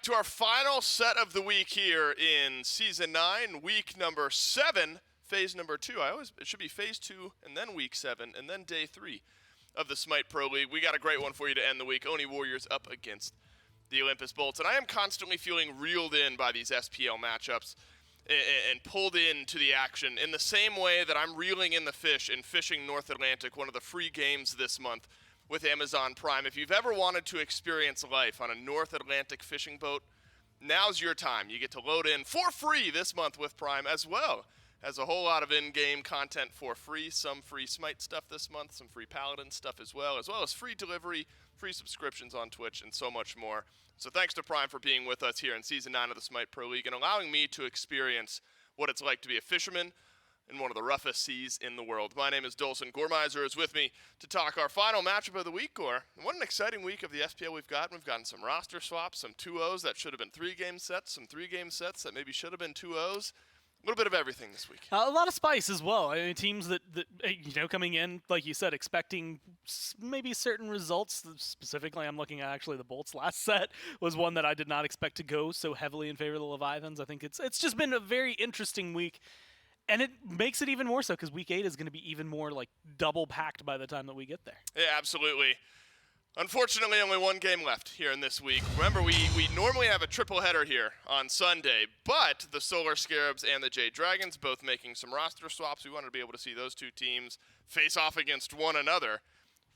To our final set of the week here in Season 9, week number 7, phase number 2. It should be phase 2, and then week 7, and then day 3 of the SMITE Pro League. We got a great one for you to end the week. Oni Warriors up against the Olympus Bolts. And I am constantly feeling reeled in by these SPL matchups and pulled into the action in the same way that I'm reeling in the fish in Fishing North Atlantic, one of the free games this month with Amazon Prime. If you've ever wanted to experience life on a North Atlantic fishing boat, now's your time. You get to load in for free this month with Prime, as well as a whole lot of in-game content for free. Some free SMITE stuff this month, some free Paladin stuff as well as free delivery, free subscriptions on Twitch, and so much more. So thanks to Prime for being with us here in Season 9 of the SMITE Pro League and allowing me to experience what it's like to be a fisherman in one of the roughest seas in the world. My name is Dolson. Gormizer is with me to talk our final matchup of the week, Gore. What an exciting week of the SPL we've gotten. We've gotten some roster swaps, some 2-0s that should have been 3-game sets, some 3-game sets that maybe should have been 2-0s. A little bit of everything this week. A lot of spice as well. I mean, teams that coming in, like you said, expecting maybe certain results. Specifically, I'm looking at actually the Bolts last set was one that I did not expect to go so heavily in favor of the Leviathans. I think it's just been a very interesting week. And it makes it even more so because Week 8 is going to be even more like double packed by the time that we get there. Yeah, absolutely. Unfortunately, only one game left here in this week. Remember, we normally have a triple header here on Sunday, but the Solar Scarabs and the Jade Dragons both making some roster swaps. We wanted to be able to see those two teams face off against one another.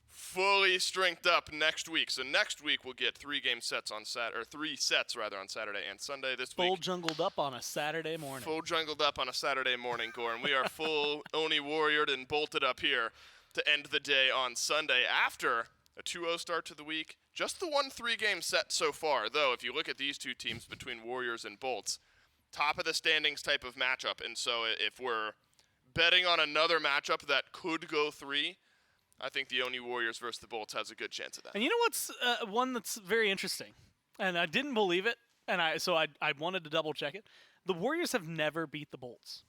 Fully strengthed up next week. So next week we'll get 3-game sets on Saturday, or 3 sets rather on Saturday and Sunday. This week, full jungled up on a Saturday morning. Full jungled up on a Saturday morning, Goran. We are full Oni Warriored and bolted up here to end the day on Sunday after a 2-0 start to the week. Just the one 3-game set so far, though. If you look at these two teams between Warriors and Bolts, top of the standings type of matchup. And so if we're betting on another matchup that could go 3, I think the Oni Warriors versus the Bolts has a good chance of that. And you know what's one that's very interesting? And I didn't believe it, and I wanted to double-check it. The Warriors have never beat the Bolts.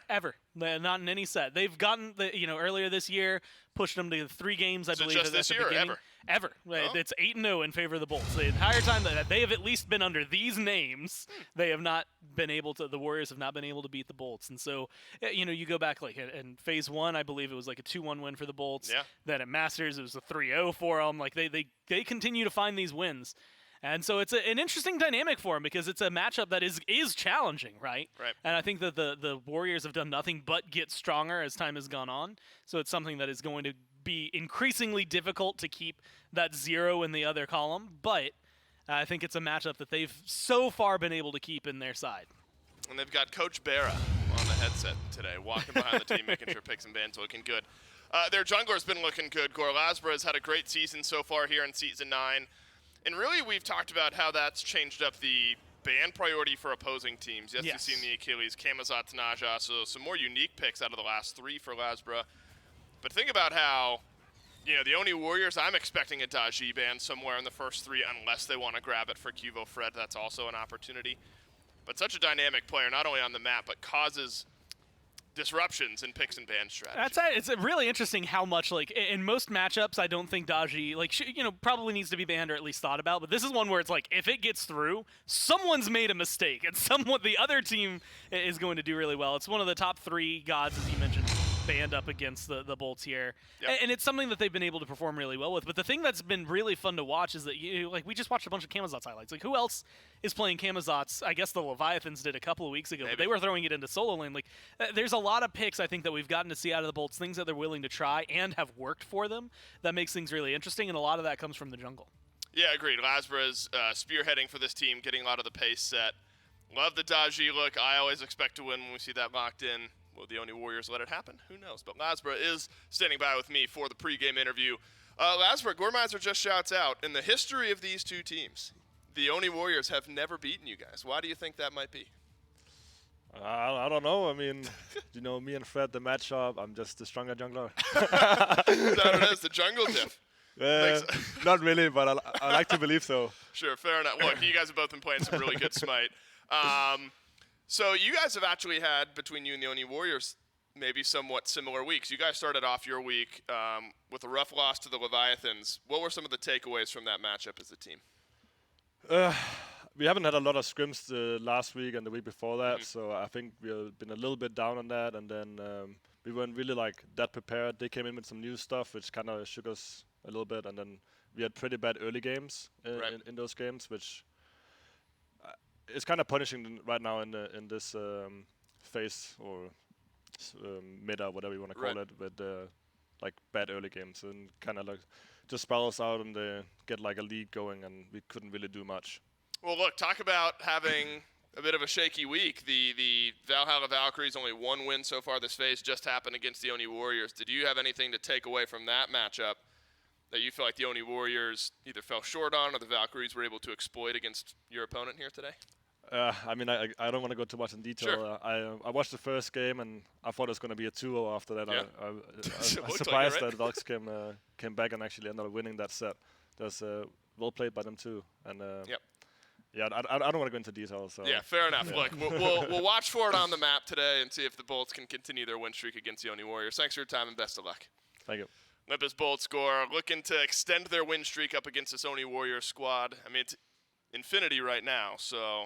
Ever. Not in any set. They've gotten, earlier this year, pushed them to 3 games, I believe. Just this year, beginning. Ever. Oh. It's 8-0 in favor of the Bolts. The entire time that they have at least been under these names, they have not been able to, the Warriors have not been able to beat the Bolts. And so, you go back, like, in Phase 1, I believe it was like a 2-1 win for the Bolts. Yeah. Then at Masters, it was a 3-0 for them. Like, they continue to find these wins. And so it's an interesting dynamic for him because it's a matchup that is challenging, right? Right. And I think that the Warriors have done nothing but get stronger as time has gone on. So it's something that is going to be increasingly difficult to keep that 0 in the other column. But I think it's a matchup that they've so far been able to keep in their side. And they've got Coach Barra on the headset today, walking behind the team, making sure picks and bans looking good. Their jungler's been looking good. Lasbra has had a great season so far here in Season 9. And really, we've talked about how that's changed up the ban priority for opposing teams. Yes, you've seen the Achilles, Camazotz, Naja, so some more unique picks out of the last 3 for Lasbra. But think about how, the Oni Warriors, I'm expecting a Daji ban somewhere in the first 3 unless they want to grab it for Cuvo Fred. That's also an opportunity. But such a dynamic player, not only on the map, but causes disruptions in picks and ban strategy. It's really interesting how much, like, in most matchups, I don't think Daji, probably needs to be banned or at least thought about, but this is one where it's like, if it gets through, someone's made a mistake, and the other team is going to do really well. It's one of the top 3 gods, as you mentioned, banned up against the Bolts here. Yep. And it's something that they've been able to perform really well with. But the thing that's been really fun to watch is that, we just watched a bunch of Camazotz highlights. Like, who else is playing Camazotz? I guess the Leviathans did a couple of weeks ago, but they were throwing it into solo lane. Like, there's a lot of picks, I think, that we've gotten to see out of the Bolts, things that they're willing to try and have worked for them. That makes things really interesting, and a lot of that comes from the jungle. Yeah, agreed. Lasbra is spearheading for this team, getting a lot of the pace set. Love the Daji look. I always expect to win when we see that locked in. Will the Oni Warriors let it happen? Who knows? But Lasbra is standing by with me for the pregame interview. Lasbra, Gormizer just shouts out, in the history of these two teams, the Oni Warriors have never beaten you guys. Why do you think that might be? I don't know. I mean, you know, me and Fred, the matchup. I'm just the stronger jungler. Is that what it is? The jungle diff? Not really, but I like to believe so. Sure, fair enough. Look, you guys have both been playing some really good Smite. So you guys have actually had, between you and the Oni Warriors, maybe somewhat similar weeks. You guys started off your week with a rough loss to the Leviathans. What were some of the takeaways from that matchup as a team? We haven't had a lot of scrims last week and the week before that, so I think we've been a little bit down on that. And then we weren't really like that prepared. They came in with some new stuff, which kind of shook us a little bit. And then we had pretty bad early games in those games, which is kind of punishing right now in this phase or meta, whatever you want to call it, with like bad early games, and kind of like just spirals out and they get like a lead going, and we couldn't really do much. Well, look, talk about having a bit of a shaky week. The Valhalla Valkyries, only one win so far this phase, just happened against the Oni Warriors. Did you have anything to take away from that matchup that you feel like the Oni Warriors either fell short on or the Valkyries were able to exploit against your opponent here today? I mean, I don't want to go too much in detail. Sure. I watched the first game, and I thought it was going to be a 2-0 after that. Yeah. I was surprised that Valks came back and actually ended up winning that set. That was well played by them too. And yeah, I don't want to go into details. So. Yeah, fair enough. Yeah. Look, we'll watch for it on the map today and see if the Bolts can continue their win streak against the Oni Warriors. Thanks for your time and best of luck. Thank you. Olympus Bolts score looking to extend their win streak up against this Oni Warriors squad. I mean, it's infinity right now, so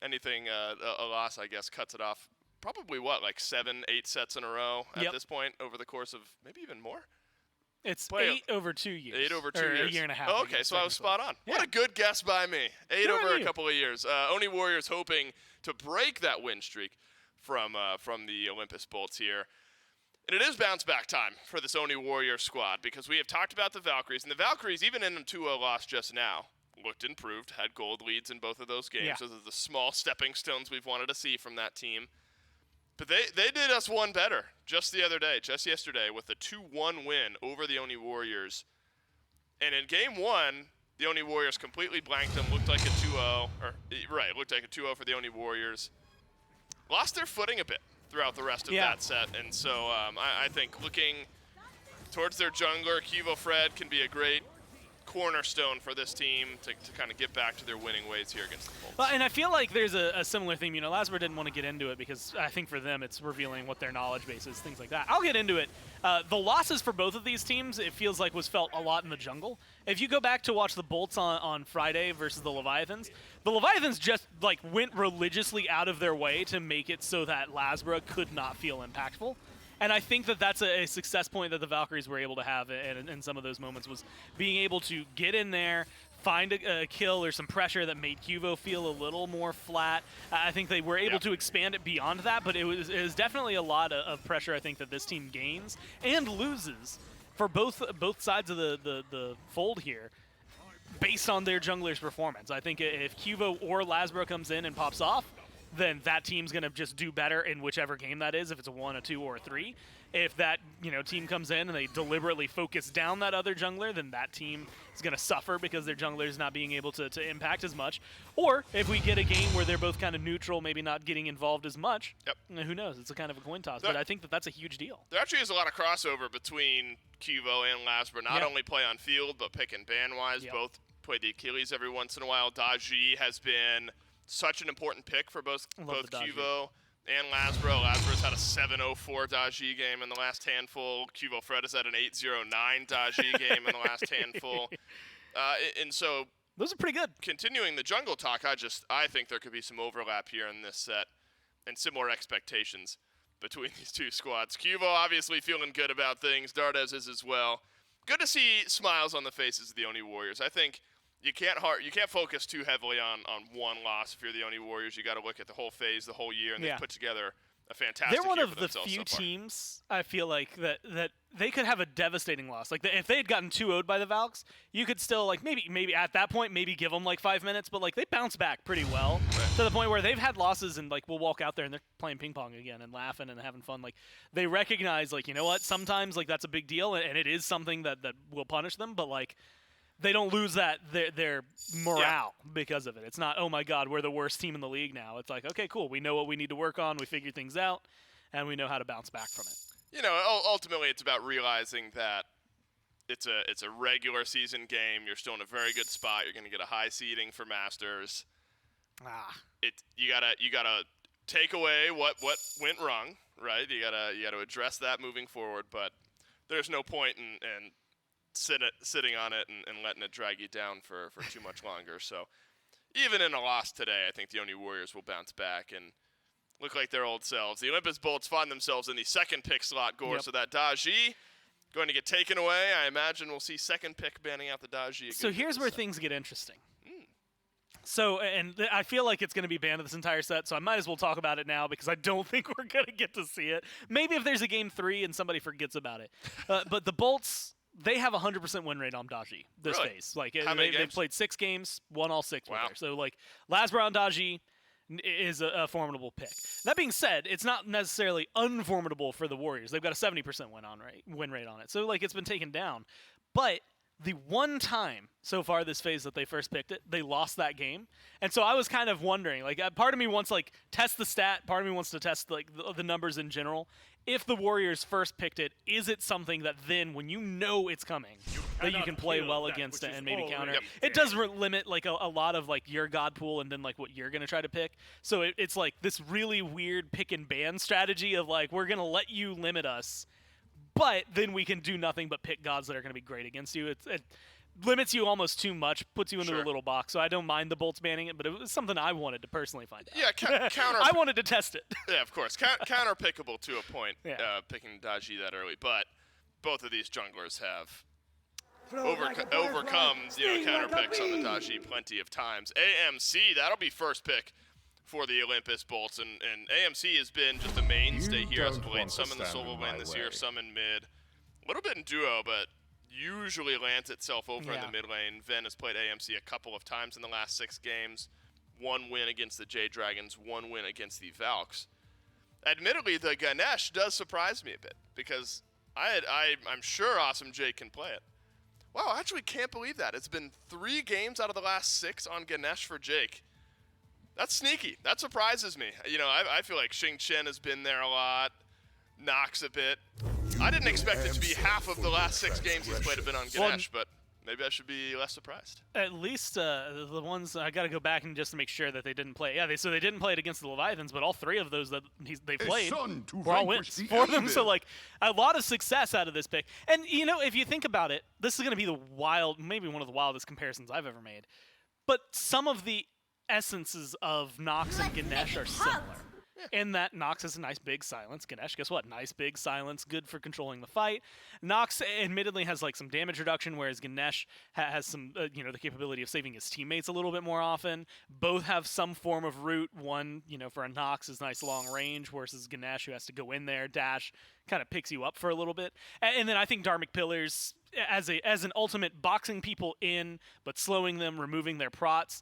anything a loss, I guess, cuts it off. Probably what, like 7-8 sets in a row at this point over the course of maybe even more? It's 8 over 2 years. 8 over 2 years. A year and a half. Oh, okay, so I was spot on. Yeah. What a good guess by me. 8 over a couple of years. Oni Warriors hoping to break that win streak from the Olympus Bolts here. And it is bounce back time for this Oni Warrior squad, because we have talked about the Valkyries, and the Valkyries, even in a 2-0 loss just now, looked improved, had gold leads in both of those games. Yeah. Those are the small stepping stones we've wanted to see from that team. But they did us one better just the other day, just yesterday, with a 2-1 win over the Oni Warriors. And in game one, the Oni Warriors completely blanked them, looked like a 2-0, looked like a 2-0 for the Oni Warriors. Lost their footing a bit throughout the rest of that set. And so I think looking towards their jungler, Kivo Fred can be a great cornerstone for this team to kind of get back to their winning ways here against the Bolts. Well, and I feel like there's a similar theme. You know, Lasber didn't want to get into it because I think for them it's revealing what their knowledge base is, things like that. I'll get into it. The losses for both of these teams, it feels like, was felt a lot in the jungle. If you go back to watch the Bolts on Friday versus the Leviathans just like went religiously out of their way to make it so that Lasbra could not feel impactful. And I think that that's a success point that the Valkyries were able to have in some of those moments, was being able to get in there, find a kill or some pressure that made Cuvo feel a little more flat. I think they were able to expand it beyond that, but it was definitely a lot of pressure, I think, that this team gains and loses for both sides of the fold here based on their jungler's performance. I think if Cuvo or Lasbro comes in and pops off, then that team's going to just do better in whichever game that is, if it's a 1, a 2, or a 3. If that team comes in and they deliberately focus down that other jungler, then that team is going to suffer because their jungler is not being able to impact as much. Or if we get a game where they're both kind of neutral, maybe not getting involved as much, who knows? It's a kind of a coin toss, but I think that that's a huge deal. There actually is a lot of crossover between Cuvo and Lasbra, not only play on field, but pick and ban-wise. Both play the Achilles every once in a while. Daji has been such an important pick for both Cuvo and Lasbro. Lasbro's had a 7-0-4 Daji game in the last handful. Cuvo Fred has had an 8-0-9 Daji game in the last handful. And so those are pretty good. Continuing the jungle talk, I think there could be some overlap here in this set and similar expectations between these two squads. Cuvo obviously feeling good about things. Dardes is as well. Good to see smiles on the faces of the Oni Warriors. I think you can't focus too heavily on one loss if you're the Oni Warriors. You got to look at the whole phase, the whole year, and they've put together a fantastic They're one year of for the themselves few so far. teams, I feel like, that they could have a devastating loss. Like, if they had gotten 2-0'd by the Valks, you could still, like, maybe at that point, maybe give them, like, 5 minutes, but, like, they bounce back pretty well to the point where they've had losses and, like, we'll walk out there and they're playing ping pong again and laughing and having fun. Like, they recognize, like, you know what, sometimes, like, that's a big deal and it is something that will punish them, but, like, they don't lose their morale because of it. It's not, oh my God, we're the worst team in the league now. It's like, okay, cool, we know what we need to work on, we figured things out, and we know how to bounce back from it. You know, ultimately it's about realizing that it's a regular season game. You're still in a very good spot. You're going to get a high seeding for Masters. You gotta take away what went wrong, right? You gotta address that moving forward. But there's no point in sitting on it and letting it drag you down for too much longer. So even in a loss today, I think the Oni Warriors will bounce back and look like their old selves. The Olympus Bolts find themselves in the second pick slot, Gore. Yep. So that Daji going to get taken away. I imagine we'll see second pick banning out the Daji. So here's where things get interesting. So, and I feel like it's going to be banned this entire set, so I might as well talk about it now because I don't think we're going to get to see it. Maybe if there's a game 3 and somebody forgets about it. But the Bolts, they have a 100% win rate on Daji this phase. Like, they've played 6 games, won all 6 with her. So, like, Lasbra on Daji is a formidable pick. That being said, it's not necessarily unformidable for the Warriors. They've got a 70% win rate on it. So, like, it's been taken down. But the one time so far this phase that they first picked it, they lost that game. And so I was kind of wondering, like, part of me wants, like, test the stat. Part of me wants to test, like, the numbers in general. If the Warriors first picked it, is it something that then, when you know it's coming, that you can play well against it and maybe counter? It does limit, like, a lot of, like, your God pool and then, like, what you're going to try to pick. So it's, like, this really weird pick and ban strategy of, like, we're going to let you limit us, but then we can do nothing but pick gods that are going to be great against you. It limits you almost too much, puts you into a little box. So I don't mind the Bolts banning it, but it was something I wanted to personally find out. Yeah, counter. I wanted to test it. Yeah, of course. Counter pickable to a point, picking Daji that early. But both of these junglers have overcome counter picks on the Daji plenty of times. AMC, that'll be first pick for the Olympus Bolts, and AMC has been just a mainstay here as of late. Some in the solo lane this year, some in mid, a little bit in duo, but usually lands itself over in the mid lane. Ven has played AMC a couple of times in the last 6 games. 1 win against the Jade Dragons, 1 win against the Valks. Admittedly, the Ganesh does surprise me a bit because I'm sure Awesome Jake can play it. Wow, I actually can't believe that. It's been 3 games out of the last 6 on Ganesh for Jake. That's sneaky. That surprises me. You know, I feel like Shen has been there a lot, Nox a bit. I didn't expect it to be half of the last 6 games he's played have been on Ganesh, but maybe I should be less surprised. At least the ones I got to go back and just to make sure that they didn't play. Yeah, so they didn't play it against the Leviathans, but all 3 of those that they played were all wins for them. So like a lot of success out of this pick. And you know, if you think about it, this is going to be maybe one of the wildest comparisons I've ever made. But some of the essences of Nox and Ganesh are similar. In that Nox has a nice big silence. Ganesh, guess what? Nice big silence, good for controlling the fight. Nox admittedly has like some damage reduction, whereas Ganesh has some, the capability of saving his teammates a little bit more often. Both have some form of root. One, for a Nox is nice long range, versus Ganesh, who has to go in there, dash, kind of picks you up for a little bit. And then I think Dharmic Pillars, as an ultimate boxing people in, but slowing them, removing their prots,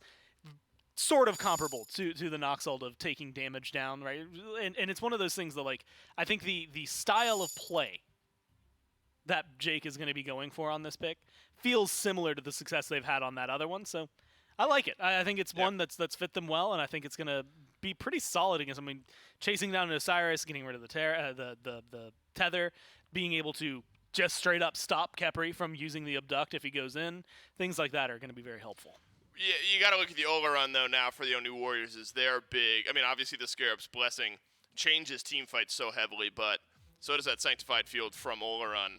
sort of comparable to the Nox ult of taking damage down, right? And it's one of those things that, like, I think the style of play that Jake is going to be going for on this pick feels similar to the success they've had on that other one. So I like it. I think it's one that's fit them well, and I think it's going to be pretty solid against. I mean, chasing down an Osiris, getting rid of the tether, being able to just straight up stop Khepri from using the abduct if he goes in. Things like that are going to be very helpful. Yeah, you got to look at the Ola run, though, now for the Oni Warriors, is they're big. I mean, obviously the Scarab's Blessing changes team fights so heavily, but so does that Sanctified Field from Ola run.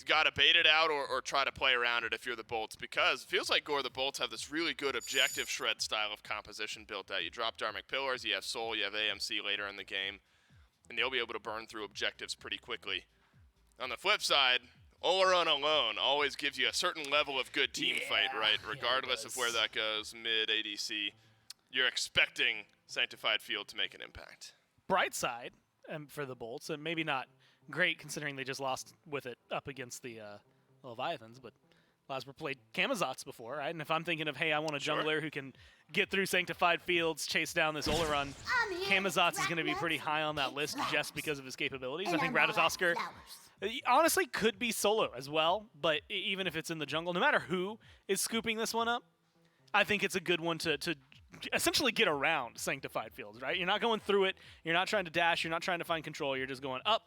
Got to bait it out or try to play around it if you're the Bolts, because it feels like, Gore, the Bolts have this really good objective shred style of composition built out. You drop Dharmic Pillars, you have Soul, you have AMC later in the game, and they'll be able to burn through objectives pretty quickly. On the flip side, Oleron alone always gives you a certain level of good team fight, right? Regardless of where that goes, mid, ADC, you're expecting Sanctified Field to make an impact. Bright side for the Bolts, and maybe not great considering they just lost with it up against the Leviathans, but Lasbra played Camazotz before, right? And if I'm thinking of, hey, I want a jungler who can get through Sanctified Fields, chase down this Oleron, Camazotz is going to be pretty high on that list just because of his capabilities. I think Ratatoskr Honestly, could be solo as well, but even if it's in the jungle, no matter who is scooping this one up, I think it's a good one to essentially get around Sanctified Fields, right? You're not going through it, you're not trying to dash, you're not trying to find control, you're just going up,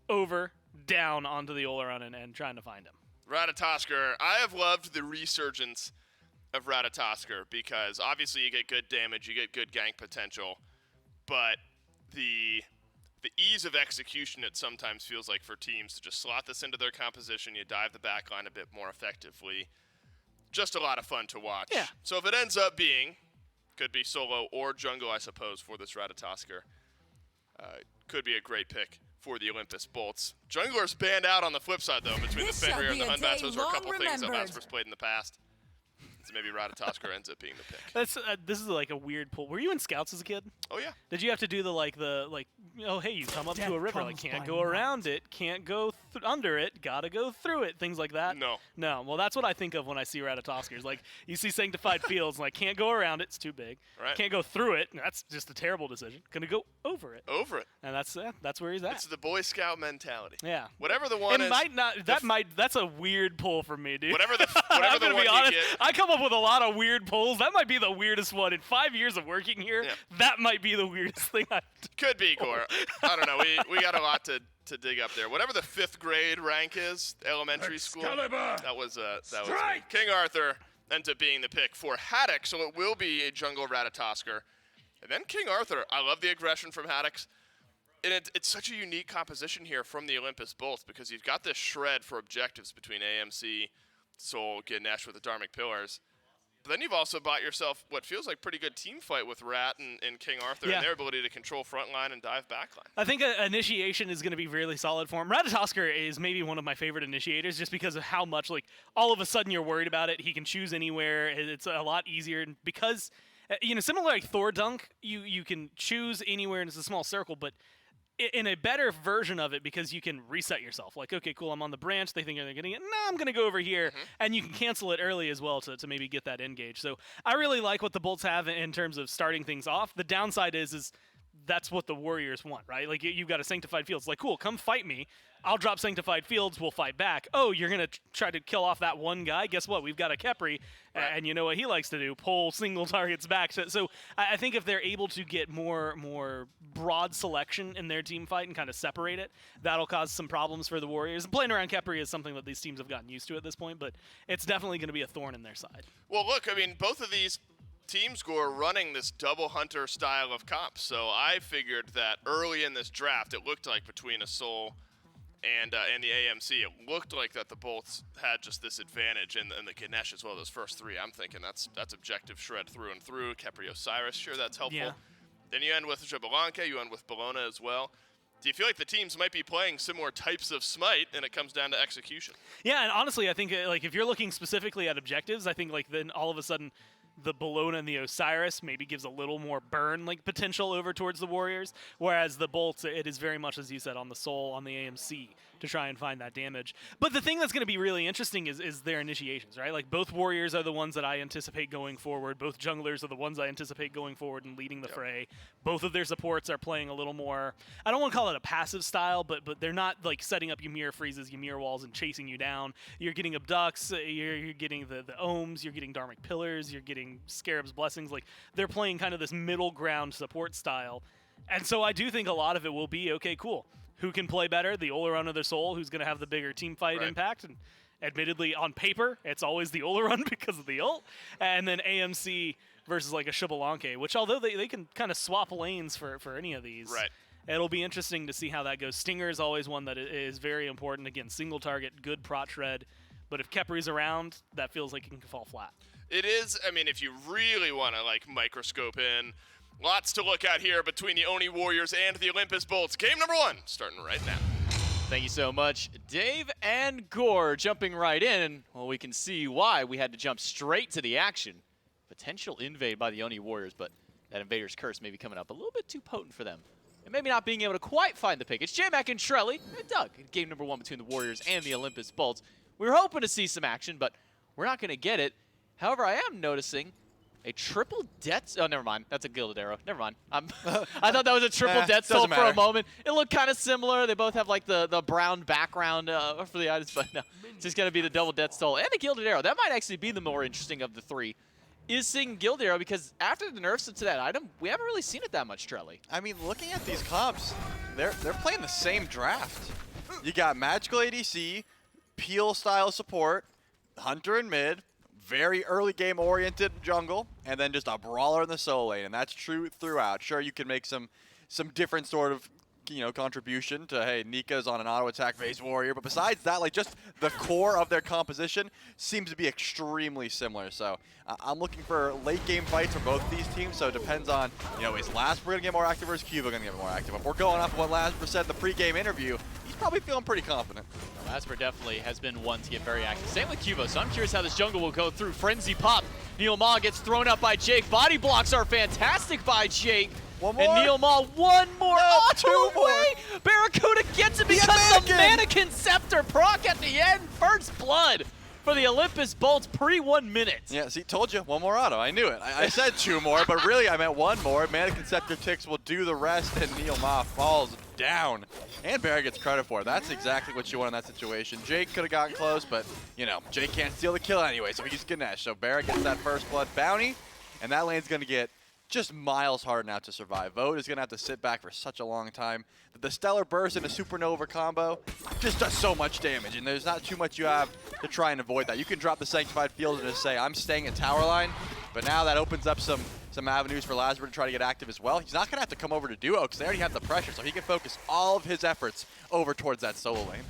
over, down onto the Oleron and trying to find him. Ratatoskr, I have loved the resurgence of Ratatoskr because obviously you get good damage, you get good gank potential, but the ease of execution it sometimes feels like for teams to just slot this into their composition, you dive the backline a bit more effectively. Just a lot of fun to watch. Yeah. So if it ends up being, could be solo or jungle, I suppose, for this Ratatoskr, could be a great pick for the Olympus Bolts. Junglers banned out on the flip side, though, between the Fenrir and the Hunbats. Those are a couple things that Hunbats played in the past. So maybe Ratatoskr ends up being the pick. That's this is like a weird pull. Were you in Scouts as a kid? Oh yeah. Did you have to do oh hey, you come up to a river, like can't go around it, can't go under it, gotta go through it, things like that? No. No. Well, that's what I think of when I see Ratatoskers. Like you see Sanctified Fields, like can't go around it, it's too big. Right. Can't go through it, that's just a terrible decision. Gonna go over it. Over it. And that's where he's at. It's the Boy Scout mentality. Yeah. Whatever the one it is. might not. That's a weird pull from me, dude. Whatever the I'm one gonna be you honest. get. I come up with a lot of weird pulls. That might be the weirdest one in 5 years of working here. Yeah. That might be the weirdest thing I've Could be, Gore. I don't know. We got a lot to dig up there. Whatever the 5th grade rank is, elementary school. That was me. King Arthur ends up being the pick for Haddock, so it will be a jungle Ratatoskr. And then King Arthur. I love the aggression from Haddock. And it's such a unique composition here from the Olympus Bolts because you've got this shred for objectives between AMC, Soul, Ganesh with the Dharmic Pillars. But then you've also bought yourself what feels like pretty good team fight with Rat and King Arthur and their ability to control front line and dive back line. I think initiation is going to be really solid for him. Ratatoskr is maybe one of my favorite initiators just because of how much, like, all of a sudden you're worried about it. He can choose anywhere. It's a lot easier because, similar like Thor Dunk, you can choose anywhere and it's a small circle, but in a better version of it because you can reset yourself. Like, okay, cool, I'm on the branch. They think they're getting it. No, I'm going to go over here. And you can cancel it early as well to maybe get that engage. So I really like what the Bolts have in terms of starting things off. The downside is that's what the Warriors want, right? Like, you've got a Sanctified Fields. Like, cool, come fight me. I'll drop Sanctified Fields. We'll fight back. Oh, you're going to try to kill off that one guy? Guess what? We've got a Khepri, and you know what he likes to do, pull single targets back. So I think if they're able to get more broad selection in their team fight and kind of separate it, that'll cause some problems for the Warriors. Playing around Khepri is something that these teams have gotten used to at this point, but it's definitely going to be a thorn in their side. Well, look, I mean, both of these teams were running this double hunter style of comp, so I figured that early in this draft, it looked like between a Soul and the AMC, it looked like that the Bolts had just this advantage, and the Ganesh as well, those first 3. I'm thinking that's objective shred through and through. Khepri, Osiris, sure, that's helpful. Yeah. Then you end with Jabalanka, you end with Bologna as well. Do you feel like the teams might be playing similar types of Smite, and it comes down to execution? Yeah, and honestly, I think like if you're looking specifically at objectives, I think like then all of a sudden the Bologna and the Osiris maybe gives a little more burn like potential over towards the Warriors, whereas the Bolts, it is very much, as you said, on the Soul, on the AMC to try and find that damage. But the thing that's going to be really interesting is their initiations, right? Like both Warriors are the ones that I anticipate going forward. Both junglers are the ones I anticipate going forward and leading the fray. Both of their supports are playing a little more, I don't want to call it a passive style, but they're not like setting up Ymir freezes, Ymir walls, and chasing you down. You're getting abducts, you're getting the ohms, you're getting Dharmic Pillars, you're getting Scarab's Blessings. Like they're playing kind of this middle ground support style. And so I do think a lot of it will be, okay, cool. Who can play better? The Oleron or the Soul, who's going to have the bigger team fight impact. And admittedly, on paper, it's always the Oleron because of the ult. And then AMC versus like a Jabalanka, which although they can kind of swap lanes for any of these, it'll be interesting to see how that goes. Stinger is always one that is very important. Again, single target, good prot shred. But if Khepri's around, that feels like it can fall flat. It is. I mean, if you really want to like microscope in, lots to look at here between the Oni Warriors and the Olympus Bolts. Game number 1 starting right now. Thank you so much, Dave and Gore. Jumping right in, well, we can see why we had to jump straight to the action. Potential invade by the Oni Warriors, but that Invader's Curse may be coming up a little bit too potent for them. And maybe not being able to quite find the pick. It's J-Mac and Trelly and Doug in game number 1 between the Warriors and the Olympus Bolts. We were hoping to see some action, but we're not going to get it. However, I am noticing a triple death. Oh, never mind. That's a Gilded Arrow. Never mind. I thought that was a triple death doesn't soul for a matter. moment. It looked kind of similar. They both have like the brown background for the items, but no, it's just gonna be the double death soul and the Gilded Arrow. That might actually be the more interesting of the three. Is seeing Gilded Arrow, because after the nerfs to that item, we haven't really seen it that much, Trelly. I mean, looking at these comps, they're playing the same draft. You got Magical ADC, Peel style support, Hunter in mid, very early game oriented jungle, and then just a brawler in the solo lane, and that's true throughout. Sure, you can make some different sort of contribution to, hey, Nika's on an auto attack phase warrior, but besides that, like, just the core of their composition seems to be extremely similar. So I'm looking for late game fights for both these teams. So it depends on, is Lasper gonna get more active or is Cuba gonna get more active? If we're going off of what Lasper said in the pregame interview, he's probably feeling pretty confident. Lasper definitely has been one to get very active. Same with Cubo, so I'm curious how this jungle will go through. Frenzy pop. Neil Ma gets thrown up by Jake. Body blocks are fantastic by Jake. One more. And Neil Ma, one more. No, Oh, two more. away. Barracuda gets it because of the Mannequin Scepter proc at the end. First blood for the Olympus Bolts pre 1 minute. Yeah, see, told you, one more auto. I knew it. I said two more, but really I meant one more. Mannequin Scepter ticks will do the rest, and Neil Ma falls down. And Barry gets credit for it. That's exactly what you want in that situation. Jake could have gotten close, but, Jake can't steal the kill anyway, so he's Ganesh. So Barry gets that first blood bounty, and that lane's going to get just miles hard now to survive. Vote is going to have to sit back for such a long time. The Stellar Burst and a Supernova combo just does so much damage, and there's not too much you have to try and avoid that. You can drop the Sanctified Field and just say, I'm staying at tower line, but now that opens up some avenues for Lasper to try to get active as well. He's not going to have to come over to duo because they already have the pressure, so he can focus all of his efforts over towards that solo lane.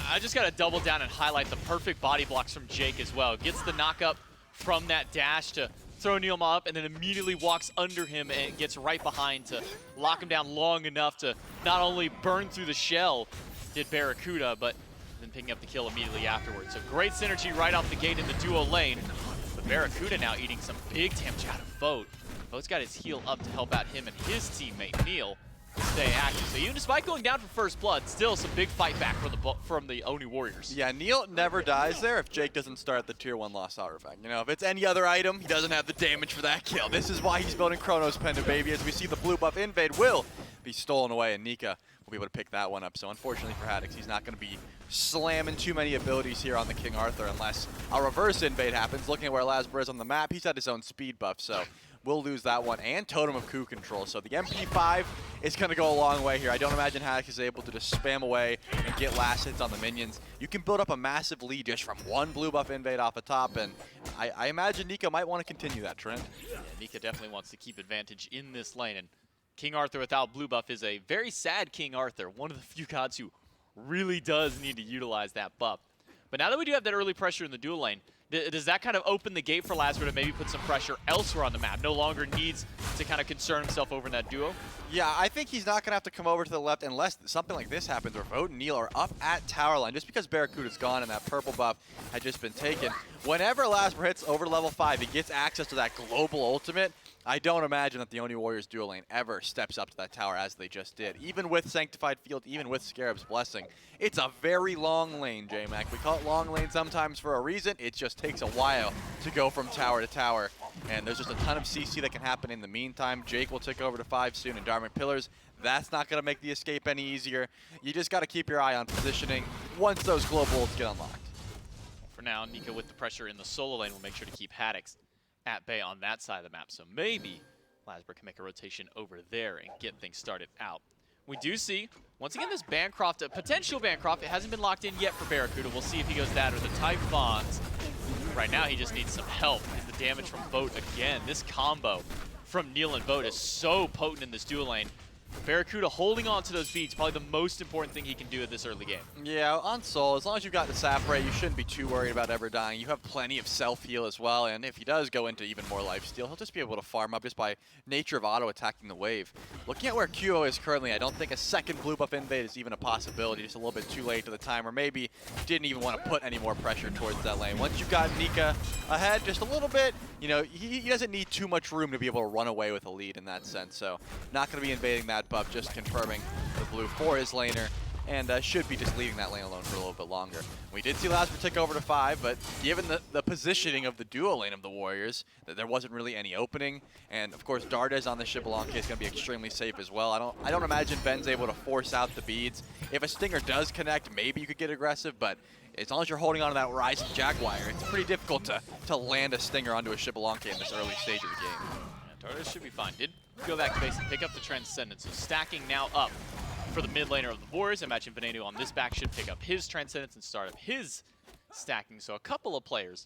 I just got to double down and highlight the perfect body blocks from Jake as well. Gets the knock up from that dash to throw Neil Ma up, and then immediately walks under him and gets right behind to lock him down long enough to not only burn through the shell, did Barracuda, but then picking up the kill immediately afterwards. So great synergy right off the gate in the duo lane. But Barracuda now eating some big damage out of Vote. Vote's got his heal up to help out him and his teammate Neil stay active. So even despite going down for first blood, still some big fight back from the Oni Warriors. Yeah, Neil never dies there if Jake doesn't start the tier 1 lost artifact. If it's any other item, he doesn't have the damage for that kill. This is why he's building Chronos Pendant, baby. As we see, the blue buff invade will be stolen away, and Nika will be able to pick that one up. So unfortunately for Haddix, he's not going to be slamming too many abilities here on the King Arthur unless a reverse invade happens. Looking at where Lasper is on the map, he's had his own speed buff, so we'll lose that one, and Totem of Coup control. So the MP5 is going to go a long way here. I don't imagine Haddix is able to just spam away and get last hits on the minions. You can build up a massive lead just from one blue buff invade off the top, and I imagine Nika might want to continue that trend. Yeah, Nika definitely wants to keep advantage in this lane, and King Arthur without blue buff is a very sad King Arthur, one of the few gods who really does need to utilize that buff. But now that we do have that early pressure in the dual lane, does that kind of open the gate for Lasper to maybe put some pressure elsewhere on the map? No longer needs to kind of concern himself over in that duo? Yeah, I think he's not going to have to come over to the left unless something like this happens where Vote and Neil are up at tower line. Just because Barracuda's gone and that purple buff had just been taken. Whenever Lasper hits over level 5, he gets access to that global ultimate. I don't imagine that the Oni Warriors dual lane ever steps up to that tower as they just did. Even with Sanctified Field, even with Scarab's Blessing, it's a very long lane, J-Mac. We call it long lane sometimes for a reason. It just takes a while to go from tower to tower. And there's just a ton of CC that can happen in the meantime. Jake will tick over to 5 soon, and Darman Pillars, that's not going to make the escape any easier. You just got to keep your eye on positioning once those global ults get unlocked. For now, Nika with the pressure in the solo lane will make sure to keep Haddix at bay on that side of the map. So maybe Lasper can make a rotation over there and get things started out. We do see, once again, this Bancroft, a potential Bancroft. It hasn't been locked in yet for Barracuda. We'll see if he goes that or the Typhons. Right now, he just needs some help. Is the damage from Vote again. This combo from Neil and Vote is so potent in this dual lane. Barracuda holding on to those beats, probably the most important thing he can do at this early game. Yeah, on Soul, as long as you've got the sap rate, you shouldn't be too worried about ever dying. You have plenty of self-heal as well, and if he does go into even more lifesteal, he'll just be able to farm up just by nature of auto-attacking the wave. Looking at where QO is currently, I don't think a second blue buff invade is even a possibility, just a little bit too late to the time, or maybe didn't even want to put any more pressure towards that lane. Once you've got Nika ahead just a little bit, he doesn't need too much room to be able to run away with a lead in that sense, so not going to be invading that buff, just confirming the blue for his laner. and should be just leaving that lane alone for a little bit longer. We did see Lasper tick over to 5, but given the positioning of the duo lane of the Warriors, that there wasn't really any opening, and of course Dardes on the Xbalanque is going to be extremely safe as well. I don't imagine Ben's able to force out the beads. If a Stinger does connect, maybe you could get aggressive, but as long as you're holding on to that Ryzen Jaguar, it's pretty difficult to land a Stinger onto a Xbalanque in this early stage of the game. Yeah, Tartarus should be fine. Did go back to base and pick up the Transcendence. So stacking now up for the mid laner of the Warriors. I imagine BennyQ on this back should pick up his Transcendence and start up his stacking. So a couple of players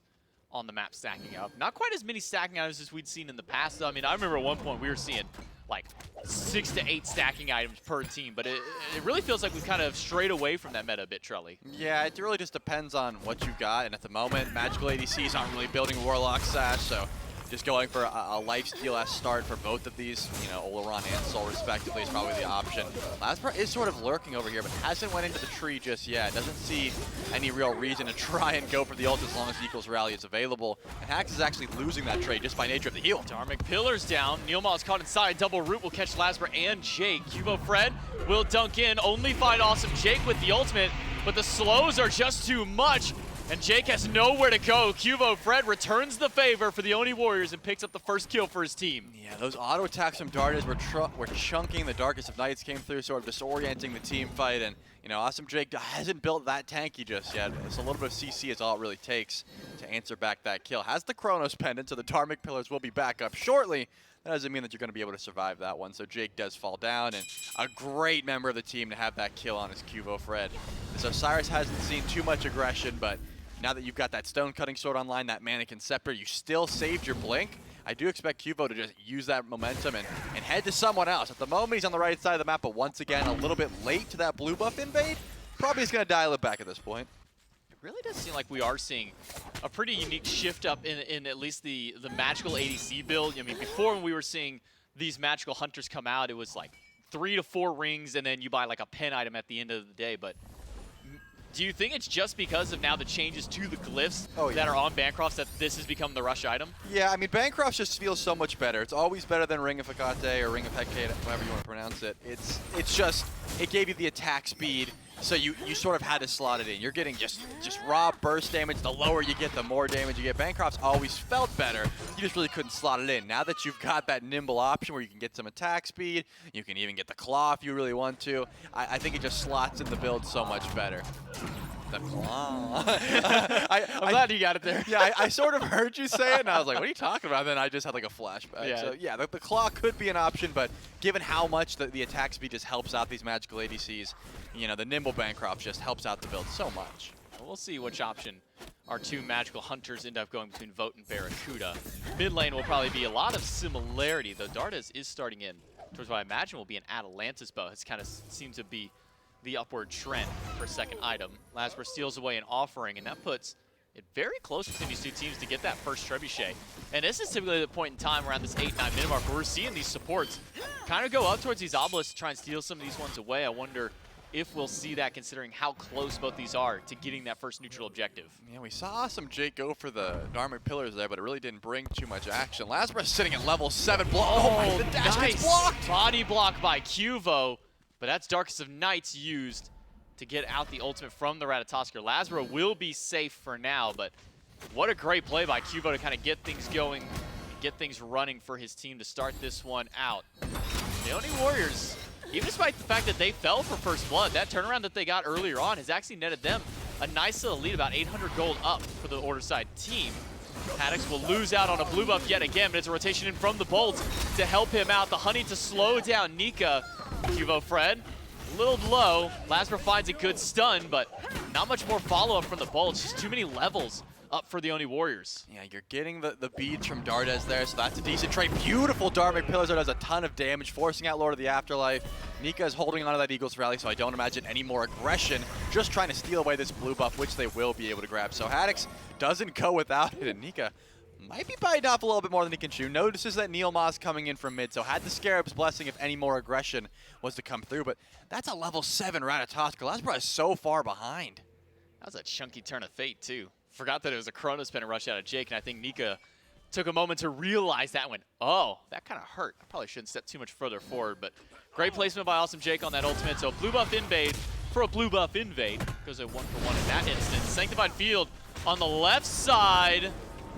on the map stacking up. Not quite as many stacking items as we'd seen in the past, though. I mean, I remember at one point we were seeing like 6 to 8 stacking items per team, but it really feels like we've kind of strayed away from that meta a bit, Trelly. Yeah, it really just depends on what you've got, and at the moment, magical ADCs aren't really building Warlock Sash, so just going for a lifesteal-esque start for both of these, you know, Oleron and Sol respectively is probably the option. Lasper is sort of lurking over here, but hasn't went into the tree just yet. Doesn't see any real reason to try and go for the ult as long as Equals Rally is available. And Hax is actually losing that trade just by nature of the heal. Dharmic Pillars down. Neilmaw is caught inside. Double root will catch Lasper and Jake. Cubo Fred will dunk in. Only find Awesome Jake with the ultimate, but the slows are just too much. And Jake has nowhere to go. Cubo Fred returns the favor for the Oni Warriors and picks up the first kill for his team. Yeah, those auto attacks from Dardes were chunking. The Darkest of Nights came through, sort of disorienting the team fight. And, you know, Awesome Jake hasn't built that tanky just yet. It's a little bit of CC is all it really takes to answer back that kill. Has the Chronos pendant, so the Dharmic Pillars will be back up shortly. That doesn't mean that you're going to be able to survive that one. So Jake does fall down, and a great member of the team to have that kill on his Cubo Fred. So Osiris hasn't seen too much aggression, but now that you've got that stone cutting sword online, that Mannequin Scepter, you still saved your blink. I do expect Cubo to just use that momentum and head to someone else. At the moment, he's on the right side of the map, but once again, a little bit late to that blue buff invade. Probably is going to dial it back at this point. It really does seem like we are seeing a pretty unique shift up in at least the magical ADC build. I mean, before when we were seeing these magical hunters come out, it was like 3 to 4 rings, and then you buy like a pen item at the end of the day. But do you think it's just because of now the changes to the glyphs that are on Bancrofts that this has become the rush item? Yeah, I mean, Bancrofts just feels so much better. It's always better than Ring of Hecate or Ring of Hecate, however you want to pronounce it. It's just, it gave you the attack speed, so you sort of had to slot it in. You're getting just raw burst damage. The lower you get, the more damage you get. Bancrofts always felt better. You just really couldn't slot it in. Now that you've got that nimble option where you can get some attack speed, you can even get the claw if you really want to, I think it just slots in the build so much better. The claw. I'm glad you got it there. Yeah, I sort of heard you say it, and I was like, what are you talking about? And then I just had like a flashback. Yeah. So yeah, the claw could be an option, but given how much the attack speed just helps out these magical ADCs, you know, the nimble Bancroft just helps out the build so much. Well, we'll see which option our two magical hunters end up going between Vote and Barracuda. Mid lane will probably be a lot of similarity, though Dardes is starting in towards what I imagine will be an Atalantis bow. It kind of seems to be the upward trend for second item. Lasper steals away an offering, and that puts it very close between these two teams to get that first trebuchet. And this is typically the point in time around this 8-9 minute mark where we're seeing these supports kind of go up towards these obelisks to try and steal some of these ones away. I wonder if we'll see that considering how close both these are to getting that first neutral objective. Yeah, we saw some Jake go for the Dharmic Pillars there, but it really didn't bring too much action. Lasper sitting at level 7 block. Oh my, the dash gets blocked! Body block by Cuvo, but that's Darkest of Nights used to get out the ultimate from the Ratatoskr. Lasper will be safe for now, but what a great play by Cuvo to kind of get things going and get things running for his team to start this one out. The Oni Warriors, even despite the fact that they fell for first blood, that turnaround that they got earlier on has actually netted them a nice little lead, about 800 gold up for the Order side team. Haddix will lose out on a blue buff yet again, but it's a rotation in from the Bolt to help him out. The Honey to slow down Nika. Cubo Fred, a little low. Lasper finds a good stun, but not much more follow-up from the Bolt. Just too many levels up for the Oni Warriors. Yeah, you're getting the beads from Dardes there, so that's a decent trade. Beautiful Dharmic Pillars that does a ton of damage, forcing out Lord of the Afterlife. Nika is holding onto that Eagles Rally, so I don't imagine any more aggression. Just trying to steal away this blue buff, which they will be able to grab. So Haddix doesn't go without it, and Nika might be biting off a little bit more than he can chew. Notices that Neilmaw's coming in from mid, so had the Scarab's blessing if any more aggression was to come through, but that's a level 7 Ratatoskr. Lasper is so far behind. That was a chunky turn of fate, too. Forgot that it was a ChronoSpin and rush out of Jake, and I think Nika took a moment to realize that and went, oh, that kind of hurt. I probably shouldn't step too much further forward, but great placement by Awesome Jake on that ultimate. So blue buff invade for a blue buff invade. Goes a 1-for-1 in that instance. Sanctified Field on the left side.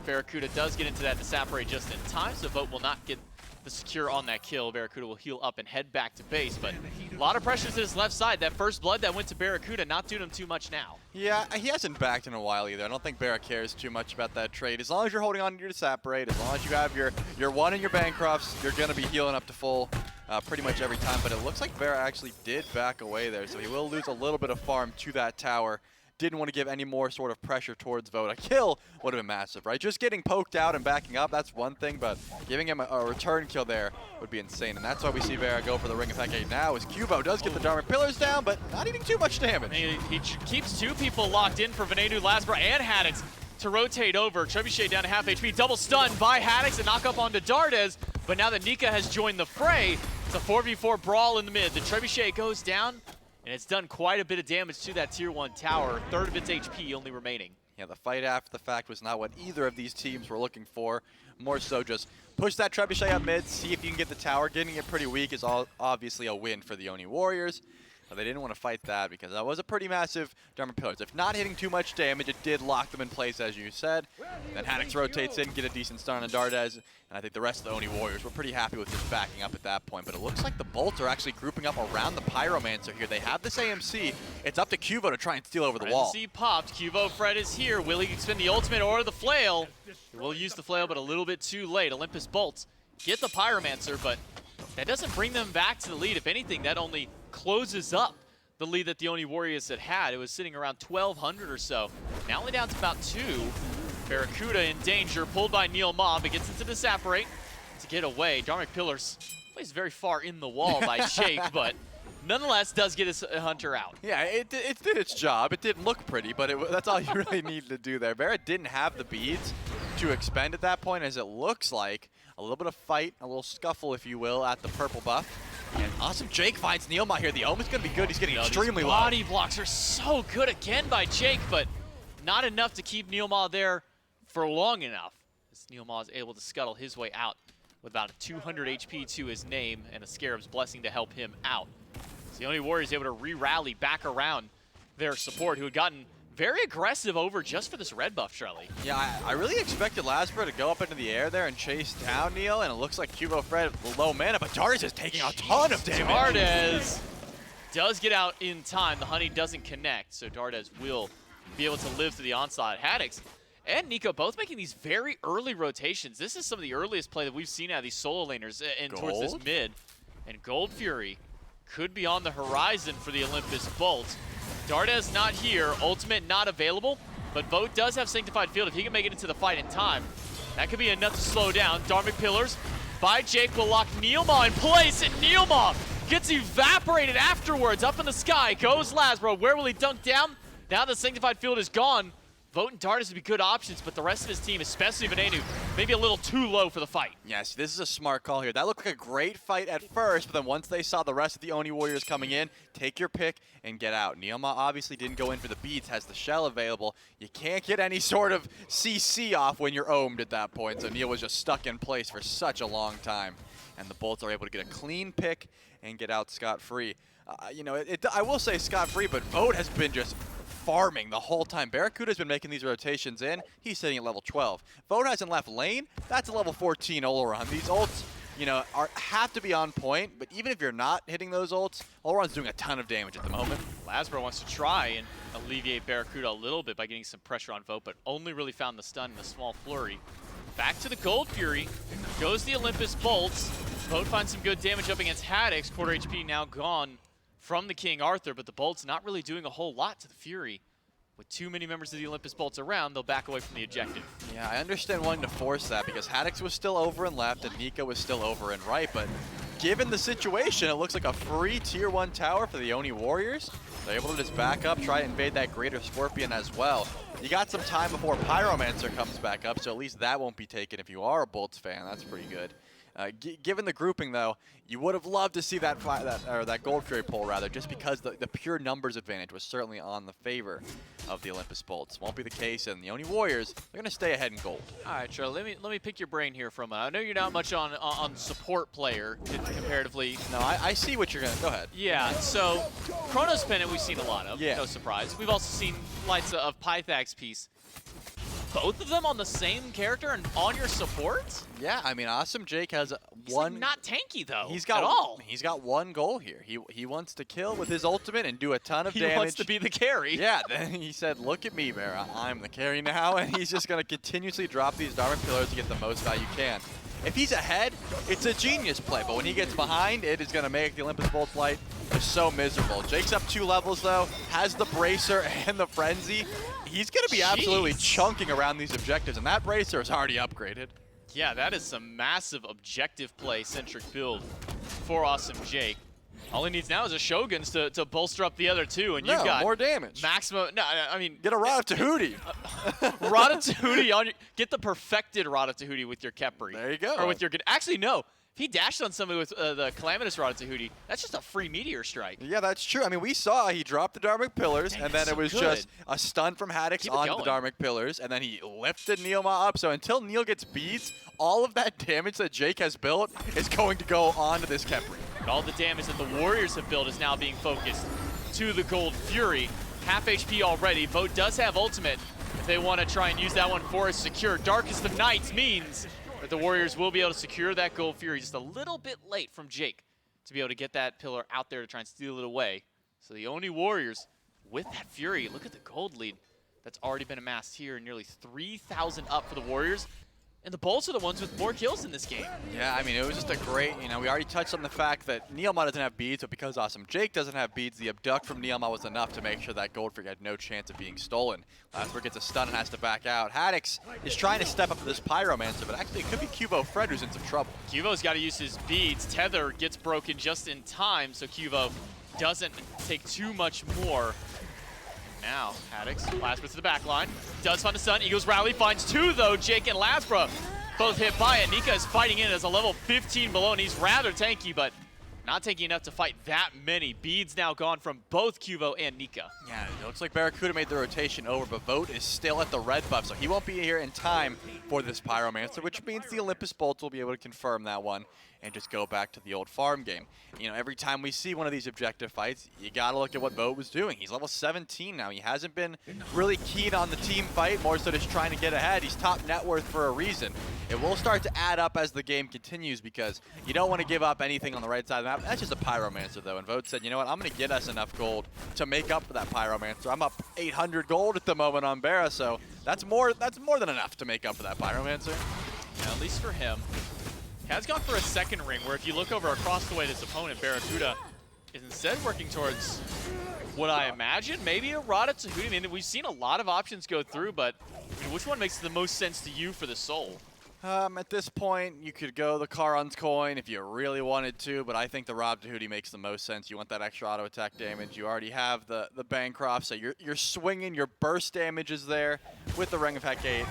Barracuda does get into that Disapparate just in time, so Vote will not get the secure on that kill. Barracuda will heal up and head back to base, but a lot of pressure to his left side. That first blood that went to Barracuda not doing him too much now. Yeah, he hasn't backed in a while either. I don't think Barra cares too much about that trade. As long as you're holding on to your Disapparate, as long as you have your one and your Bancrofts, you're going to be healing up to full pretty much every time. But it looks like Barra actually did back away there, so he will lose a little bit of farm to that tower. Didn't want to give any more sort of pressure towards Vote. A kill would have been massive, right? Just getting poked out and backing up, that's one thing, but giving him a return kill there would be insane. And that's why we see Vera go for the Ring of Hecate now, as Cubo does get the Dharma Pillars down, but not eating too much damage. He keeps two people locked in for Venenu, Lasbro, and Haddix to rotate over. Trebuchet down to half HP, double stun by Haddix and knock up onto Dardes, but now that Nika has joined the fray, it's a 4v4 brawl in the mid. The Trebuchet goes down, and it's done quite a bit of damage to that tier 1 tower. A third of its HP only remaining. Yeah, the fight after the fact was not what either of these teams were looking for. More so just push that Trebuchet up mid, see if you can get the tower. Getting it pretty weak is obviously a win for the Oni Warriors. But they didn't want to fight that because that was a pretty massive Dharma Pillars. If not hitting too much damage, it did lock them in place, as you said. Then Haddix rotates in, get a decent stun on Dardes, and I think the rest of the Oni Warriors were pretty happy with just backing up at that point. But it looks like the Bolts are actually grouping up around the Pyromancer here. They have this AMC. It's up to Cubo to try and steal over the wall. Frenzy popped. Cubo Fred is here. Will he expend the ultimate or the flail? He will use the flail, but a little bit too late. Olympus Bolts get the Pyromancer, but that doesn't bring them back to the lead. If anything, that only closes up the lead that the Oni Warriors had. It was sitting around 1,200 or so. Now only down to about 2. Barracuda in danger, pulled by Neil Ma, but gets into Disapparate to get away. Dharmic Pillars plays very far in the wall by Jake, but nonetheless does get his hunter out. Yeah, it did its job. It didn't look pretty, but that's all you really needed to do there. Barra didn't have the beads to expend at that point, as it looks like a little bit of fight, a little scuffle, if you will, at the purple buff. And awesome, Jake finds Neilma here. The Omen's going to be good. He's getting extremely low. Body blocks are so good again by Jake, but not enough to keep Neilma there for long enough. As Neilma is able to scuttle his way out with about 200 HP to his name and a Scarab's Blessing to help him out. So the Oni Warriors able to re-rally back around their support, who had gotten very aggressive over just for this red buff, Trelly. Yeah, I really expected Lasbro to go up into the air there and chase down Neil, and it looks like Cubo Fred with low mana, but Dardes is taking a ton of damage. Dardes does get out in time. The honey doesn't connect, so Dardes will be able to live through the onslaught. Haddix and Nico both making these very early rotations. This is some of the earliest play that we've seen out of these solo laners towards this mid. And Gold Fury could be on the horizon for the Olympus Bolt. Dardes not here, ultimate not available, but Vote does have Sanctified Field. If he can make it into the fight in time, that could be enough to slow down. Dharmic Pillars by Jake will lock Neilma in place, and Neilma gets evaporated afterwards. Up in the sky goes Lasbro. Where will he dunk down? Now the Sanctified Field is gone. Vote and Dardes would be good options, but the rest of his team, especially Venenu, maybe a little too low for the fight. Yes, this is a smart call here. That looked like a great fight at first, but then once they saw the rest of the Oni Warriors coming in, take your pick and get out. Neilma obviously didn't go in for the beats, has the shell available. You can't get any sort of CC off when you're ohmed at that point, so Neil was just stuck in place for such a long time. And the Bolts are able to get a clean pick and get out scot-free. You know, I will say scot-free, but Vote has been just farming the whole time. Barracuda's been making these rotations in. He's sitting at level 12. Vote hasn't left lane. That's a level 14 Oleron. These ults, you know, have to be on point, but even if you're not hitting those ults, Oleron's doing a ton of damage at the moment. Lasbro wants to try and alleviate Barracuda a little bit by getting some pressure on Vote, but only really found the stun in a small flurry. Back to the Gold Fury. Goes the Olympus Bolts. Vote finds some good damage up against Haddix. Quarter HP now gone from the King Arthur, but the Bolts not really doing a whole lot to the Fury. With too many members of the Olympus Bolts around, they'll back away from the objective. Yeah, I understand wanting to force that because Haddix was still over and left and Nika was still over and right, but given the situation, it looks like a free tier 1 tower for the Oni Warriors. They're able to just back up, try to invade that Greater Scorpion as well. You got some time before Pyromancer comes back up, so at least that won't be taken if you are a Bolts fan. That's pretty good. Given the grouping, though, you would have loved to see that Gold Fury pull, rather, just because the pure numbers advantage was certainly on the favor of the Olympus Bolts. Won't be the case, and the Oni Warriors, they're going to stay ahead in gold. All right, Charlie, let me pick your brain here for a minute. I know you're not much on support player comparatively. No, I see what you're going to... Go ahead. Yeah, so CycloneSpin we've seen a lot of, no surprise. We've also seen lights of Pythax piece. Both of them on the same character and on your support? Yeah, I mean, Awesome Jake has He's one... Like not tanky, though, he's got, at all. He's got one goal here. He wants to kill with his ultimate and do a ton of damage. He wants to be the carry. Yeah, then he said, look at me, Bear. I'm the carry now, and he's just going to continuously drop these Dharma Pillars to get the most value you can. If he's ahead, it's a genius play, but when he gets behind, it is going to make the Olympus Bolts light just so miserable. Jake's up 2 levels, though, has the Bracer and the Frenzy. He's going to be absolutely chunking around these objectives, and that Bracer is already upgraded. Yeah, that is some massive objective play-centric build for Awesome Jake. All he needs now is a Shogun's to bolster up the other two, and you've got more damage. Maximum. No, I mean, get a Rod of Tahuti. Rod of Tahuti on your, get the perfected Rod of Tahuti with your Khepri. There you go. Or with your actually no. If he dashed on somebody with the Calamitous Rod of Tahuti, that's just a free meteor strike. Yeah, that's true. I mean, we saw he dropped the Dharmic Pillars, and then it was just a stun from Haddix onto the Dharmic Pillars, and then he lifted Neilma up. So until Neil gets beads, all of that damage that Jake has built is going to go onto this Khepri. And all the damage that the Warriors have built is now being focused to the Gold Fury. Half HP already. Vote does have ultimate if they want to try and use that one for a secure. Darkest of Nights means that the Warriors will be able to secure that Gold Fury just a little bit late from Jake to be able to get that pillar out there to try and steal it away. So the Oni Warriors with that Fury, look at the gold lead that's already been amassed here, nearly 3,000 up for the Warriors. And the Bolts are the ones with more kills in this game. Yeah, I mean, it was just a great, we already touched on the fact that Neilma doesn't have beads, but because Awesome Jake doesn't have beads, the abduct from Neilma was enough to make sure that Gold Fury had no chance of being stolen. Lasper gets a stun and has to back out. Haddix is trying to step up to this Pyromancer, but actually it could be Cubo Fred who's in some trouble. Cubo's got to use his beads. Tether gets broken just in time, so Cubo doesn't take too much more. Now, Haddix, Lasper to the back line. Does find a stun. Eagles rally, finds 2 though. Jake and Lasper both hit by it. Nika is fighting in as a level 15 below, and he's rather tanky, but not tanky enough to fight that many. Beads now gone from both Cubo and Nika. Yeah, it looks like Barracuda made the rotation over, but Vote is still at the red buff, so he won't be here in time for this Pyromancer, which means the Olympus Bolts will be able to confirm that one and just go back to the old farm game. Every time we see one of these objective fights, you gotta look at what Vote was doing. He's level 17 now. He hasn't been really keen on the team fight, more so just trying to get ahead. He's top net worth for a reason. It will start to add up as the game continues because you don't want to give up anything on the right side of the map. That's just a Pyromancer though, and Vote said, you know what, I'm gonna get us enough gold to make up for that Pyromancer. I'm up 800 gold at the moment on Barra, so that's more than enough to make up for that Pyromancer. Yeah, at least for him. Has gone for a second ring, where if you look over across the way to his opponent, Barracuda is instead working towards what I imagine, maybe a Rod of Tahuti. I mean, we've seen a lot of options go through, but which one makes the most sense to you for the soul? At this point, you could go the Charon's coin if you really wanted to, but I think the Rob Tahuti makes the most sense. You want that extra auto attack damage. You already have the Bancroft, so you're swinging. Your burst damage is there with the Ring of Hecate.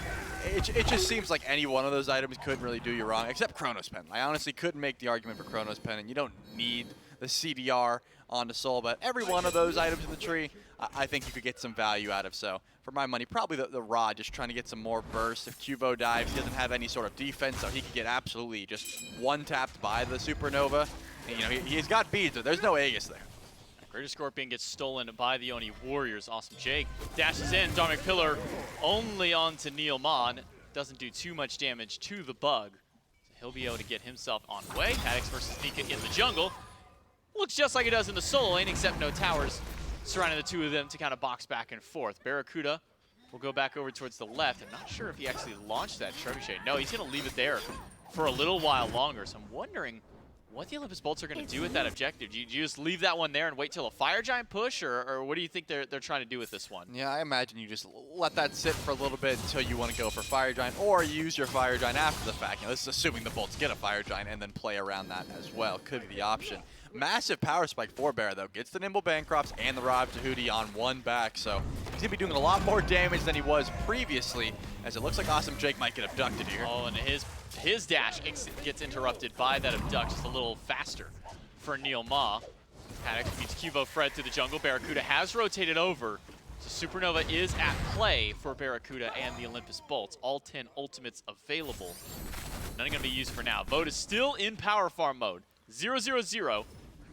It just seems like any one of those items couldn't really do you wrong, except ChronosPen. I honestly couldn't make the argument for ChronosPen, and you don't need the CDR on the soul, but every one of those items in the tree, I think you could get some value out of. So for my money, probably the Rod, just trying to get some more burst. If Cubo dives, he doesn't have any sort of defense, so he could get absolutely just one-tapped by the Supernova. And, he's got beads, but there's no Aegis there. Greater Scorpion gets stolen by the Oni Warriors. Awesome Jake dashes in. Dharmic Pillar only onto Neil Mon. Doesn't do too much damage to the bug. So he'll be able to get himself on the way. Haddix versus Nika in the jungle. Looks just like it does in the solo lane, except no towers surrounding the two of them to kind of box back and forth. Barracuda will go back over towards the left. I'm not sure if he actually launched that trebuchet. No, he's going to leave it there for a little while longer. So I'm wondering what the Olympus Bolts are going to do with that objective. Do you just leave that one there and wait till a Fire Giant push, or what do you think they're trying to do with this one? Yeah, I imagine you just let that sit for a little bit until you want to go for Fire Giant, or use your Fire Giant after the fact. This is assuming the Bolts get a Fire Giant and then play around that as well. Could be the option. Massive power spike for Bear, though. Gets the Nimble Bancrofts and the Rob Tahuti on one back, so he's going to be doing a lot more damage than he was previously, as it looks like Awesome Jake might get abducted here. Oh, and his dash gets interrupted by that abduct just a little faster for Neil Ma. Haddock beats Cubo Fred through the jungle. Barracuda has rotated over. So Supernova is at play for Barracuda and the Olympus Bolts. All 10 ultimates available. None are going to be used for now. Vote is still in power farm mode. 0-0-0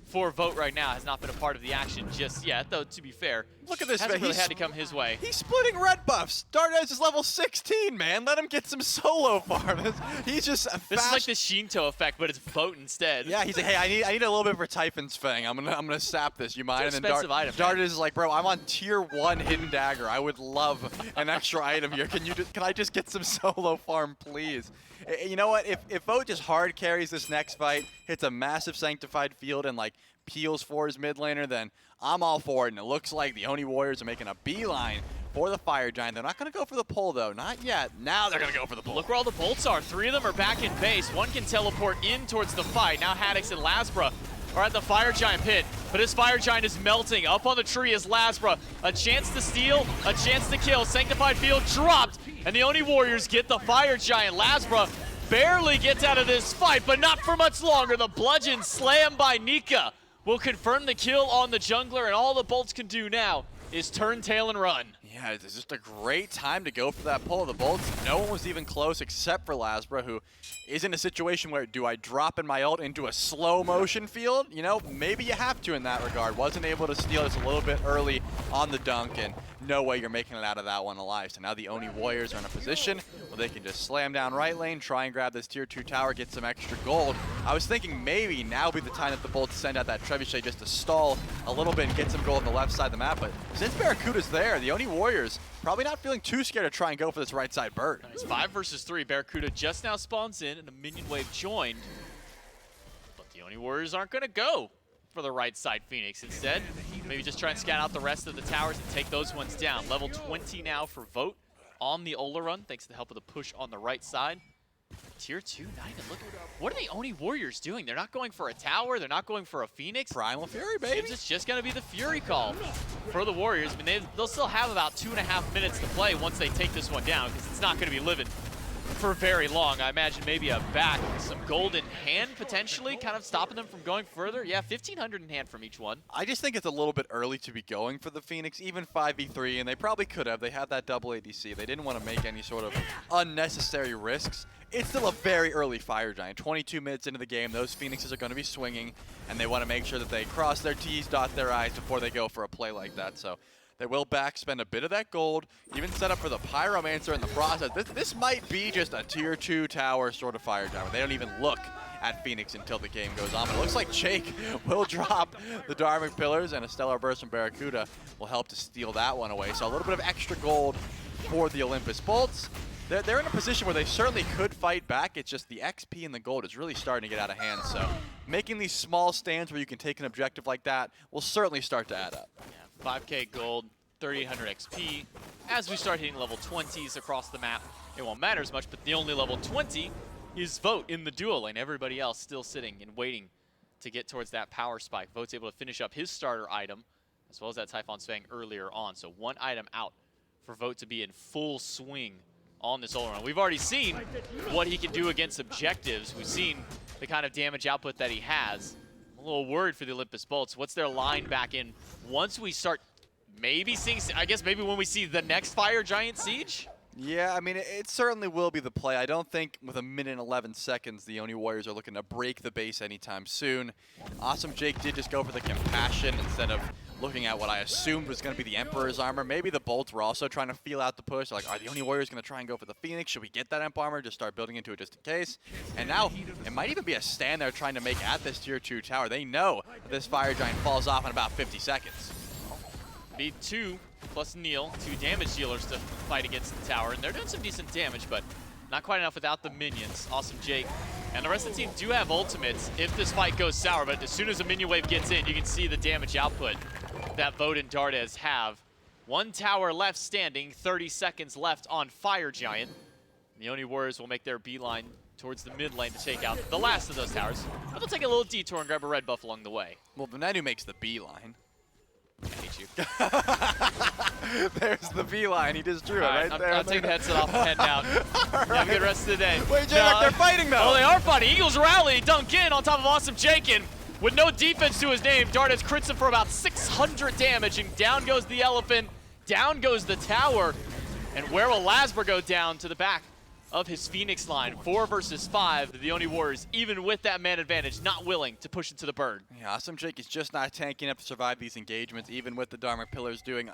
for Vote right now. Has not been a part of the action just yet, though, to be fair. Look at this, hasn't man. really had to come his way. He's splitting red buffs. Dartes is level 16, man. Let him get some solo farm. He's just This is like the Shinto effect, but it's Vote instead. Yeah, he's like, hey, I need a little bit for Typhon's Fang. I'm gonna sap this. You mind? It's an And then expensive item, Dartes is like, bro, I'm on tier 1 hidden dagger. I would love an extra item here. Can I just get some solo farm, please? You know what? If Vote just hard carries this next fight, hits a massive sanctified field and like peels for his mid laner, then I'm all for it. And it looks like the Oni Warriors are making a beeline for the Fire Giant. They're not going to go for the pull, though. Not yet. Now they're going to go for the pull. Look where all the bolts are. 3 of them are back in base. 1 can teleport in towards the fight. Now Haddox and Lasbra are at the Fire Giant pit, but his Fire Giant is melting. Up on the tree is Lasbra. A chance to steal, a chance to kill. Sanctified Field dropped, and the Oni Warriors get the Fire Giant. Lasbra barely gets out of this fight, but not for much longer. The bludgeon slam by Nika will confirm the kill on the jungler, and all the bolts can do now is turn tail and run. Yeah, it's just a great time to go for that pull of the bolts. No one was even close except for Lasbra, who is in a situation where, do I drop in my ult into a slow motion field? You know, maybe you have to in that regard. Wasn't able to steal this a little bit early on the dunk, and no way you're making it out of that one alive. So now the Oni Warriors are in a position where they can just slam down right lane, try and grab this tier 2 tower, get some extra gold. I was thinking maybe now would be the time that the Bolts send out that Trebuchet just to stall a little bit and get some gold on the left side of the map. But since Barracuda's there, the Oni Warriors probably not feeling too scared to try and go for this right side bird. It's 5 versus 3. Barracuda just now spawns in, and a minion wave joined. But the Oni Warriors aren't going to go for the right side Phoenix. Instead, maybe just try and scan out the rest of the towers and take those ones down. Level 20 now for Vote on the Ola run, thanks to the help of the push on the right side. Tier 2, not even looking. What are the Oni Warriors doing? They're not going for a tower. They're not going for a Phoenix. Primal Fury, baby. Seems it's just going to be the Fury call for the Warriors. I mean, they'll still have about 2.5 minutes to play once they take this one down, because it's not going to be living for very long. I imagine maybe a back, some gold in hand potentially, kind of stopping them from going further. Yeah, 1,500 in hand from each one. I just think it's a little bit early to be going for the Phoenix, even 5v3, and they probably could have. They had that double ADC. They didn't want to make any sort of unnecessary risks. It's still a very early Fire Giant. 22 minutes into the game, those Phoenixes are going to be swinging, and they want to make sure that they cross their T's, dot their I's before they go for a play like that. So they will back spend a bit of that gold, even set up for the Pyromancer in the process. This might be just a tier 2 tower sort of Fire Giant. They don't even look at Phoenix until the game goes on. But it looks like Jake will drop the Dharmic Pillars, and a Stellar Burst from Barracuda will help to steal that one away. So a little bit of extra gold for the Olympus Bolts. They're in a position where they certainly could fight back. It's just the XP and the gold is really starting to get out of hand. So making these small stands where you can take an objective like that will certainly start to add up. Yeah, 5k gold, 3,800 XP. As we start hitting level 20s across the map, it won't matter as much, but the only level 20 is Vote in the duo lane. Everybody else still sitting and waiting to get towards that power spike. Vote's able to finish up his starter item, as well as that Typhon's Fang earlier on. So 1 item out for Vote to be in full swing on this all run. We've already seen what he can do against objectives. We've seen the kind of damage output that he has. I'm a little worried for the Olympus Bolts. What's their line back in once we start maybe seeing, I guess maybe when we see the next Fire Giant Siege? Yeah, I mean, it certainly will be the play. I don't think with 1 minute and 11 seconds, the Oni Warriors are looking to break the base anytime soon. Awesome Jake did just go for the Compassion instead of looking at what I assumed was going to be the Emperor's armor. Maybe the Bolts were also trying to feel out the push. Like, are the Oni Warriors going to try and go for the Phoenix? Should we get that Emp armor? Just start building into it just in case. And now, it might even be a stand they're trying to make at this tier 2 tower. They know that this Fire Giant falls off in about 50 seconds. Need 2 plus Neil, 2 damage dealers to fight against the tower. And they're doing some decent damage, but not quite enough without the minions. Awesome Jake and the rest of the team do have ultimates if this fight goes sour, but as soon as a minion wave gets in, you can see the damage output that Vote and Dartes have. 1 tower left standing, 30 seconds left on Fire Giant. The Oni Warriors will make their beeline towards the mid lane to take out the last of those towers. But they'll take a little detour and grab a red buff along the way. Well, BennyQ makes the beeline. I hate you. There's the beeline. He just drew it right there. I'll take the headset off and head out. Have a good rest of the day. Wait, J-Mac, they're fighting though. Oh, they are fighting. Eagles rally. Dunk in on top of Awesome Jakin. With no defense to his name, Dartes crits him for about 600 damage, and down goes the elephant. Down goes the tower. And where will Lasber go down? To the back of his Phoenix line. 4 versus 5. The Oni Warriors, even with that man advantage, not willing to push it to the burn. Yeah, Awesome Jake is just not tanking enough to survive these engagements, even with the Dharma Pillars doing,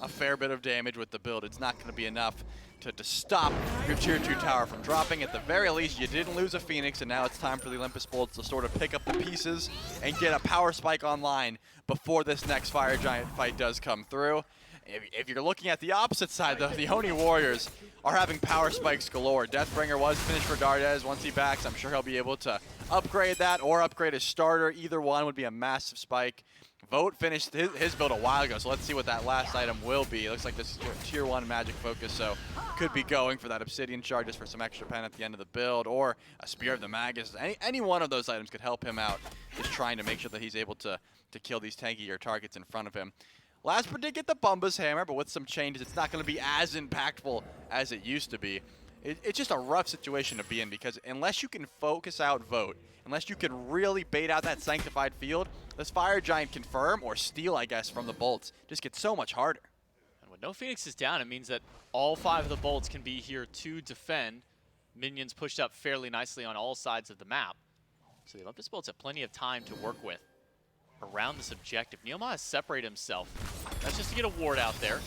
a fair bit of damage with the build. It's not going to be enough to stop your Tier 2 tower from dropping. At the very least, you didn't lose a Phoenix, and now it's time for the Olympus Bolts to sort of pick up the pieces and get a power spike online before this next Fire Giant fight does come through. If you're looking at the opposite side, though, the Oni Warriors are having power spikes galore. Deathbringer was finished for Dartes. Once he backs, I'm sure he'll be able to upgrade that or upgrade his starter. Either one would be a massive spike. Vote finished his build a while ago, so let's see what that last item will be. It looks like this is Tier 1 magic focus, so could be going for that Obsidian Shard just for some extra pen at the end of the build, or a Spear of the Magus. Any one of those items could help him out, just trying to make sure that he's able to kill these tankier targets in front of him. Lasper did get the Bumba's Hammer, but with some changes, it's not going to be as impactful as it used to be. It's just a rough situation to be in, because unless you can focus out Vote, unless you can really bait out that Sanctified Field, this Fire Giant confirm, or steal, I guess, from the bolts, just gets so much harder. And with no Phoenixes down, it means that all 5 of the bolts can be here to defend. Minions pushed up fairly nicely on all sides of the map. So the Olympus bolts have plenty of time to work with around this objective. Neoma has separated himself. That's just to get a ward out there.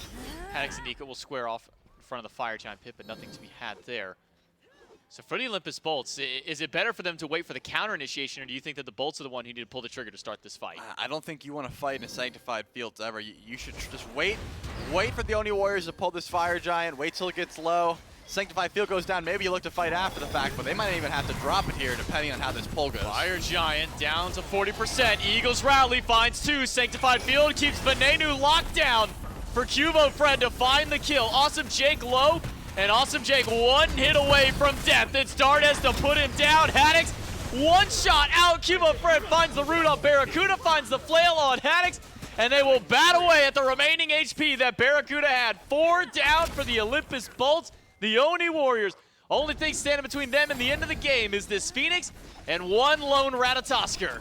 Haddix and Nika will square off in front of the Fire Giant pit, but nothing to be had there. So for the Olympus bolts, is it better for them to wait for the counter initiation, or do you think that the bolts are the one who need to pull the trigger to start this fight? I don't think you want to fight in a Sanctified Fields ever. You should just wait for the Oni Warriors to pull this Fire Giant, wait till it gets low. Sanctified Field goes down, maybe you look to fight after the fact, but they might even have to drop it here depending on how this pull goes. Fire Giant down to 40%. Eagles rally, finds 2. Sanctified Field keeps BennyQ locked down for Cubo Fred to find the kill. Awesome Jake low, and Awesome Jake 1 hit away from death. It's Dartes to put him down. Haddix, 1 shot out. Cubo Fred finds the root on Barracuda, finds the flail on Haddix, and they will bat away at the remaining HP that Barracuda had. 4 down for the Olympus Bolts. The Oni Warriors, only thing standing between them and the end of the game is this Phoenix and 1 lone Ratatosker.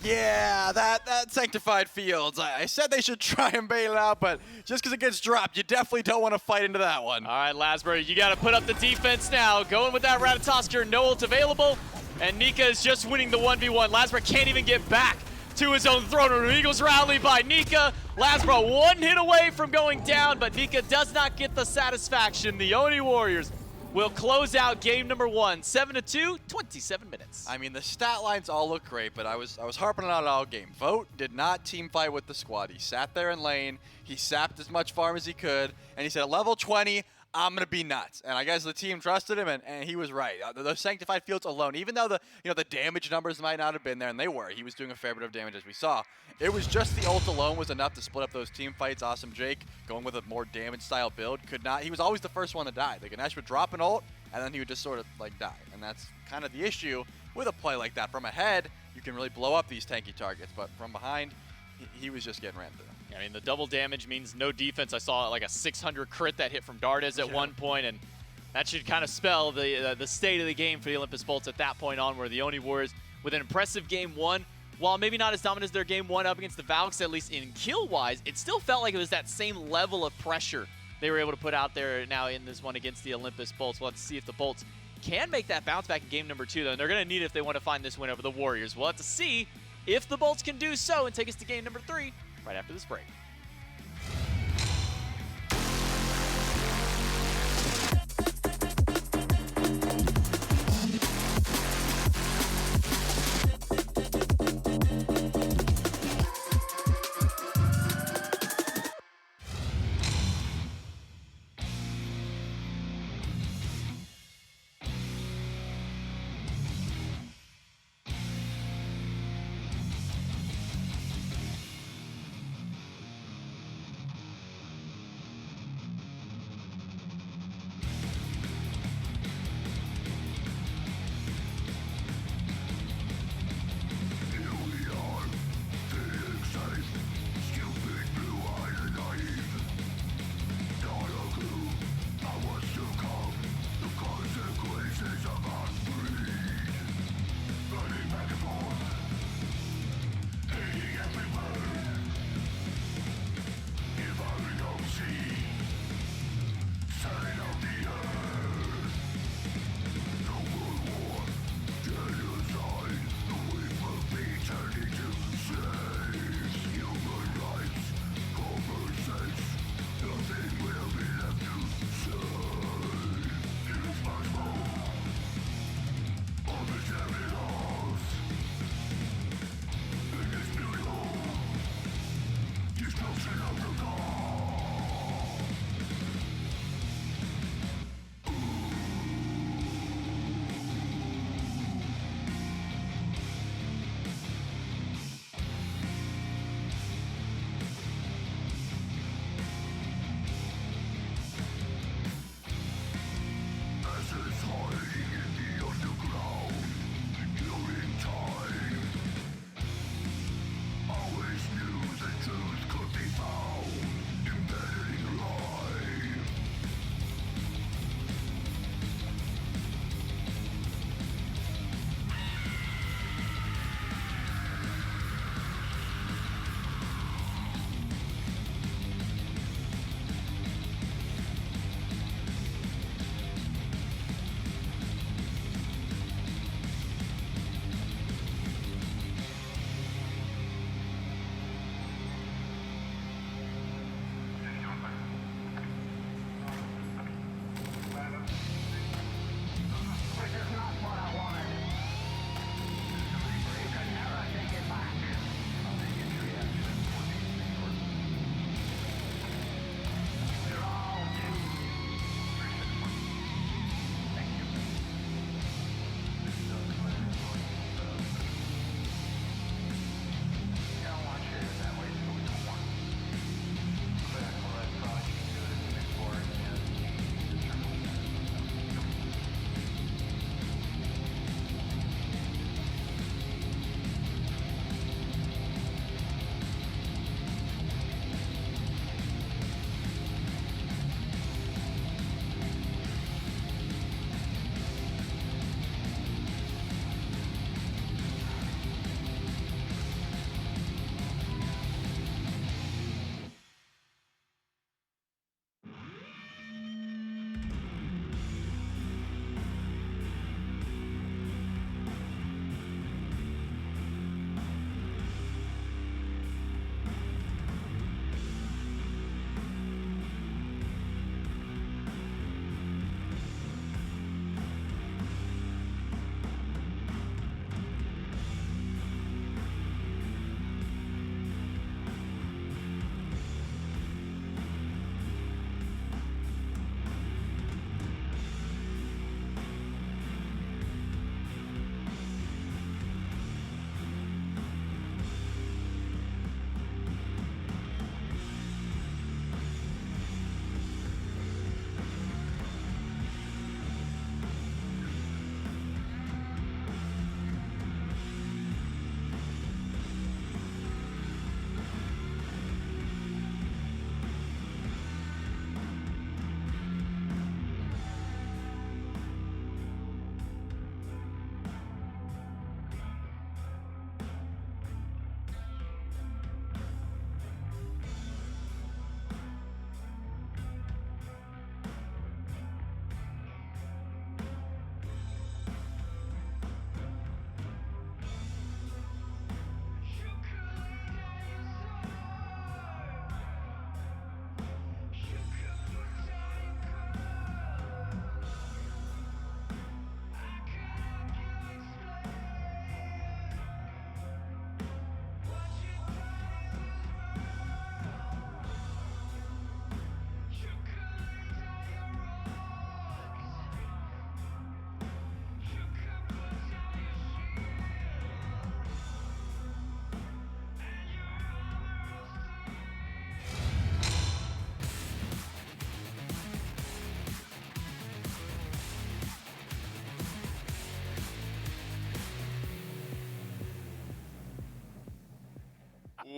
Yeah, that Sanctified Fields. I said they should try and bail it out, but just because it gets dropped, you definitely don't want to fight into that one. All right, Lasbury, you got to put up the defense now. Going with that Ratatosker, no ult available, and Nika is just winning the 1v1. Lasbury can't even get back to his own throne room. Eagles rally by Nika. Lasbro 1 hit away from going down, but Nika does not get the satisfaction. The Oni Warriors will close out game number 1, 7-2, 27 minutes. I mean, the stat lines all look great, but I was harping on it all game. Vote did not team fight with the squad. He sat there in lane, he sapped as much farm as he could, and he said, at level 20, I'm going to be nuts. And I guess the team trusted him, and he was right. Those Sanctified Fields alone, even though the damage numbers might not have been there, and they were, he was doing a fair bit of damage as we saw. It was just the ult alone was enough to split up those team fights. Awesome Jake, going with a more damage style build, could not. He was always the first one to die. The Ganesh would drop an ult, and then he would just sort of like die. And that's kind of the issue with a play like that. From ahead, you can really blow up these tanky targets, but from behind, he was just getting ran through. I mean, the double damage means no defense. I saw like a 600 crit that hit from Dartes at one point, and that should kind of spell the state of the game for the Olympus Bolts at that point on, where the Oni Warriors, with an impressive game 1, while maybe not as dominant as their game 1 up against the Valks, at least in kill-wise, it still felt like it was that same level of pressure they were able to put out there now in this one against the Olympus Bolts. We'll have to see if the Bolts can make that bounce back in game number 2, though, and they're going to need it if they want to find this win over the Warriors. We'll have to see if the Bolts can do so and take us to game number 3 right after this break.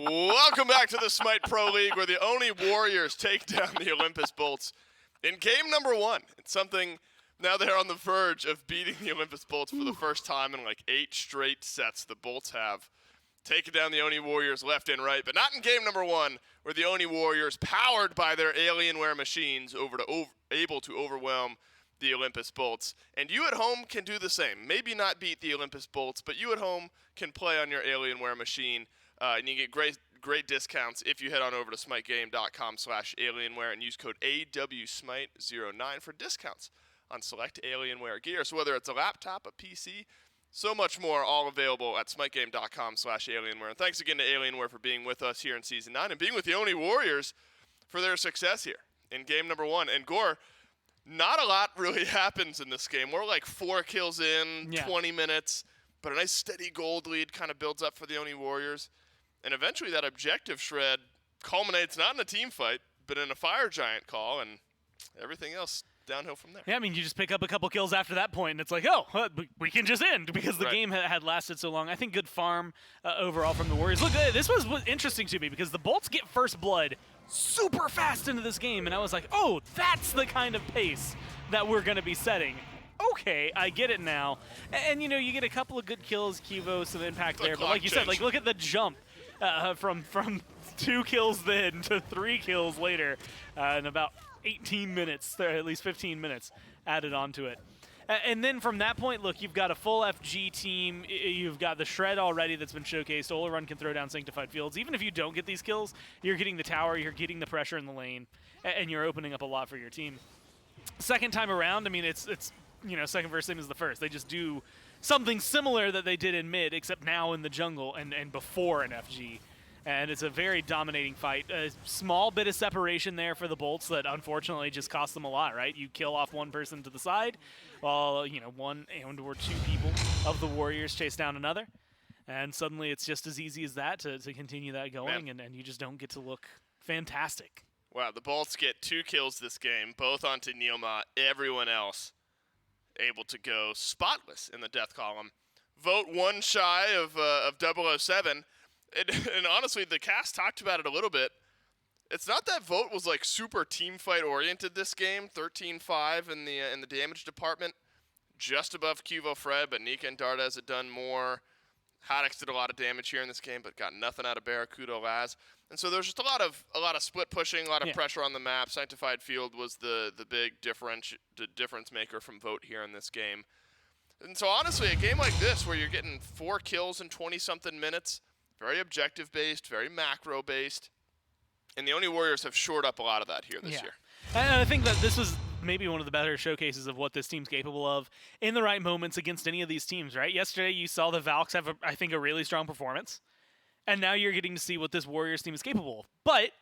Welcome back to the SMITE Pro League, where the Oni Warriors take down the Olympus Bolts in game number 1. It's something, now they're on the verge of beating the Olympus Bolts for the first time in like 8 straight sets. The Bolts have taken down the Oni Warriors left and right, but not in game number 1, where the Oni Warriors, powered by their Alienware machines, able to overwhelm the Olympus Bolts. And you at home can do the same. Maybe not beat the Olympus Bolts, but you at home can play on your Alienware machine. And you get great discounts if you head on over to SMITEGame.com/Alienware and use code AWSMITE09 for discounts on select Alienware gear. So whether it's a laptop, a PC, so much more, all available at SMITEGame.com/Alienware. And thanks again to Alienware for being with us here in Season 9 and being with the Oni Warriors for their success here in game number 1. And Gore, not a lot really happens in this game. We're like 4 kills in, 20 minutes, but a nice steady gold lead kind of builds up for the Oni Warriors. And eventually that objective shred culminates not in a team fight, but in a fire giant call, and everything else downhill from there. Yeah, I mean, you just pick up a couple kills after that point, and it's like, oh, we can just end because the game had lasted so long. I think good farm overall from the Warriors. Look, this was interesting to me because the Bolts get first blood super fast into this game, and I was like, oh, that's the kind of pace that we're going to be setting. Okay, I get it now. And, you know, you get a couple of good kills, Kivo, some impact there. But like you said, like look at the jump from 2 kills then to 3 kills later in about 18 minutes, or at least 15 minutes added onto it. And then from that point, look, you've got a full FG team. You've got the Shred already that's been showcased. Olarun can throw down Sanctified Fields. Even if you don't get these kills, you're getting the tower, you're getting the pressure in the lane, and you're opening up a lot for your team. Second time around, I mean, it's you know, second versus same as the first. They just do something similar that they did in mid, except now in the jungle and before an FG. And it's a very dominating fight. A small bit of separation there for the Bolts that unfortunately just cost them a lot, right? You kill off one person to the side, while, you know, 1 and/or 2 people of the Warriors chase down another. And suddenly it's just as easy as that to continue that going, and you just don't get to look fantastic. Wow, the Bolts get 2 kills this game, both onto Neilma. Everyone else able to go spotless in the death column. Vote 1 shy of 007. And honestly, the cast talked about it a little bit. It's not that Vote was like super team fight oriented this game. 13-5 in the damage department, just above Cuvo Fred, but Nika and Dardes had done more. Haddox did a lot of damage here in this game, but got nothing out of Barracuda Laz. And so there's just a lot of split pushing, a lot of pressure on the map. Sanctified Field was the big difference maker from Vote here in this game. And so honestly, a game like this where you're getting 4 kills in 20-something minutes, very objective-based, very macro-based, and the Oni Warriors have shored up a lot of that here this year. And I think that this was maybe one of the better showcases of what this team's capable of in the right moments against any of these teams, right? Yesterday, you saw the Valks have, I think, a really strong performance. And now you're getting to see what this Warriors team is capable of. But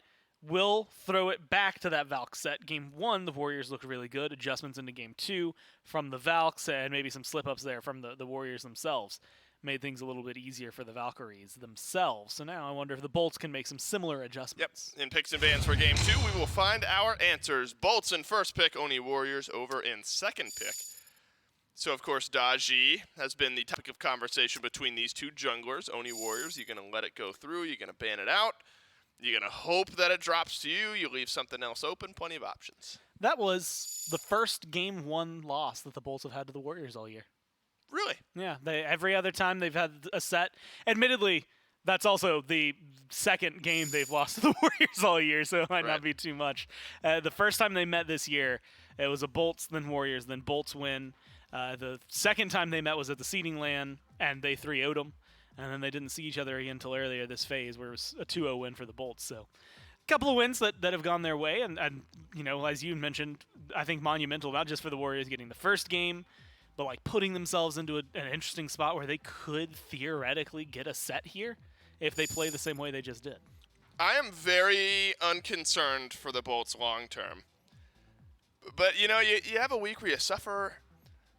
we'll throw it back to that Valk set. Game 1, the Warriors looked really good. Adjustments into Game 2 from the Valks and maybe some slip-ups there from the Warriors themselves made things a little bit easier for the Valkyries themselves. So now I wonder if the Bolts can make some similar adjustments. Yep. In picks and bans for Game 2, we will find our answers. Bolts in first pick, Oni Warriors over in second pick. So, of course, Daji has been the topic of conversation between these 2 junglers, Oni Warriors. You're going to let it go through. You're going to ban it out. You're going to hope that it drops to you. You leave something else open. Plenty of options. That was the first Game 1 loss that the Bolts have had to the Warriors all year. Really? Yeah. Every other time they've had a set. Admittedly, that's also the second game they've lost to the Warriors all year, so it might not be too much. The first time they met this year, it was a Bolts, then Warriors, then Bolts win. The second time they met was at the seeding LAN, and they 3-0'd them. And then they didn't see each other again until earlier this phase, where it was a 2-0 win for the Bolts. So a couple of wins that have gone their way. And, you know, as you mentioned, I think monumental, not just for the Warriors getting the first game, but like putting themselves into an interesting spot where they could theoretically get a set here if they play the same way they just did. I am very unconcerned for the Bolts long term. But, you know, you have a week where you suffer,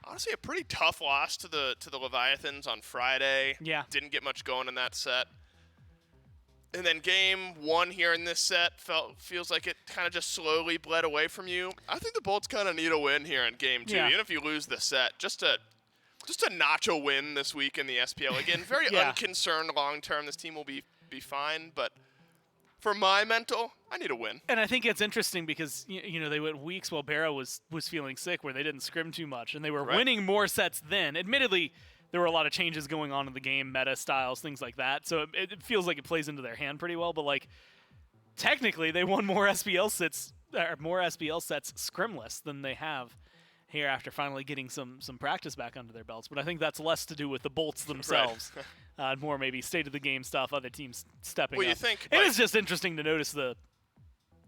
honestly, a pretty tough loss to the Leviathans on Friday. Yeah. Didn't get much going in that set. And then Game 1 here in this set feels like it kind of just slowly bled away from you. I think the Bolts kind of need a win here in Game 2, even if you lose the set. Just a notch a win this week in the SPL. Again, very unconcerned long term. This team will be be fine, but for my mental, I need a win. And I think it's interesting because you know they went weeks while Barrow was feeling sick, where they didn't scrim too much, and they were winning more sets then. Admittedly, there were a lot of changes going on in the game, meta styles, things like that. So it feels like it plays into their hand pretty well. But like, technically, they won more SPL sets scrimless than they have here after finally getting some practice back under their belts. But I think that's less to do with the bolts themselves. More maybe state of the game stuff, other teams stepping up. You think it is just interesting to notice the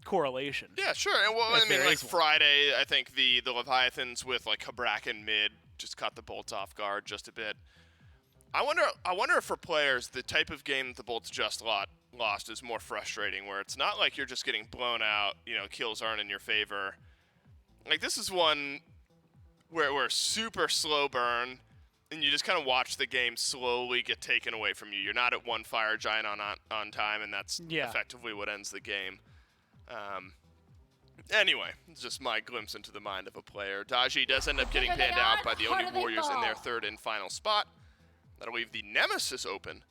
correlation. Yeah, sure. And well, I mean, like Friday, I think the Leviathans with like Cabrakan mid just caught the bolts off guard just a bit. I wonder if for players the type of game that the bolts just lost is more frustrating, where it's not like you're just getting blown out, you know, kills aren't in your favor. Like this is one where super slow burn, and you just kind of watch the game slowly get taken away from you. You're not at one fire giant on time, and that's effectively what ends the game. Anyway, it's just my glimpse into the mind of a player. Daji does end up getting banned out by the Oni Warriors in their third and final spot. That'll leave the Nemesis open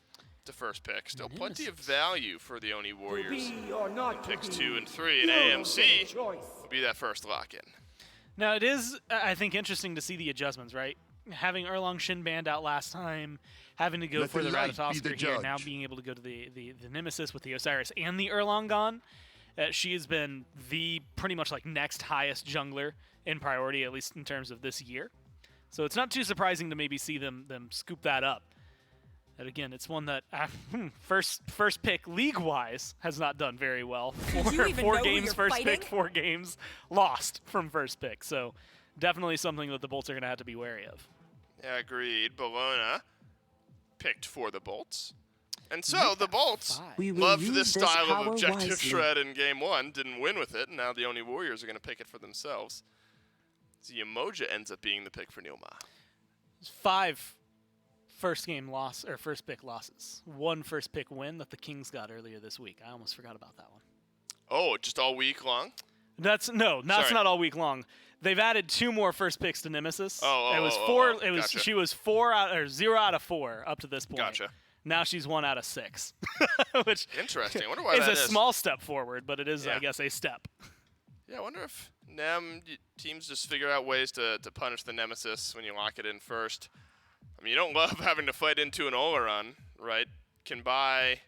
to first pick. Still plenty of value for the Oni Warriors. Picks 2 and 3, and AMC will be that first lock-in. Now, it is, I think, interesting to see the adjustments, right? Having Erlang Shen banned out last time, having to go for the Ratatoskr here, now being able to go to the Nemesis with the Osiris and the Erlang gone. She has been the pretty much like next highest jungler in priority, at least in terms of this year. So it's not too surprising to maybe see them scoop that up. And again, it's one that first pick league-wise has not done very well. Four games first pick, 4 games lost from first pick. So definitely something that the Bolts are going to have to be wary of. Yeah, agreed. Bologna picked for the Bolts. And so the Bolts loved this style of objective shred in game 1, didn't win with it, and now the Oni Warriors are going to pick it for themselves. The Emoja ends up being the pick for Neilma. 5 first game loss or first pick losses. 1 first pick win that the Kings got earlier this week. I almost forgot about that one. Oh, just all week long? That's not all week long. They've added 2 more first picks to Nemesis. It was 4. Gotcha. She was 0 out of 4 up to this point. Gotcha. Now she's 1 out of 6, which interesting. I wonder why is that a small step forward, but it is, I guess, a step. Yeah, I wonder if teams just figure out ways to punish the Nemesis when you lock it in first. I mean, you don't love having to fight into an Ola run, right? Can buy,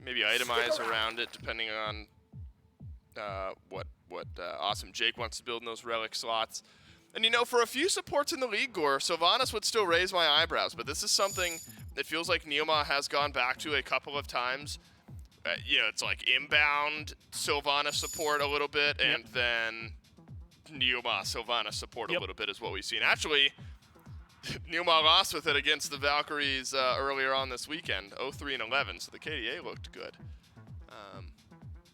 maybe itemize around it depending on what Awesome Jake wants to build in those relic slots. And, you know, for a few supports in the league, Gore, Sylvanas would still raise my eyebrows, but this is something that feels like Neilma has gone back to a couple of times. You know, it's like inbound Sylvanas support a little bit, and then Neilma Sylvanas support a little bit is what we've seen. Actually, Neilma lost with it against the Valkyries earlier on this weekend, 0-3-11, so the KDA looked good.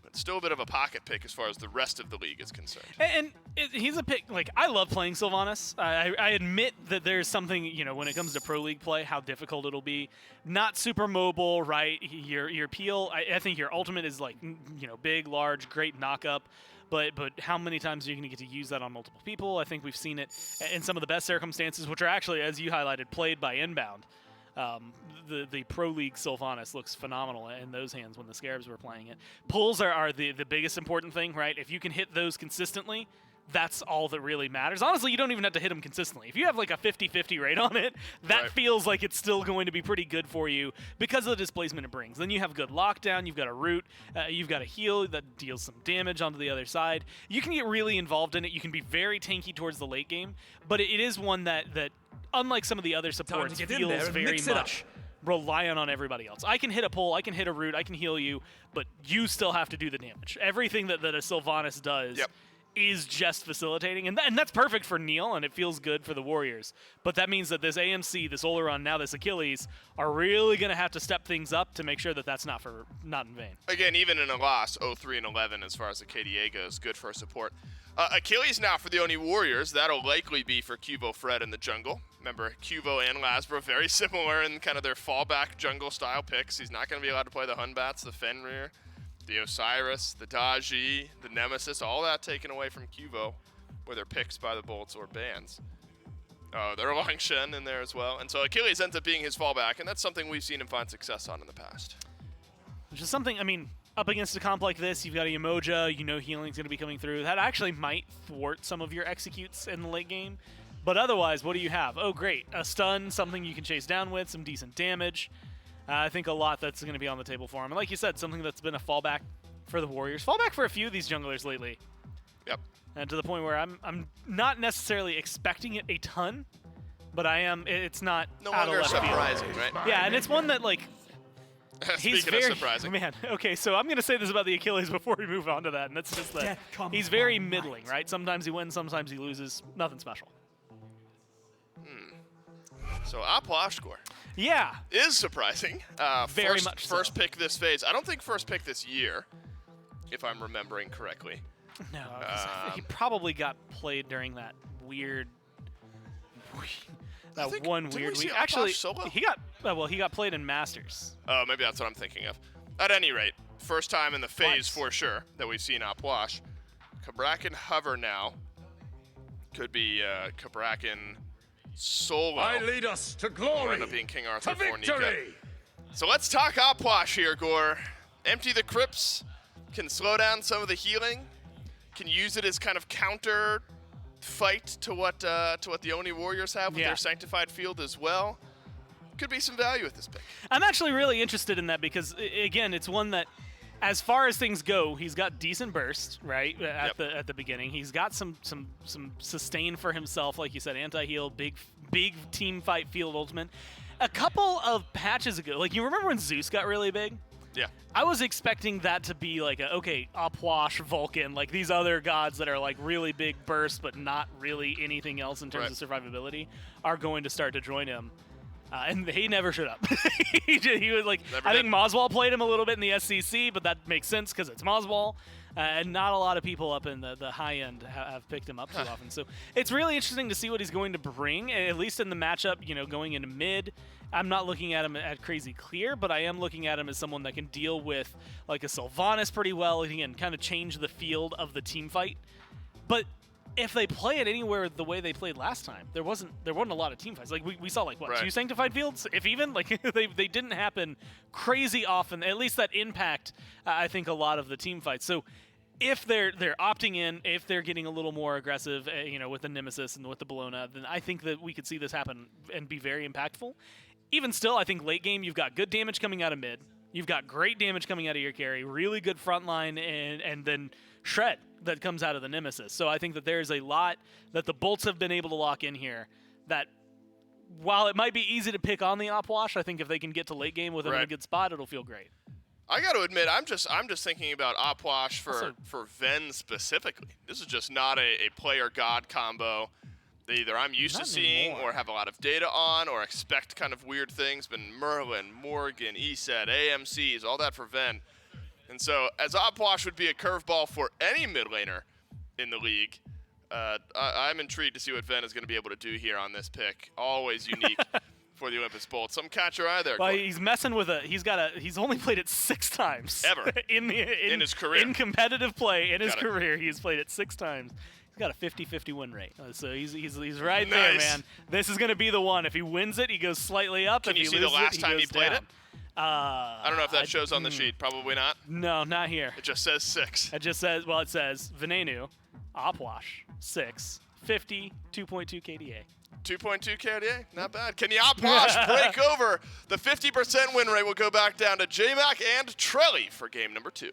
But still a bit of a pocket pick as far as the rest of the league is concerned. And he's a pick, like, I love playing Sylvanas. I admit that there's something, you know, when it comes to Pro League play, how difficult it'll be. Not super mobile, right? Your peel, I think your ultimate is, like, you know, big, large, great knock-up. But how many times are you going to get to use that on multiple people? I think we've seen it in some of the best circumstances, which are actually, as you highlighted, played by Inbound. The Pro League Sylvanas looks phenomenal in those hands when the Scarabs were playing it. Pulls are the biggest important thing, right? If you can hit those consistently, that's all that really matters. Honestly, you don't even have to hit them consistently. If you have like a 50-50 rate on it, that feels like it's still going to be pretty good for you because of the displacement it brings. Then you have good lockdown, you've got a root, you've got a heal that deals some damage onto the other side. You can get really involved in it. You can be very tanky towards the late game, but it is one that unlike some of the other supports, feels very much reliant on everybody else. I can hit a pull, I can hit a root, I can heal you, but you still have to do the damage. Everything that a Sylvanas does is just facilitating, and that's perfect for Neil, and it feels good for the Warriors. But that means that this AMC, this Oleron, now this Achilles, are really going to have to step things up to make sure that that's not in vain. Again, even in a loss, 0-3-11 as far as the KDA goes, good for support. Achilles now for the Oni Warriors. That'll likely be for Cuvo Fred in the jungle. Remember, Cuvo and Lasbro, very similar in kind of their fallback jungle-style picks. He's not going to be allowed to play the Hunbats, the Fenrir, the Osiris, the Daji, the Nemesis, all that taken away from Cuvo, whether picks by the Bolts or bans. Oh, they're allowing Shen in there as well. And so Achilles ends up being his fallback, and that's something we've seen him find success on in the past. Which is something, I mean, up against a comp like this, you've got a Yemoja, you know healing's going to be coming through. That actually might thwart some of your executes in the late game. But otherwise, what do you have? Oh, great. A stun, something you can chase down with, some decent damage. I think a lot that's going to be on the table for him. And like you said, something that's been a fallback for the Warriors. Fallback for a few of these junglers lately. Yep. And to the point where I'm not necessarily expecting it a ton, but I am. It's not No out of longer left field. surprising, right? Yeah, and it's one that, like, he's Speaking very of surprising. man. Okay, so I'm gonna say this about the Achilles before we move on to that, and that's just that he's very middling, right? Sometimes he wins, sometimes he loses. Nothing special. So Apwash score Yeah, is surprising. Very much so. First pick this phase. I don't think first pick this year, if I'm remembering correctly. no, 'cause he probably got played during that weird. That think- one didn't we weird see week. Apwash Actually, solo? he got he got played in Masters. Oh, maybe that's what I'm thinking of. At any rate, first time in the phase Twice. for sure that we've seen Apwash. Cabrakan hover now. Could be Cabrakan solo. I lead us to Will glory, end up being King Arthur to for Nika. victory. So let's talk Apwash here, Gore. Empty the crypts, can slow down some of the healing, can use it as kind of counter fight to what the Oni Warriors have with Yeah. their Sanctified Field as well. Could be some value with this pick. I'm actually really interested in that because, again, it's one that, as far as things go, he's got decent burst, right, at the beginning. He's got some sustain for himself, like you said, anti-heal, big team fight field ultimate. A couple of patches ago, like, you remember when Zeus got really big? Yeah. I was expecting that to be like Apwash, Vulcan, like these other gods that are like really big burst, but not really anything else in terms of survivability, are going to start to join him. And he never showed up. he was like, Never I did. think Moswall played him a little bit in the SCC, but that makes sense because it's Moswall. And not a lot of people up in the high end have picked him up too often. So it's really interesting to see what he's going to bring, at least in the matchup, going into mid. I'm not looking at him at crazy clear, but I am looking at him as someone that can deal with like a Sylvanas pretty well. He can kind of change the field of the team fight. But if they play it anywhere the way they played last time, there wasn't a lot of team fights. Like we saw like what, Right. 2 Sanctified Fields, if even. Like they didn't happen crazy often. At least that impact I think a lot of the team fights. So if they're opting in, if they're getting a little more aggressive, with the Nemesis and with the Bologna, then I think that we could see this happen and be very impactful. Even still, I think late game you've got good damage coming out of mid. You've got great damage coming out of your carry, really good front line, and then shred that comes out of the Nemesis. So I think that there's a lot that the Bolts have been able to lock in here that while it might be easy to pick on the Apwash, I think if they can get to late game with him in a Right. good spot, it'll feel great. I got to admit, I'm just thinking about Apwash Also- for Ven specifically. This is just not a player god combo that either I'm used to Not seeing anymore. or have a lot of data on or expect kind of weird things. Been Merlin, Morgan, ESET, AMCs, all that for Ven. And so as Apwash would be a curveball for any mid laner in the league, I'm intrigued to see what Ven is going to be able to do here on this pick. Always unique for the Olympus Bolt. Some catch your eye there. Well, Corey. he's messing with he's only played it 6 times. Ever. in his career. In competitive play, in his Got it. career, he's played it 6 times. He's got a 50-50 win rate. So he's right there, Nice. man. This is going to be the one. If he wins it, he goes slightly up. Can if you he see the loses last it, time he goes played down. I don't know if that shows on the sheet. Probably not. No, not here. It just says 6. It just says, it says Venenu, Apwash, 6, 50, 2.2 KDA. 2.2 KDA, not bad. Can the Apwash break over the 50% win rate? We'll go back down to J-Mac and Trelly for game number 2.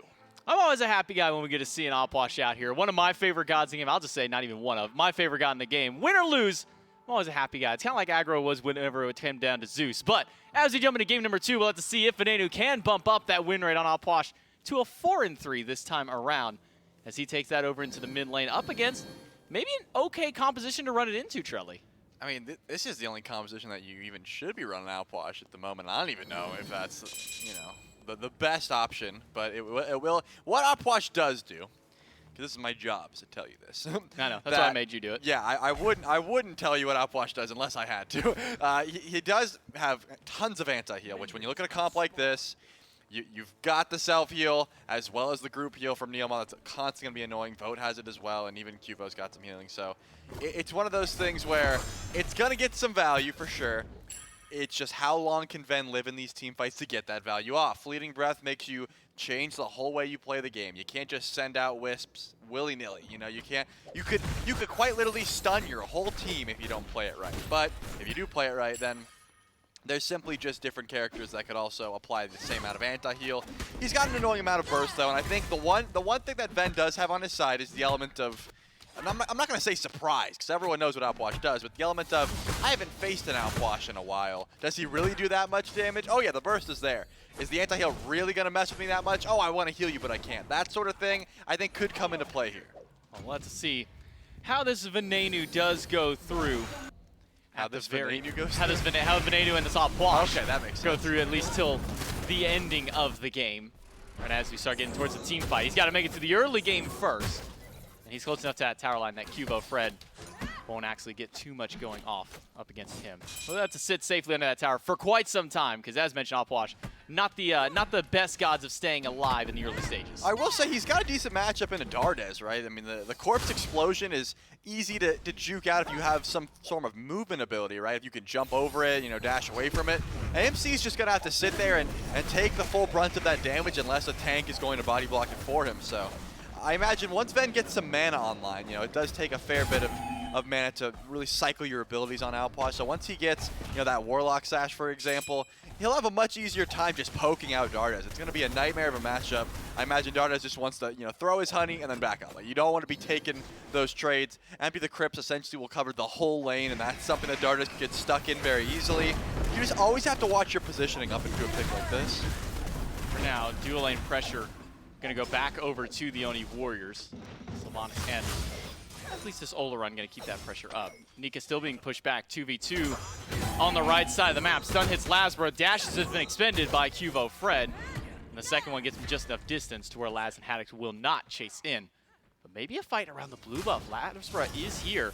I'm always a happy guy when we get to see an Apwash out here. One of my favorite gods in the game. I'll just say not even one of. My favorite god in the game. Win or lose, I'm always a happy guy. It's kind of like aggro was whenever it came down to Zeus. But as we jump into game number 2, we'll have to see if Venenu can bump up that win rate on Apwash to a 4-3 this time around as he takes that over into the mid lane up against maybe an okay composition to run it into, Trelly. I mean, this is the only composition that you even should be running Outwash at the moment. I don't even know if that's, the best option, but it will. What Outwash does do, because this is my job, is to tell you this. I know. That's why I made you do it. Yeah, I wouldn't tell you what Outwash does unless I had to. He does have tons of anti-heal, which when you look at a comp like this, You've got the self-heal as well as the group heal from Neomon. That's constantly going to be annoying. Vote has it as well, and even Cubo's got some healing. So it's one of those things where it's going to get some value for sure. It's just how long can Ven live in these team fights to get that value off. Fleeting Breath makes you change the whole way you play the game. You can't just send out wisps willy-nilly. You know, you can't. You could quite literally stun your whole team if you don't play it right. But if you do play it right, then there's simply just different characters that could also apply the same amount of anti-heal. He's got an annoying amount of burst though, and I think the one thing that Ven does have on his side is the element of, and I'm not going to say surprise, because everyone knows what Outwash does, but the element of, I haven't faced an Outwash in a while. Does he really do that much damage? Oh yeah, the burst is there. Is the anti-heal really going to mess with me that much? Oh, I want to heal you, but I can't. That sort of thing, I think, could come into play here. Well, let's see how this Venenu does go through. How this Venenu goes How Venenu and this Outwash okay, that makes go sense. through at least till the ending of the game. And as we start getting towards the team fight, he's got to make it to the early game first. And he's close enough to that tower line that Cubo Fred won't actually get too much going off up against him. We'll have to sit safely under that tower for quite some time, because as mentioned, Outwash, not the best gods of staying alive in the early stages. I will say he's got a decent matchup in a Dardes, right? I mean, the Corpse Explosion is easy to juke out if you have some sort of movement ability, right? If you can jump over it, you know, dash away from it. AMC's just going to have to sit there and take the full brunt of that damage unless a tank is going to body block it for him. So I imagine once Ven gets some mana online, you know, it does take a fair bit of mana to really cycle your abilities on Outwash. So once he gets, you know, that Warlock Sash, for example, he'll have a much easier time just poking out Dardes. It's going to be a nightmare of a matchup. I imagine Dardes just wants to, you know, throw his honey and then back up. Like, you don't want to be taking those trades. Empty the Crypts essentially will cover the whole lane, and that's something that Dardes can get stuck in very easily. You just always have to watch your positioning up into a pick like this. For now, dual lane pressure going to go back over to the Oni Warriors. Sylvanas and at least this Olaron going to keep that pressure up. Nika still being pushed back 2v2 on the right side of the map. Stun hits Lasbro. Dashes has been expended by Cubo Fred. And the second one gets him just enough distance to where Laz and Haddox will not chase in. But maybe a fight around the blue buff. Lasbro is here.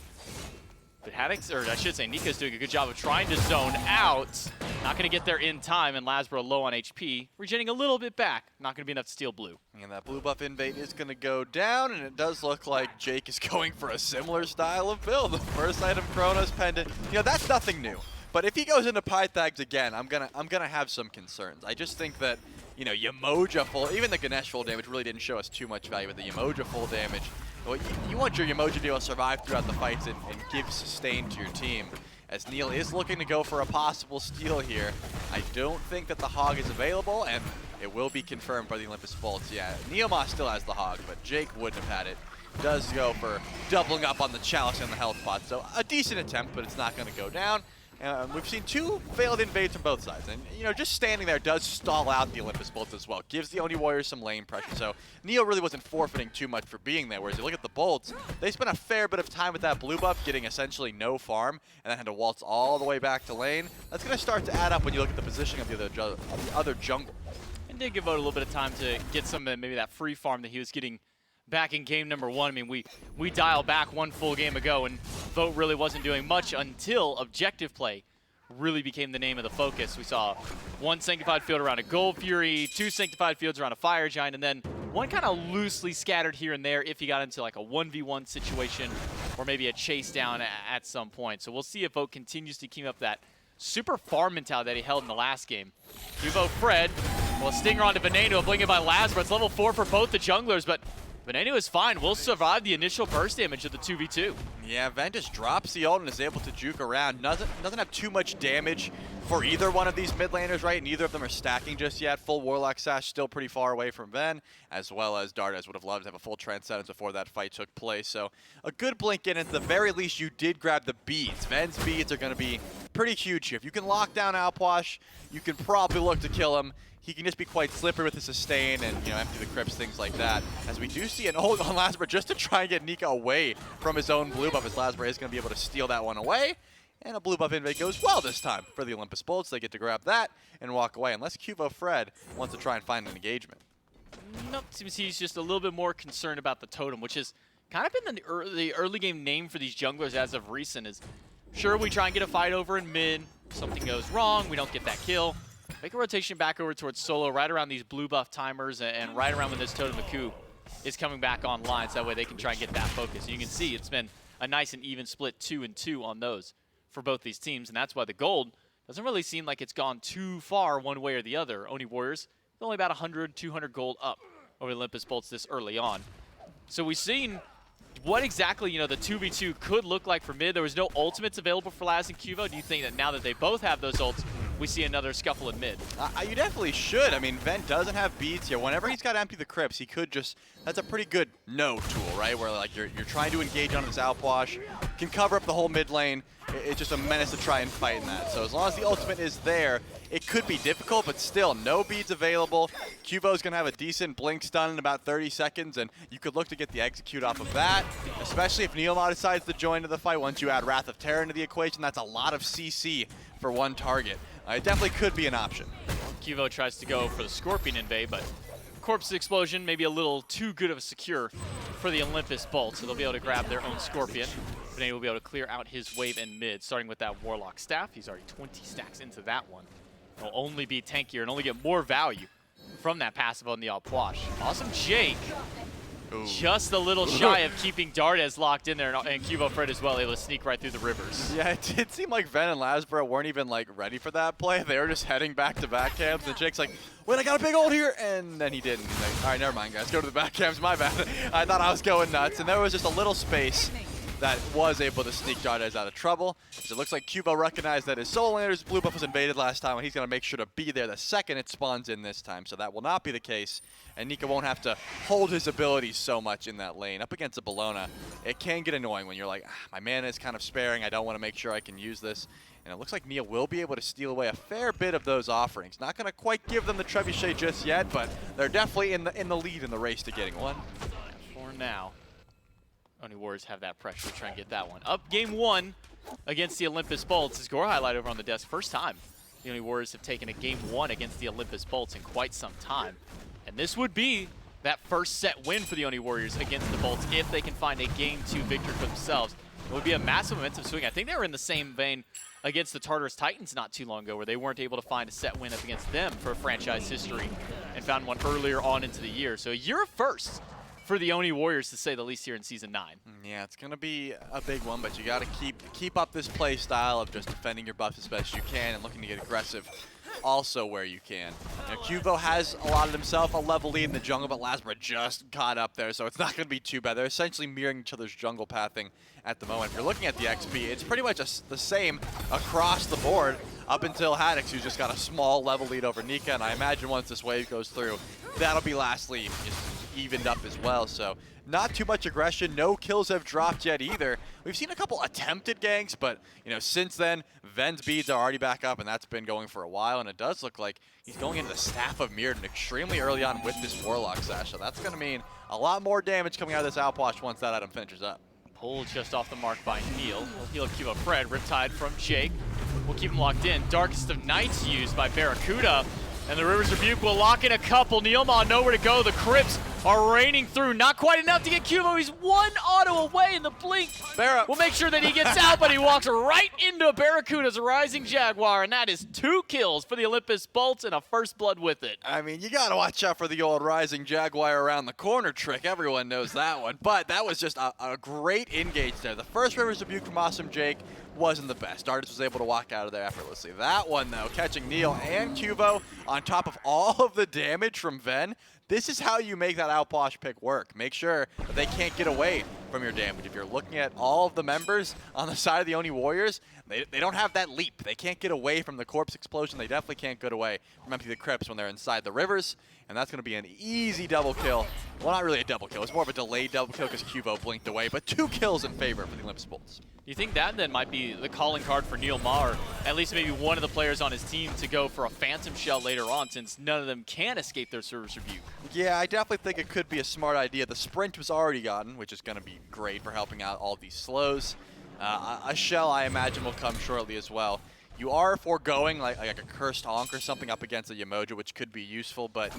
But Haddox, or I should say Nika's doing a good job of trying to zone out. Not going to get there in time, and Lasbro low on HP. Regenerating a little bit back. Not going to be enough to steal blue. And that blue buff invade is going to go down, and it does look like Jake is going for a similar style of build. The first item, Chronos Pendant. You know, that's nothing new. But if he goes into Pythags again, I'm gonna have some concerns. I just think that, you know, Yemoja full, even the Ganesh full damage really didn't show us too much value, but the Yemoja full damage, well, you want your Yemoja to be able to survive throughout the fights and give sustain to your team. As Neil is looking to go for a possible steal here, I don't think that the Hog is available, and it will be confirmed by the Olympus Bolts. Yeah, Neomos still has the Hog, but Jake wouldn't have had it. Does go for doubling up on the Chalice and the health pot, so a decent attempt, but it's not going to go down. We've seen two failed invades from both sides, and you know, just standing there does stall out the Olympus Bolts as well. Gives the Oni Warriors some lane pressure, so Neo really wasn't forfeiting too much for being there, whereas you look at the Bolts, they spent a fair bit of time with that blue buff, getting essentially no farm, and then had to waltz all the way back to lane. That's going to start to add up when you look at the positioning of the other jungle. And did give Vote a little bit of time to get some maybe that free farm that he was getting back in game number 1. I mean, we dial back one full game ago, and Vote really wasn't doing much until objective play really became the name of the focus. We saw one Sanctified Field around a Gold Fury, 2 Sanctified Fields around a Fire Giant, and then one kind of loosely scattered here and there if he got into like a 1v1 situation or maybe a chase down at some point. So we'll see if Vote continues to keep up that super farm mentality that he held in the last game. Cubo Fred, well, Stinger onto Veneno, a blink by Lasbro. It's level 4 for both the junglers, but Veneno is fine. We'll survive the initial burst damage of the 2v2. Yeah, Ven just drops the ult and is able to juke around. Doesn't have too much damage for either one of these mid laners, right? Neither of them are stacking just yet. Full Warlock Sash still pretty far away from Ven, as well as Dardes would have loved to have a full Transcendence before that fight took place. So a good blink in. At the very least, you did grab the beads. Ven's beads are going to be pretty huge here. If you can lock down Outwash, you can probably look to kill him. He can just be quite slippery with his sustain and, you know, empty the crypts, things like that. As we do see an ult on Lasbro just to try and get Nika away from his own blue buff, as Lasbro is going to be able to steal that one away. And a blue buff invade goes well this time for the Olympus Bolts. They get to grab that and walk away, unless Cubo Fred wants to try and find an engagement. Nope, seems he's just a little bit more concerned about the totem, which has kind of been the early game name for these junglers as of recent. Is sure, we try and get a fight over in mid, something goes wrong, we don't get that kill. Make a rotation back over towards Solo right around these blue buff timers and right around when this Totem Aku is coming back online, so that way they can try and get that focus. And you can see it's been a nice and even split 2-2 on those for both these teams, and that's why the gold doesn't really seem like it's gone too far one way or the other. Oni Warriors, only about 100, 200 gold up over the Olympus Bolts this early on. So we've seen what exactly, the 2v2 could look like for mid. There was no ultimates available for Laz and Cuvo. Do you think that now that they both have those ults, we see another scuffle in mid? You definitely should. I mean, Ven doesn't have beads here. Whenever he's got to empty the crypts, he could just, that's a pretty good no tool, right? Where like you're trying to engage on this outwash, can cover up the whole mid lane. It's just a menace to try and fight in that. So as long as the ultimate is there, it could be difficult, but still, no beads available. Cuvo's going to have a decent blink stun in about 30 seconds, and you could look to get the execute off of that, especially if Neomar decides to join to the fight. Once you add Wrath of Terror into the equation, that's a lot of CC for one target. It definitely could be an option. Cuvo tries to go for the Scorpion invade, but Corpse Explosion maybe a little too good of a secure for the Olympus Bolt, so they'll be able to grab their own Scorpion. Benny will be able to clear out his wave in mid, starting with that Warlock Staff. He's already 20 stacks into that one. He'll only be tankier and only get more value from that passive on the Outwash. Awesome Jake. Ooh. Just a little shy of keeping Dardes locked in there, and Cuvo Fred as well, able to sneak right through the rivers. Yeah, it did seem like Ven and Lasbro weren't even like ready for that play. They were just heading back to back camps, and Jake's like, wait, I got a big ult here, and then he didn't. He's like, all right, never mind, guys, go to the back camps, my bad. I thought I was going nuts, and there was just a little space that was able to sneak Dardes out of trouble. So it looks like Cuvo recognized that his solo laner's blue buff was invaded last time, and he's going to make sure to be there the second it spawns in this time. So that will not be the case, and Nika won't have to hold his abilities so much in that lane. Up against a Bellona, it can get annoying when you're like, my mana is kind of sparing, I don't want to make sure I can use this. And it looks like Nia will be able to steal away a fair bit of those offerings. Not going to quite give them the trebuchet just yet, but they're definitely in the lead in the race to getting one. For now. Oni Warriors have that pressure to try and get that one. Up game one against the Olympus Bolts. As Gore highlighted over on the desk, first time the Oni Warriors have taken a game one against the Olympus Bolts in quite some time. And this would be that first set win for the Oni Warriors against the Bolts if they can find a game two victory for themselves. It would be a massive momentum swing. I think they were in the same vein against the Tartarus Titans not too long ago, where they weren't able to find a set win up against them for franchise history and found one earlier on into the year. So a year of firsts for the Oni Warriors, to say the least, here in Season 9. Yeah, it's going to be a big one, but you got to keep up this play style of just defending your buffs as best you can and looking to get aggressive also where you can. Now, Cuvo has allotted himself a level lead in the jungle, but Lasbra just caught up there, so it's not going to be too bad. They're essentially mirroring each other's jungle pathing at the moment. If you're looking at the XP, it's pretty much the same across the board up until Haddix, who's just got a small level lead over Nika, and I imagine once this wave goes through, that'll be last lead evened up as well. So not too much aggression. No kills have dropped yet either. We've seen a couple attempted ganks, but since then, Ven's beads are already back up, and that's been going for a while, and it does look like he's going into the Staff of Mirrodin extremely early on with this Warlock Sash. So that's going to mean a lot more damage coming out of this Outwash once that item finishes up. Pull just off the mark by Neil. We'll heal Cuvo Fred. Riptide from Jake. We'll keep him locked in. Darkest of Nights used by Barracuda. And the River's Rebuke will lock in a couple. Neilma nowhere to go. The Crypts are raining through. Not quite enough to get Cuvo. He's one auto away in the blink. Barra will make sure that he gets out, but he walks right into Barracuda's Rising Jaguar. And that is 2 kills for the Olympus Bolts and a first blood with it. I mean, you got to watch out for the old Rising Jaguar around the corner trick. Everyone knows that one. But that was just a great engage there. The first River's Rebuke from Awesome Jake wasn't the best. Artemis was able to walk out of there effortlessly. That one, though, catching Neil and Cuvo on top of all of the damage from Ven. This is how you make that Outwash pick work. Make sure that they can't get away from your damage. If you're looking at all of the members on the side of the Oni Warriors, they don't have that leap. They can't get away from the Corpse Explosion. They definitely can't get away from empty the Crypts when they're inside the rivers. And that's going to be an easy double kill. Well, not really a double kill. It's more of a delayed double kill because Cuvo blinked away. But 2 kills in favor for the Olympus Bolts. Do you think that then might be the calling card for Neil Maher, at least maybe one of the players on his team, to go for a Phantom Shell later on, since none of them can escape their Service Rebuke? Yeah, I definitely think it could be a smart idea. The Sprint was already gotten, which is going to be great for helping out all these slows. A Shell, I imagine, will come shortly as well. You are foregoing like a Cursed Honk or something up against a Yamoja, which could be useful, but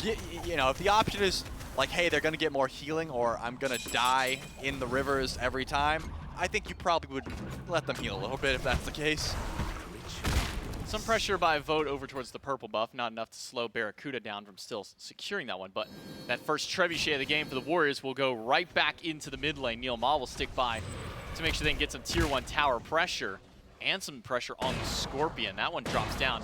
if the option is like, hey, they're going to get more healing, or I'm going to die in the rivers every time, I think you probably would let them heal a little bit if that's the case. Some pressure by Vote over towards the purple buff, not enough to slow Barracuda down from still securing that one, but that first trebuchet of the game for the Warriors will go right back into the mid lane. Neil Ma will stick by to make sure they can get some tier 1 tower pressure and some pressure on the Scorpion. That one drops down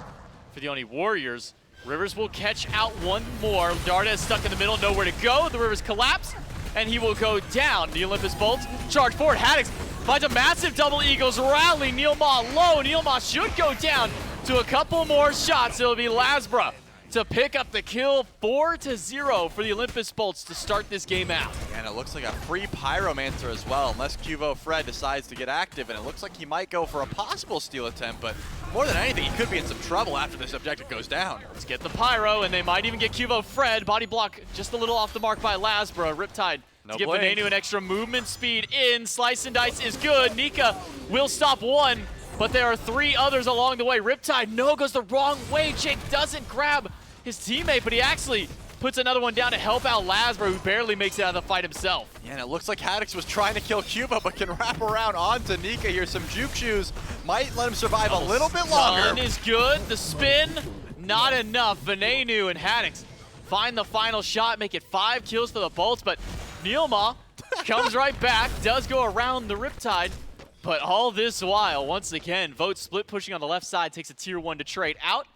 for the Oni Warriors. Rivers will catch out one more. Darda is stuck in the middle, nowhere to go. The Rivers collapse, and he will go down. The Olympus bolts charge forward. Haddix finds a massive double Eagles rally. Neil Ma low. Neil Ma should go down to a couple more shots. It'll be Lasbra to pick up the kill. 4-0 for the Olympus bolts to start this game out. And it looks like a free Pyromancer as well, unless Cuvo Fred decides to get active, and it looks like he might go for a possible steal attempt, but more than anything, he could be in some trouble after this objective goes down. Let's get the Pyro, and they might even get Cuvo Fred. Body block just a little off the mark by Lasbra. Riptide to give BennyQ an extra movement speed in. Slice and dice is good. Nika will stop one, but there are 3 others along the way. Riptide, no, goes the wrong way. Jake doesn't grab his teammate, but he actually puts another one down to help out Lasbra, who barely makes it out of the fight himself. Yeah, and it looks like Haddix was trying to kill Cuba, but can wrap around onto Nika here. Some juke shoes might let him survive a little bit longer. Stun is good. The spin, not enough. BennyQ and Haddix find the final shot, make it 5 kills for the Bolts, but Neil Ma comes right back, does go around the Riptide, but all this while, once again, Vote split pushing on the left side, takes a tier 1 to trade out,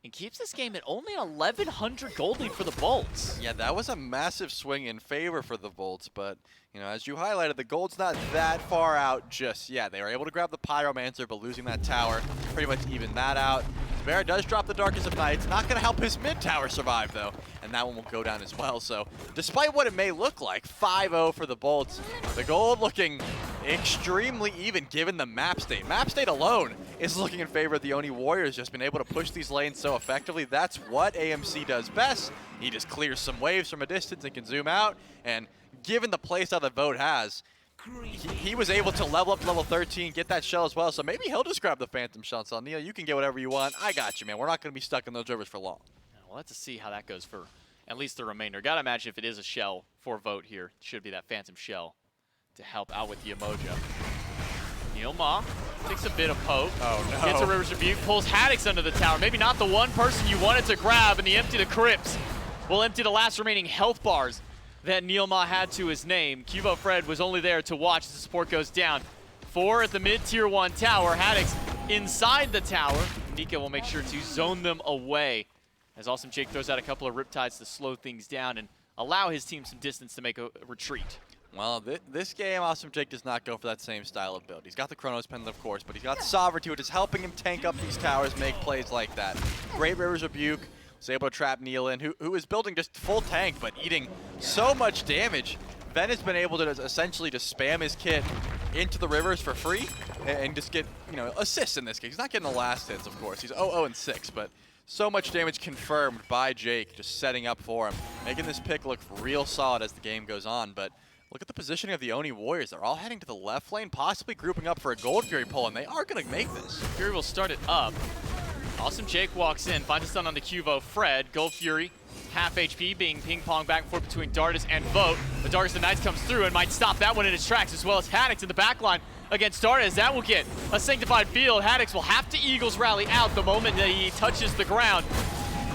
and keeps this game at only 1,100 gold lead for the Bolts. Yeah, that was a massive swing in favor for the Bolts, but, you know, as you highlighted, the gold's not that far out just yet. They were able to grab the Pyromancer, but losing that tower pretty much evened that out. Vera does drop the Darkest of Night. It's not going to help his mid tower survive, though, and that one will go down as well. So, despite what it may look like, 5-0 for the Bolts. The gold looking extremely even given the map state. Map state alone is looking in favor of the Oni Warriors, just been able to push these lanes so effectively. That's what AMC does best. He just clears some waves from a distance and can zoom out, and given the playstyle that Vote has, he was able to level up to level 13, get that shell as well, so maybe he'll just grab the Phantom Shell and tell Neil, you can get whatever you want. I got you, man. We're not going to be stuck in those rivers for long. We'll have to see how that goes for at least the remainder. Gotta imagine if it is a shell for Vote here, it should be that Phantom Shell to help out with the Emoja. Neil Ma takes a bit of poke. Oh, no. Gets a River's Rebuke, pulls Haddix under the tower. Maybe not the one person you wanted to grab, and the empty the crypts will empty the last remaining health bars that Neil Ma had to his name. Cuvo Fred was only there to watch as the support goes down. 4 at the mid tier 1 tower. Haddix inside the tower. Nika will make sure to zone them away as Awesome Jake throws out a couple of Riptides to slow things down and allow his team some distance to make a retreat. Well, this game, Awesome Jake does not go for that same style of build. He's got the Chronos Pen, of course, but he's got the Sovereignty, which is helping him tank up these towers, make plays like that. Great River's Rebuke. Was able to trap Neil in, who is building just full tank, but eating so much damage. Ben has been able to essentially just spam his kit into the rivers for free and just get, you know, assists in this case. He's not getting the last hits, of course. He's 0-0-6, but so much damage confirmed by Jake, just setting up for him, making this pick look real solid as the game goes on. But look at the positioning of the Oni Warriors. They're all heading to the left lane, possibly grouping up for a Gold Fury pull, and they are going to make this. Fury will start it up. Awesome Jake walks in, finds a stun on the Cuvo Fred. Gold Fury, half HP, being ping-pong back and forth between Dardas and Vote. But Dardas the Knights comes through and might stop that one in its tracks, as well as Haddix in the backline against Dardas. That will get a sanctified field. Haddix will have to Eagles rally out the moment that he touches the ground.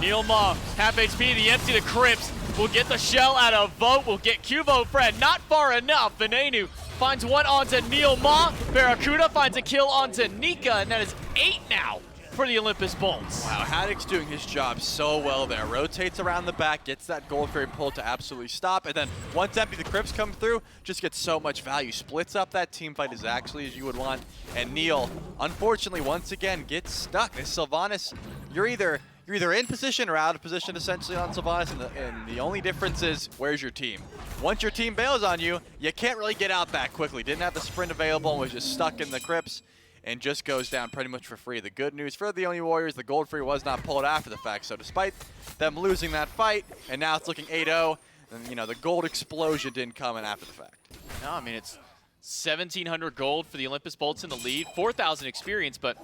Neil Ma, half HP, the empty to Crypts. Will get the shell out of Vote, will get Cuvo Fred, not far enough. BennyQ finds one onto Neil Ma. Barracuda finds a kill onto Nika, and that is 8 now for the Olympus Bolts. Wow, Haddix doing his job so well there. Rotates around the back, gets that Gold Fairy pull to absolutely stop, and then once empty the Crypts come through, just gets so much value. Splits up that team fight as actually as you would want, and Neil, unfortunately, once again, gets stuck. This Sylvanas, you're either in position or out of position, essentially, on Sylvanas, and the only difference is, where's your team? Once your team bails on you, you can't really get out that quickly. Didn't have the sprint available and was just stuck in the Crypts, and just goes down pretty much for free. The good news for the Oni Warriors, the Gold Free was not pulled after the fact, so despite them losing that fight, and now it's looking 8-0, and you know, the gold explosion didn't come in after the fact. No, I mean, it's 1,700 gold for the Olympus Bolts in the lead, 4,000 experience, but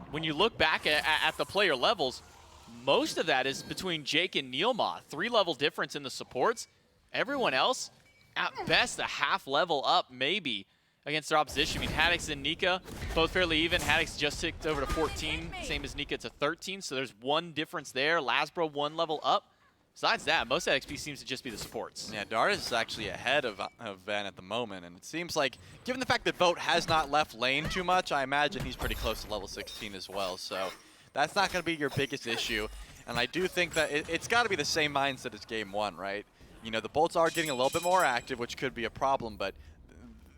when you look back at the player levels, most of that is between Jake and Neil Ma. 3-level difference in the supports. Everyone else, at best, a half level up, maybe, against their opposition. I mean, Haddix and Nika, both fairly even. Haddix just ticked over to 14, same as Nika to 13, so there's one difference there. Lasbro 1 level up. Besides that, most of that XP seems to just be the supports. Yeah, Dardas is actually ahead of Van at the moment, and it seems like, given the fact that Vote has not left lane too much, I imagine he's pretty close to level 16 as well, so that's not going to be your biggest issue. And I do think that it's got to be the same mindset as Game 1, right? You know, the Bolts are getting a little bit more active, which could be a problem, but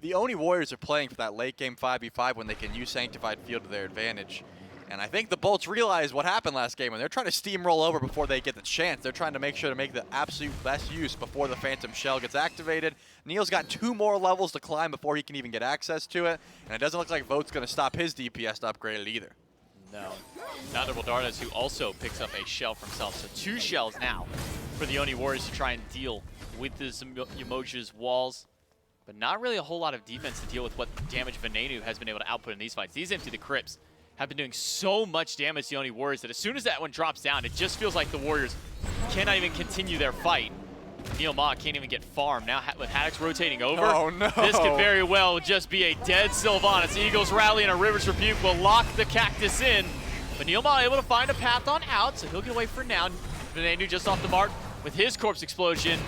the Oni Warriors are playing for that late game 5v5 when they can use Sanctified Field to their advantage. And I think the Bolts realize what happened last game, and they're trying to steamroll over before they get the chance. They're trying to make sure to make the absolute best use before the Phantom Shell gets activated. Neil's got 2 more levels to climb before he can even get access to it, and it doesn't look like Vote's going to stop his DPS to upgrade it either. No. Not double Dardas, who also picks up a shell for himself. So 2 shells now for the Oni Warriors to try and deal with this Yamoj's walls. But not really a whole lot of defense to deal with what damage Venenu has been able to output in these fights. These Empty the Crypts have been doing so much damage to the Oni Warriors that as soon as that one drops down, it just feels like the Warriors cannot even continue their fight. Neil Ma can't even get farmed. Now with Haddix rotating over, oh, no. This could very well just be a dead Sylvanas. Eagles Rally and a River's Rebuke will lock the Cactus in. But Neil Ma able to find a path on out, so he'll get away for now. Venenu just off the mark with his Corpse Explosion.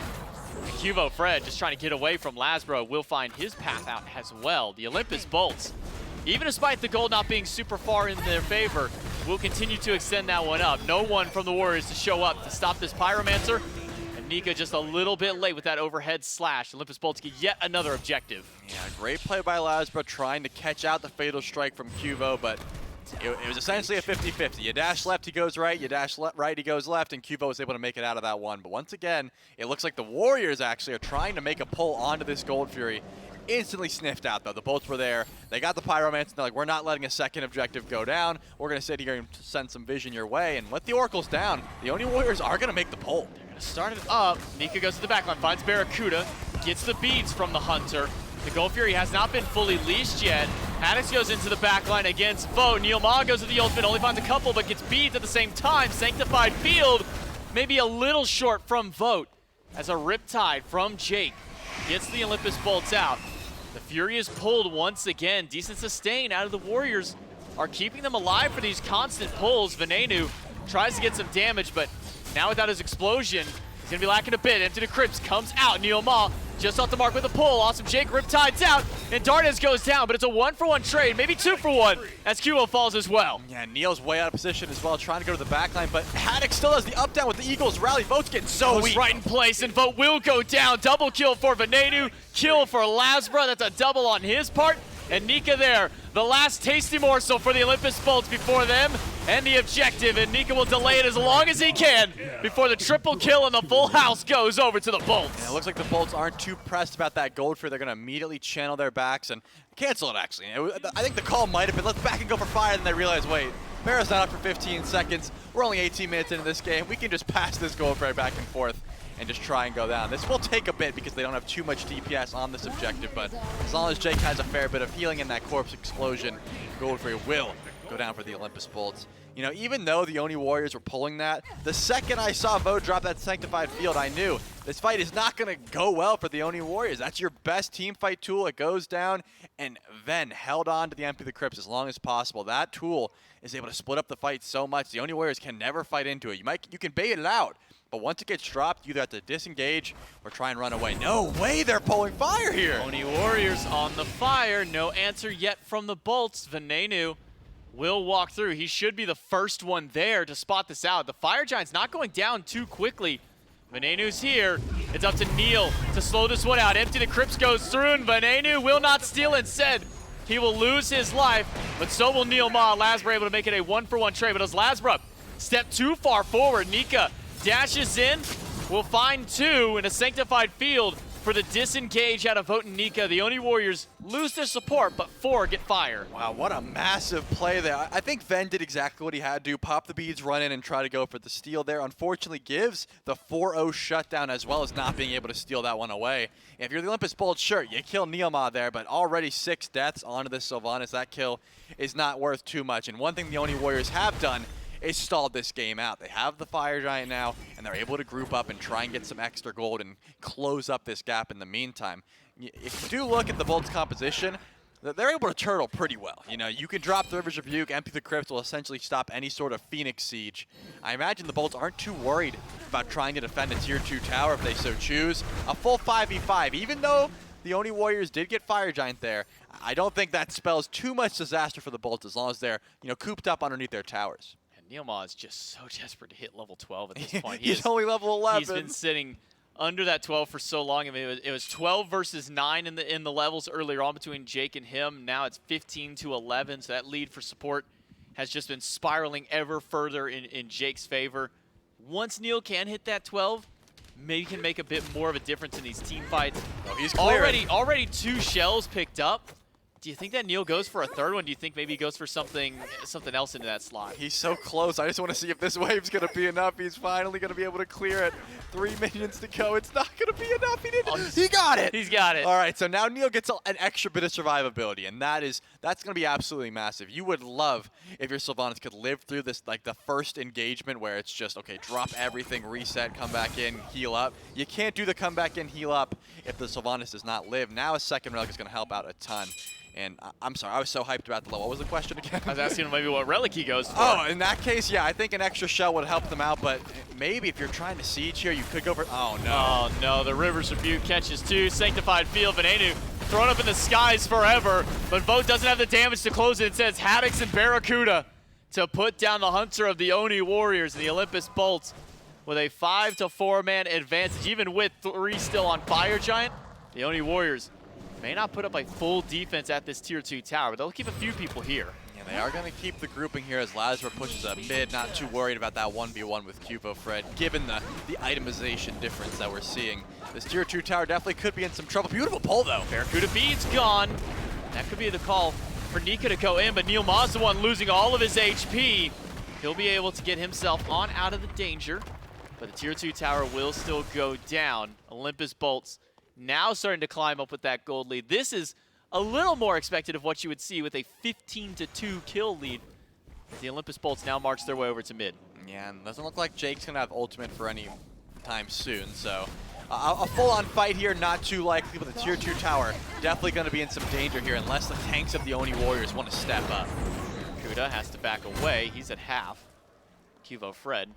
Cuvo Fred just trying to get away from Lasbro will find his path out as well. The Olympus Bolts, even despite the gold not being super far in their favor, will continue to extend that one up. No one from the Warriors to show up to stop this Pyromancer. And Nika just a little bit late with that overhead slash. Olympus Bolts get yet another objective. Yeah, great play by Lasbro trying to catch out the Fatal Strike from Cuvo, but it was essentially a 50-50. You dash left, he goes right. You dash right, he goes left, and Cuvo was able to make it out of that one. But once again, it looks like the Warriors actually are trying to make a pull onto this Gold Fury. Instantly sniffed out, though. The Bolts were there. They got the Pyromancer, and they're like, we're not letting a second objective go down. We're going to sit here and send some vision your way. And with the Oracles down, the Oni Warriors are going to make the pull. They're going to start it up. Nika goes to the backline, finds Barracuda, gets the beads from the Hunter. The Gold Fury has not been fully leashed yet. Haddix goes into the backline against Vote. Neil Ma goes to the ultimate, only finds a couple, but gets beads at the same time. Sanctified Field, maybe a little short from Vote, as a Riptide from Jake gets the Olympus Bolts out. The Fury is pulled once again. Decent sustain out of the Warriors are keeping them alive for these constant pulls. Venenu tries to get some damage, but now without his explosion, he's going to be lacking a bit. Empty the Crypts comes out. Neil Ma just off the mark with a pull. Awesome Jake, Riptide's out, and Dardas goes down, but it's a 1-for-1 trade, maybe 2-for-1, as Cuvo falls as well. Yeah, Neil's way out of position as well, trying to go to the backline, but Haddix still has the up down with the Eagles rally. Vote's getting so weak. Right in place, and Vote will go down. Double kill for Venenu, kill for Lasbro. That's a double on his part. And Nika there, the last tasty morsel for the Olympus Bolts before them, and the objective, and Nika will delay it as long as he can before the triple kill and the full house goes over to the Bolts. And it looks like the Bolts aren't too pressed about that Gold Fury. They're going to immediately channel their backs and cancel it, actually. I think the call might have been, let's back and go for fire, and they realize, wait, Barra's not up for 15 seconds. We're only 18 minutes into this game. We can just pass this Gold Fury back and forth and just try and go down. This will take a bit because they don't have too much DPS on this objective, but as long as Jake has a fair bit of healing in that Corpse Explosion, Gold Fury will go down for the Olympus Bolts. You know, even though the Oni Warriors were pulling that, the second I saw Vote drop that Sanctified Field, I knew this fight is not going to go well for the Oni Warriors. That's your best team fight tool. It goes down, and Ven held on to the Empty the Crypts as long as possible. That tool is able to split up the fight so much. The Oni Warriors can never fight into it. You can bait it out, but once it gets dropped, you either have to disengage or try and run away. No way they're pulling fire here. Oni Warriors on the fire. No answer yet from the Bolts. Venenu will walk through. He should be the first one there to spot this out. The Fire Giant's not going down too quickly. Venenu's here. It's up to Neil to slow this one out. Empty the Crypts goes through, and Venenu will not steal. Instead, he will lose his life, but so will Neil Ma. Lasbro able to make it a 1-for-1 trade, but as Lasbro step too far forward, Nika dashes in, will find 2 in a Sanctified Field for the disengage out of Vote and Nika. The Oni Warriors lose their support, but 4 get fire. Wow, what a massive play there. I think Ven did exactly what he had to do. Pop the beads, run in, and try to go for the steal there. Unfortunately, gives the 4-0 shutdown as well as not being able to steal that one away. If you're the Olympus Bolts, sure, you kill Neilma there, but already 6 deaths onto this Sylvanas. That kill is not worth too much. And one thing the Oni Warriors have done is stalled this game out. They have the Fire Giant now, and they're able to group up and try and get some extra gold and close up this gap in the meantime. If you do look at the Bolts composition, they're able to turtle pretty well. You know, you can drop the River's Rebuke, empty the crypts will essentially stop any sort of Phoenix siege. I imagine the Bolts aren't too worried about trying to defend a tier 2 tower if they so choose. A full 5v5, even though the Oni Warriors did get Fire Giant there, I don't think that spells too much disaster for the Bolts as long as they're, you know, cooped up underneath their towers. And Neilma is just so desperate to hit level 12 at this point. He's only level 11. He's been sitting under that 12 for so long. I mean, it was 12 versus 9 in the levels earlier on between Jake and him. Now it's 15 to 11, so that lead for support has just been spiraling ever further in Jake's favor. Once Neil can hit that 12, maybe can make a bit more of a difference in these team fights. Oh, he's clearing. Already 2 shells picked up. Do you think that Neil goes for a third one? Do you think maybe he goes for something else into that slot? He's so close. I just want to see if this wave's going to be enough. He's finally going to be able to clear it. 3 minions to go. It's not going to be enough. He didn't. He got it. He's got it. All right, so now Neil gets an extra bit of survivability, and that's going to be absolutely massive. You would love if your Sylvanas could live through this, like the first engagement where it's just, okay, drop everything, reset, come back in, heal up. You can't do the come back in, heal up if the Sylvanas does not live. Now a second relic is going to help out a ton. And I'm sorry, I was so hyped about the low. What was the question again? I was asking maybe what relic he goes for. Oh, in that case, yeah, I think an extra shell would help them out, but maybe if you're trying to siege here, you could go for... Oh, no. Oh, no, the River's Rebuke catches 2. Sanctified Field, BennyQ thrown up in the skies forever, but Vote doesn't have the damage to close it. It says Haddix and Barracuda to put down the Hunter of the Oni Warriors and the Olympus Bolts with a 5 to 4-man advantage, even with 3 still on Fire Giant. The Oni Warriors may not put up a full defense at this tier 2 tower, but they'll keep a few people here. Yeah, they are going to keep the grouping here as Lazarus pushes a mid, not too worried about that 1v1 with Cupo Fred, given the itemization difference that we're seeing. This tier 2 tower definitely could be in some trouble. Beautiful pull, though. Barracuda bead's gone. That could be the call for Nika to go in, but Neil Ma's the one losing all of his HP. He'll be able to get himself on out of the danger, but the tier 2 tower will still go down. Olympus Bolts now starting to climb up with that gold lead. This is a little more expected of what you would see with a 15 to 2 kill lead. The Olympus Bolts now march their way over to mid. Yeah, and doesn't look like Jake's going to have ultimate for any time soon, so a full-on fight here, not too likely, but the tier 2 tower definitely going to be in some danger here unless the tanks of the Oni Warriors want to step up. Kuda has to back away. He's at half. Cuvo Fred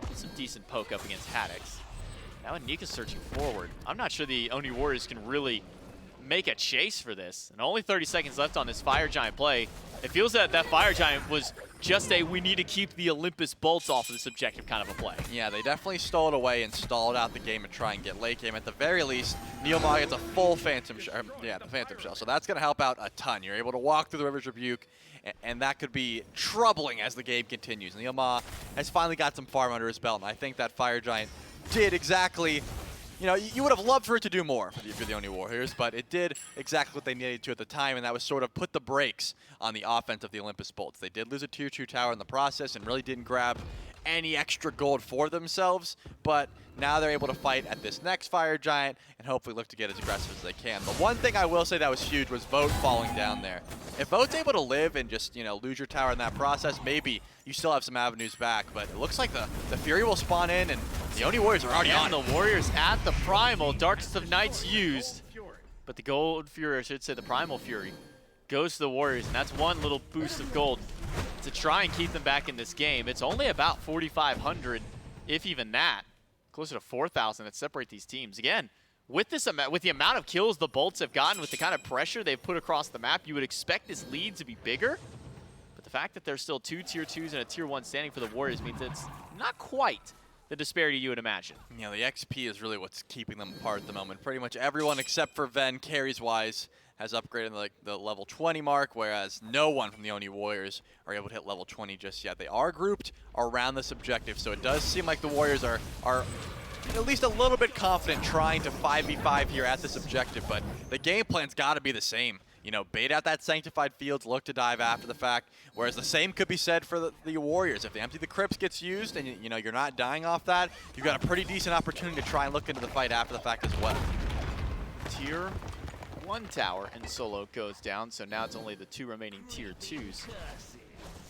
with some decent poke up against Haddix. Now Nika's searching forward. I'm not sure the Oni Warriors can really make a chase for this. And only 30 seconds left on this Fire Giant play. It feels that that Fire Giant was just a we need to keep the Olympus Bolts off of this objective kind of a play. Yeah, they definitely stole it away and stalled out the game and try and get late game. At the very least, Neil Ma gets a full Phantom Shell. Yeah, the Phantom Shell. So that's going to help out a ton. You're able to walk through the River's Rebuke, and that could be troubling as the game continues. Neil Ma has finally got some farm under his belt, and I think that Fire Giant did exactly, you know, you would have loved for it to do more for the Oni Warriors, but it did exactly what they needed to at the time, and that was sort of put the brakes on the offense of the Olympus Bolts. They did lose a tier 2 tower in the process and really didn't grab any extra gold for themselves, but now they're able to fight at this next Fire Giant and hopefully look to get as aggressive as they can. The one thing I will say that was huge was Vote falling down there. If Vote's able to live and just, you know, lose your tower in that process, maybe you still have some avenues back, but it looks like the Fury will spawn in and the Oni Warriors are already on. The Warriors at the Primal, Darkest of Nights used, but the Gold Fury, I should say the Primal Fury, goes to the Warriors, and that's one little boost of gold to try and keep them back in this game. It's only about 4,500, if even that, closer to 4,000 that separate these teams. Again, with the amount of kills the Bolts have gotten, with the kind of pressure they've put across the map, you would expect this lead to be bigger. But the fact that there's still 2 tier 2s and a tier 1 standing for the Warriors means it's not quite the disparity you would imagine. You know, the XP is really what's keeping them apart at the moment. Pretty much everyone except for Ven, carries-wise, has upgraded like the level 20 mark, whereas no one from the Oni Warriors are able to hit level 20 just yet. They are grouped around this objective, so it does seem like the Warriors are at least a little bit confident trying to 5v5 here at this objective, but the game plan's got to be the same. You know, bait out that Sanctified Fields, look to dive after the fact, whereas the same could be said for the Warriors. If the Empty the Crypts gets used and, you know, you're not dying off that, you've got a pretty decent opportunity to try and look into the fight after the fact as well. Tier 1 tower and Solo goes down, so now it's only the 2 remaining tier 2s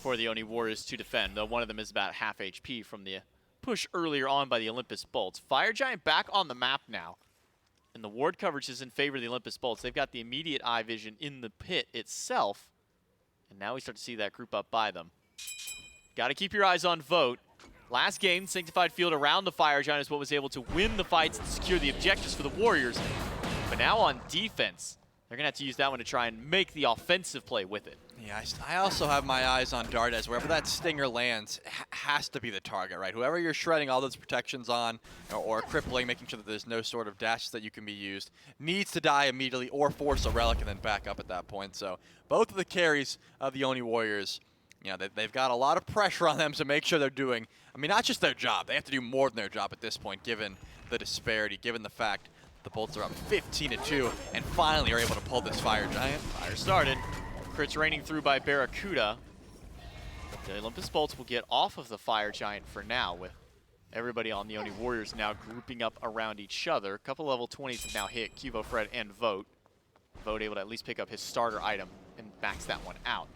for the Oni Warriors to defend, though one of them is about half HP from the push earlier on by the Olympus Bolts. Fire Giant back on the map now. And the ward coverage is in favor of the Olympus Bolts. They've got the immediate eye vision in the pit itself. And now we start to see that group up by them. Got to keep your eyes on Vote. Last game, Sanctified Field around the Fire Giant is what was able to win the fights and secure the objectives for the Warriors. But now on defense, they're going to have to use that one to try and make the offensive play with it. Yeah, I also have my eyes on Dardes. Wherever that stinger lands has to be the target, right? Whoever you're shredding all those protections on or crippling, making sure that there's no sort of dashes that you can be used, needs to die immediately or force a relic and then back up at that point. So both of the carries of the Oni Warriors, you know, they've got a lot of pressure on them to make sure they're doing, I mean, not just their job. They have to do more than their job at this point, given the disparity, given the fact the Bolts are up 15-2 and finally are able to pull this Fire Giant. Fire started. Crits raining through by Barracuda. The Olympus Bolts will get off of the Fire Giant for now, with everybody on the Oni Warriors now grouping up around each other. A couple level 20s have now hit Cubo, Fred, and Vote. Vote able to at least pick up his starter item and max that one out.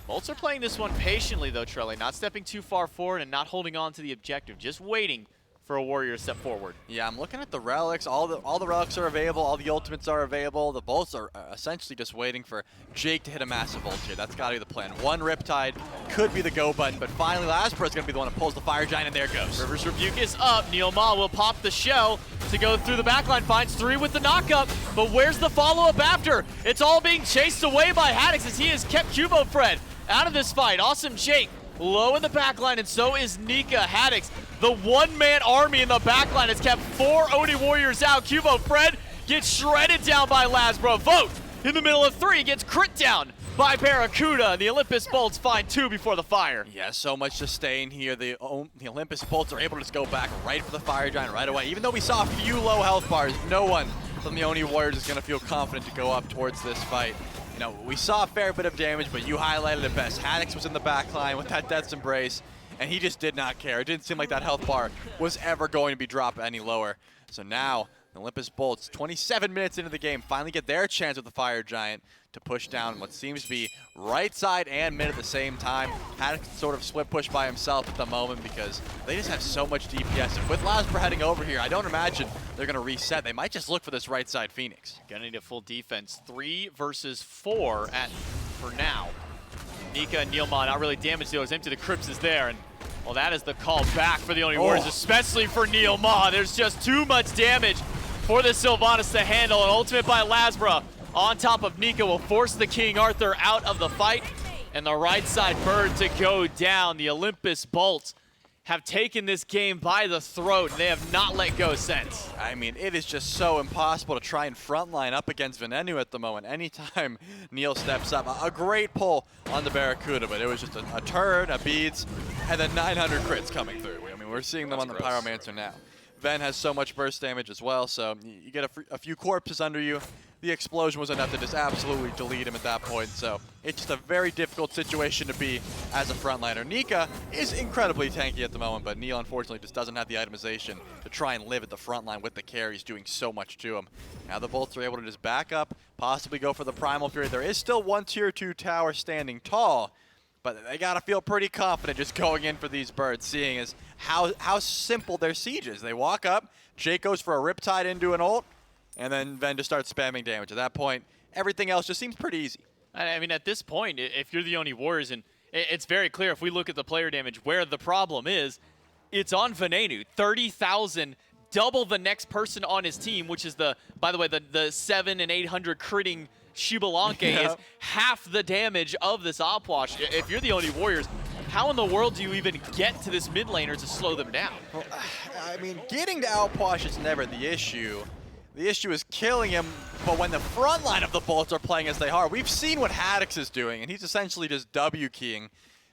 Bolts are playing this one patiently, though, Trelly. Not stepping too far forward and not holding on to the objective. Just waiting for a Warrior to step forward. Yeah, I'm looking at the relics. All the relics are available. All the ultimates are available. The Bolts are essentially just waiting for Jake to hit a massive ult here. That's got to be the plan. One Riptide could be the go button, but finally Lasper is going to be the one that pulls the Fire Giant, and there it goes. River's Rebuke is up. Neil Ma will pop the shell to go through the backline. Finds 3 with the knockup, but where's the follow-up after? It's all being chased away by Haddix as he has kept Cubo Fred out of this fight. Awesome Jake low in the backline, and so is Nika. Haddix, the one-man army in the backline, has kept 4 Oni Warriors out. Cubo Fred gets shredded down by Lasbro. Vote in the middle of 3 gets crit down by Barracuda. The Olympus Bolts find 2 before the fire. Yeah, so much sustain here. The Olympus Bolts are able to just go back right for the Fire Giant right away. Even though we saw a few low health bars, no one from the Oni Warriors is going to feel confident to go up towards this fight. You know, we saw a fair bit of damage, but you highlighted it best. Haddix was in the back line with that Death's Embrace, and he just did not care. It didn't seem like that health bar was ever going to be dropped any lower. So now, the Olympus Bolts, 27 minutes into the game, finally get their chance with the Fire Giant to push down what seems to be right side and mid at the same time. Haddix sort of split push by himself at the moment because they just have so much DPS. And with Lasper heading over here, I don't imagine they're going to reset. They might just look for this right side Phoenix. Gonna need a full defense. 3 versus 4 for now. Nika and Neilma not really damaged those. Empty the Crypts is there, and well, that is the call back for the Oni Warriors, especially for Neilma. There's just too much damage for the Sylvanas to handle. An ultimate by Lasbra on top of Nika will force the King Arthur out of the fight, and the right side bird to go down. The Olympus Bolts have taken this game by the throat, and they have not let go since. I mean, it is just so impossible to try and frontline up against BennyQ at the moment. Anytime Neil steps up, a great pull on the Barracuda, but it was just a turn, a beads, and then 900 crits coming through. I mean, we're seeing them on the Pyromancer now. Ven has so much burst damage as well, so you get a few corpses under you. The explosion was enough to just absolutely delete him at that point, so it's just a very difficult situation to be as a frontliner. Nika is incredibly tanky at the moment, but Neil unfortunately just doesn't have the itemization to try and live at the front line with the carries doing so much to him. Now the Bolts are able to just back up, possibly go for the Primal Fury. There is still one tier 2 tower standing tall, but they gotta feel pretty confident just going in for these birds, seeing as how simple their siege is. They walk up, Jake goes for a Riptide into an ult, and then Ven just starts spamming damage. At that point, everything else just seems pretty easy. I mean, at this point, if you're the Oni Warriors, and it's very clear if we look at the player damage where the problem is, it's on BennyQ. 30,000, double the next person on his team, which is by the way, the 700 and 800 critting Shubalanke is half the damage of this Opwash. If you're the Oni Warriors, how in the world do you even get to this mid laner to slow them down? Well, I mean, getting to Outwash is never the issue. The issue is killing him, but when the front line of the Bolts are playing as they are, we've seen what Haddix is doing, and he's essentially just W-keying.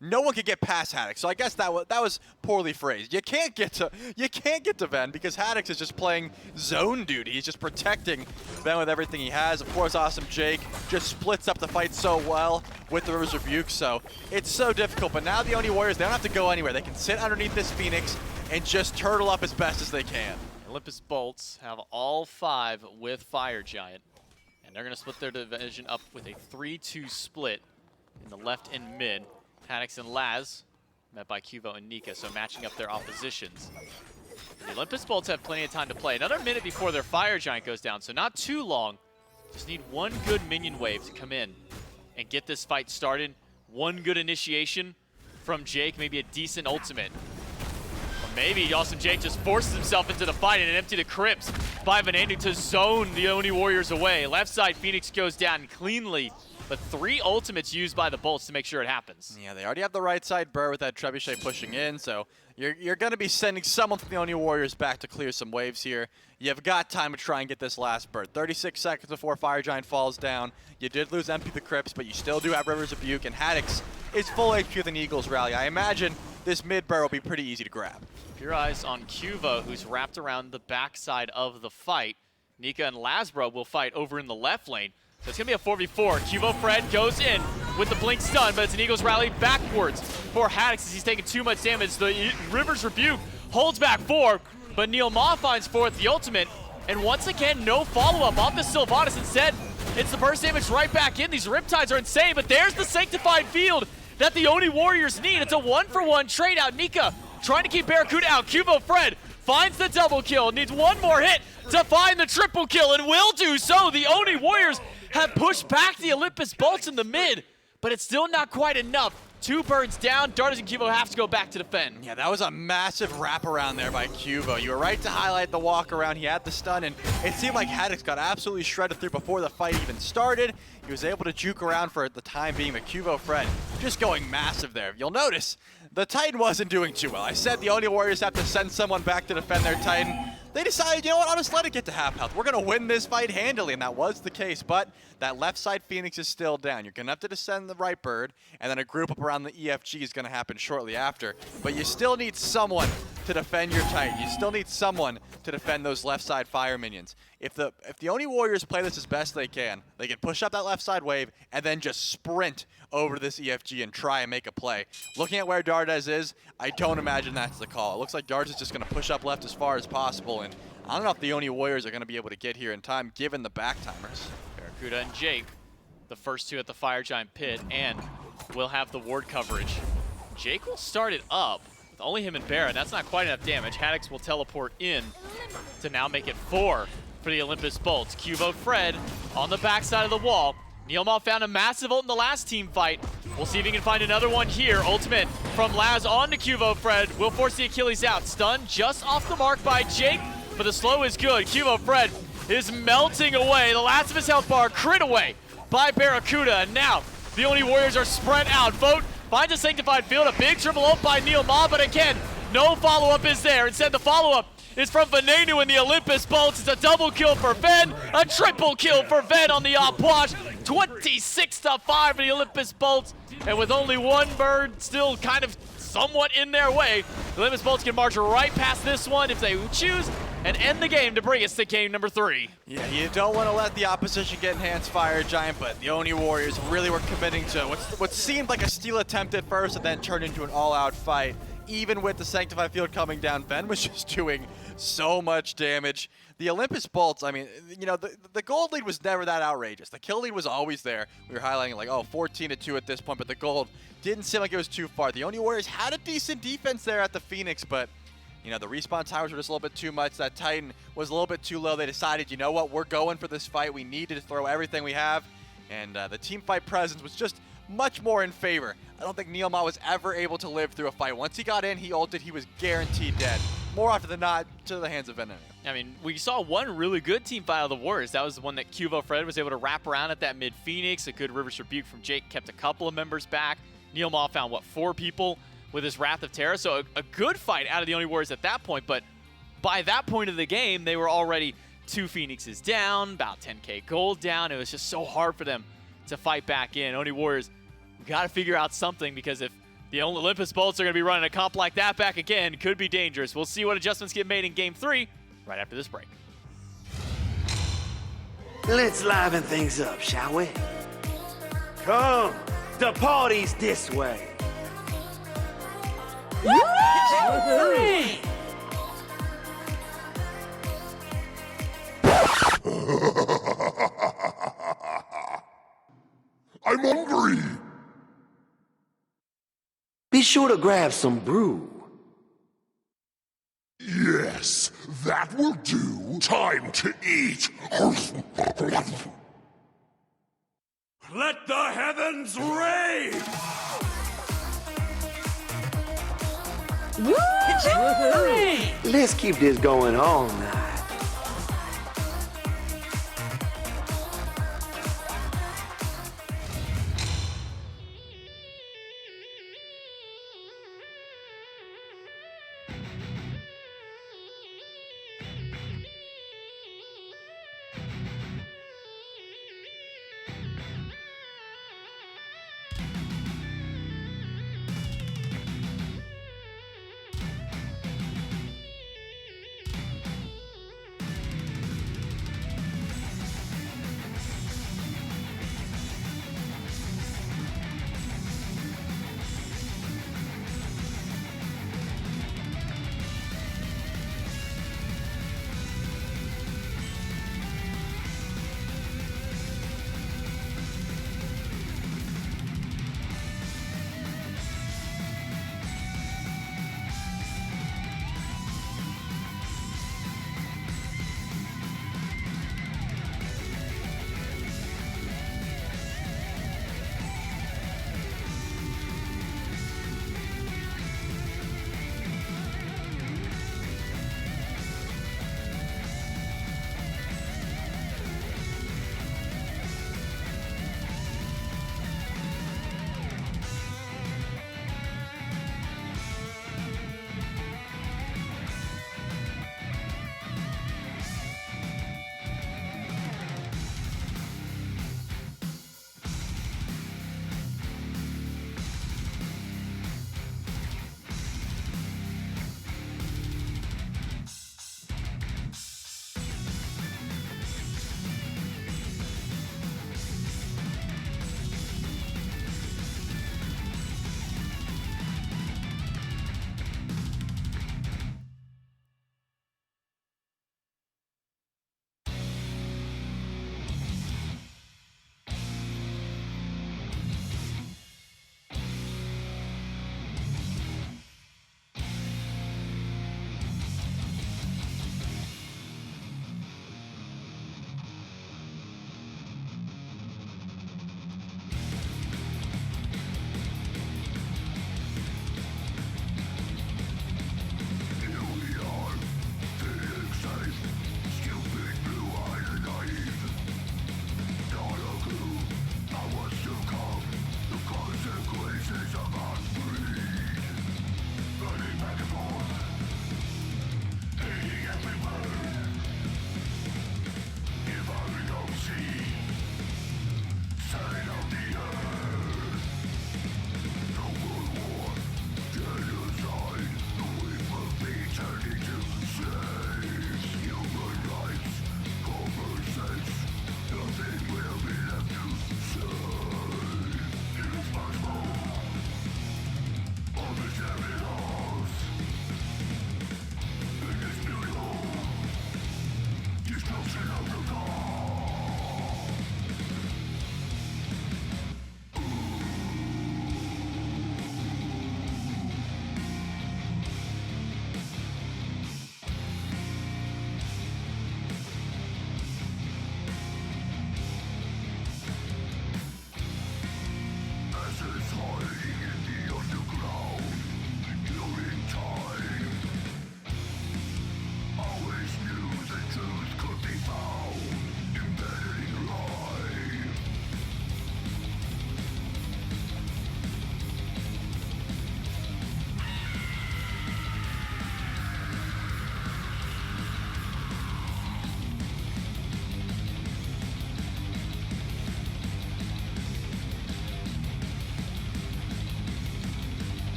No one could get past Haddix, so I guess that was poorly phrased. You can't get to Ven because Haddix is just playing zone duty. He's just protecting Ven with everything he has. Of course, Awesome Jake just splits up the fight so well with the River's Rebuke, so it's so difficult. But now the Oni Warriors, they don't have to go anywhere. They can sit underneath this Phoenix and just turtle up as best as they can. Olympus Bolts have all 5 with Fire Giant, and they're going to split their division up with a 3-2 split in the left and mid. Haddix and Laz met by Cuvo and Nika, so matching up their oppositions. The Olympus Bolts have plenty of time to play. Another minute before their Fire Giant goes down, so not too long. Just need one good minion wave to come in and get this fight started. One good initiation from Jake, maybe a decent ultimate. Or maybe Awesome Jake just forces himself into the fight and empty the crypts by BennyQ to zone the Oni Warriors away. Left side, Phoenix goes down cleanly, but 3 ultimates used by the Bolts to make sure it happens. Yeah, they already have the right side Burr with that Trebuchet pushing in, so you're going to be sending someone from the Oni Warriors back to clear some waves here. You've got time to try and get this last bird. 36 seconds before Fire Giant falls down. You did lose MP the Crypts, but you still do have River's Rebuke, and Haddix is full HP with an Eagles Rally. I imagine this mid burr will be pretty easy to grab. Keep your eyes on Cuvo, who's wrapped around the backside of the fight. Nika and Lasbro will fight over in the left lane. So it's going to be a 4v4. Cuvo Fred goes in with the blink stun, but it's an Eagles Rally backwards for Haddix as he's taking too much damage. The River's Rebuke holds back 4, but Neil Ma finds 4 with the ultimate. And once again, no follow-up off the Sylvanas. Instead, it's the burst damage right back in. These Riptides are insane, but there's the Sanctified Field that the Oni Warriors need. It's a 1-for-1 trade out. Nika trying to keep Barracuda out. Cuvo Fred finds the double kill, needs one more hit to find the triple kill, and will do so. The Oni Warriors have pushed back the Olympus Bolts in the mid, but it's still not quite enough. 2 birds down, Darters and Cuvo have to go back to defend. Yeah, that was a massive wraparound there by Cuvo. You were right to highlight the walk around. He had the stun, and it seemed like Haddix got absolutely shredded through before the fight even started. He was able to juke around for the time being, but Cuvo Fred just going massive there. You'll notice the Titan wasn't doing too well. I said the Oni Warriors have to send someone back to defend their Titan. They decided, you know what, I'll just let it get to half health. We're going to win this fight handily, and that was the case. But that left side Phoenix is still down. You're going to have to descend the right bird, and then a group up around the EFG is going to happen shortly after. But you still need someone to defend your Titan. You still need someone to defend those left side fire minions. If the Oni Warriors play this as best they can push up that left side wave and then just sprint over to this EFG and try and make a play. Looking at where Dardes is, I don't imagine that's the call. It looks like Dardes is just going to push up left as far as possible, and I don't know if the Oni Warriors are going to be able to get here in time given the back timers. Barracuda and Jake, the first 2 at the Fire Giant pit, and will have the ward coverage. Jake will start it up with only him and Barra. That's not quite enough damage. Haddix will teleport in to now make it 4 for the Olympus Bolts. Cuvo Fred on the backside of the wall. Neilma found a massive ult in the last team fight. We'll see if he can find another one here. Ultimate from Laz on to Cuvo Fred. Will force the Achilles out. Stun just off the mark by Jake, but the slow is good. Cuvo Fred is melting away. The last of his health bar crit away by Barracuda. And now the Oni Warriors are spread out. Vote finds a Sanctified Field. A big triple ult by Neil Ma, but again, no follow-up is there. Instead, the follow-up is from BennyQ in the Olympus Bolts. It's a double kill for Ven, a triple kill for Ven on the op watch. 26-5 for the Olympus Bolts, and with only one bird still kind of somewhat in their way, the Olympus Bolts can march right past this one if they choose and end the game to bring us to game number 3. Yeah, you don't want to let the opposition get enhanced Fire Giant, but the Oni Warriors really were committing to what seemed like a steal attempt at first and then turned into an all-out fight. Even with the Sanctified Field coming down, Ven was just doing so much damage. The Olympus Bolts, I mean, you know, the gold lead was never that outrageous. The kill lead was always there. We were highlighting like, oh, 14-2 at this point, but the gold didn't seem like it was too far. The Oni Warriors had a decent defense there at the Phoenix, but, you know, the respawn towers were just a little bit too much. That Titan was a little bit too low. They decided, you know what, we're going for this fight. We need to throw everything we have, and the team fight presence was just much more in favor. I don't think Neil Ma was ever able to live through a fight. Once he got in, he ulted, he was guaranteed dead. More often than not, to the hands of BennyQ. I mean, we saw one really good team fight of the Warriors. That was the one that Cuvo Fred was able to wrap around at that mid-Phoenix. A good River's Rebuke from Jake kept a couple of members back. Neil Ma found, what, 4 people with his Wrath of Terra? So a good fight out of the Oni Warriors at that point, but by that point of the game, they were already 2 Phoenixes down, about 10k gold down. It was just so hard for them to fight back in. Oni Warriors, we got to figure out something, because if the Olympus Bolts are going to be running a comp like that back again, could be dangerous. We'll see what adjustments get made in Game 3 right after this break. Let's liven things up, shall we? Come, the party's this way. I'm hungry. Be sure to grab some brew. Yes. That will do. Time to eat. Let the heavens rain! Let's keep this going all night.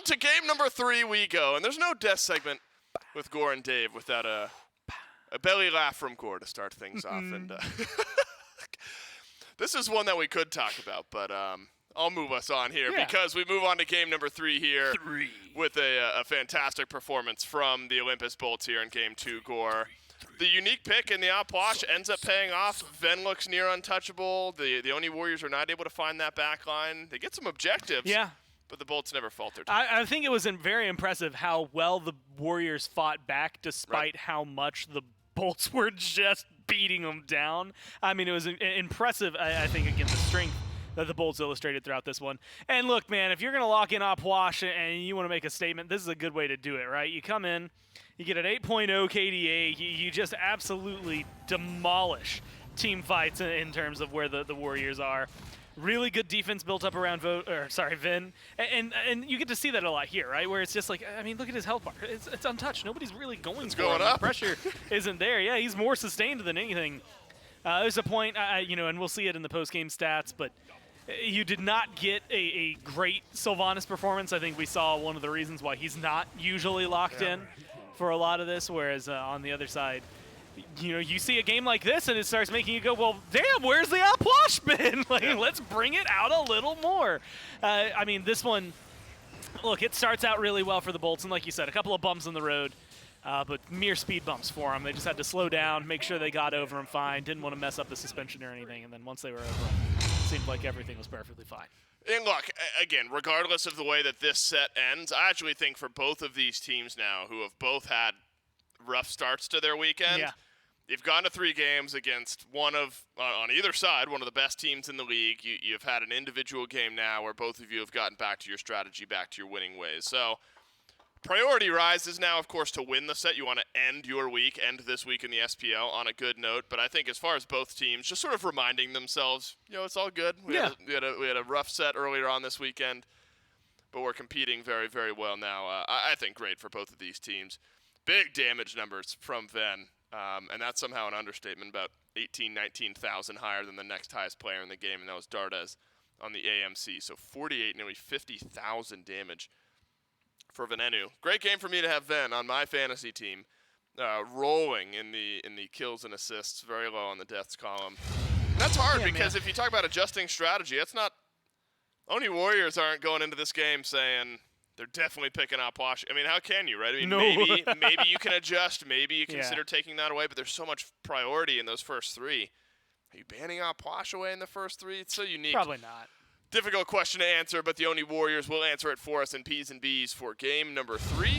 to game number 3 we go. And there's no death segment with Gore and Dave without a belly laugh from Gore to start things off. And this is one that we could talk about, but I'll move us on here because we move on to game number 3 here with a fantastic performance from the Olympus Bolts here in game 2, Gore. The unique pick in the Outwash ends up paying off. Ven looks near untouchable. The Oni Warriors are not able to find that back line. They get some objectives, but the Bolts never faltered. I think it was very impressive how well the Warriors fought back despite how much the Bolts were just beating them down. I mean, it was impressive, I think, again, the strength that the Bolts illustrated throughout this one. And look, man, if you're going to lock in Opwash and you want to make a statement, this is a good way to do it, right? You come in, you get an 8.0 KDA, you just absolutely demolish team fights in terms of where the Warriors are. Really good defense built up around Ven. And you get to see that a lot here, right? Where it's just like, I mean, look at his health bar. It's untouched. Nobody's really going for him. The pressure isn't there. Yeah, he's more sustained than anything. There's a point, and we'll see it in the post-game stats, but you did not get a great Sylvanas performance. I think we saw one of the reasons why he's not usually locked in for a lot of this, whereas on the other side, you see a game like this and it starts making you go, well, damn, where's the Opwash been? Let's bring it out a little more. I mean, this one, look, it starts out really well for the Bolts, and like you said, a couple of bumps in the road, but mere speed bumps for them. They just had to slow down, make sure they got over them fine, didn't want to mess up the suspension or anything, and then once they were over them, it seemed like everything was perfectly fine. And look, again, regardless of the way that this set ends, I actually think for both of these teams now, who have both had rough starts to their weekend, you've gone to 3 games against one of, on either side, one of the best teams in the league. You've had an individual game now where both of you have gotten back to your strategy, back to your winning ways. So priority rises now, of course, to win the set. You want to end your week, end this week in the SPL on a good note. But I think as far as both teams, just sort of reminding themselves, it's all good. We had a rough set earlier on this weekend, but we're competing very, very well now. I think great for both of these teams. Big damage numbers from Ven. And that's somehow an understatement, about 19,000 higher than the next highest player in the game, and that was Dardes on the AMC. So 48, nearly 50,000 damage for Venenu. Great game for me to have Ven on my fantasy team, rolling in the kills and assists, very low on the deaths column. And that's hard because if you talk about adjusting strategy, that's not – Oni Warriors aren't going into this game saying – they're definitely picking Opwash. I mean, how can you, right? I mean, maybe you can adjust. Maybe you consider taking that away, but there's so much priority in those first 3. Are you banning Opwash away in the first 3? It's so unique. Probably not. Difficult question to answer, but the Oni Warriors will answer it for us in P's and B's for game number 3.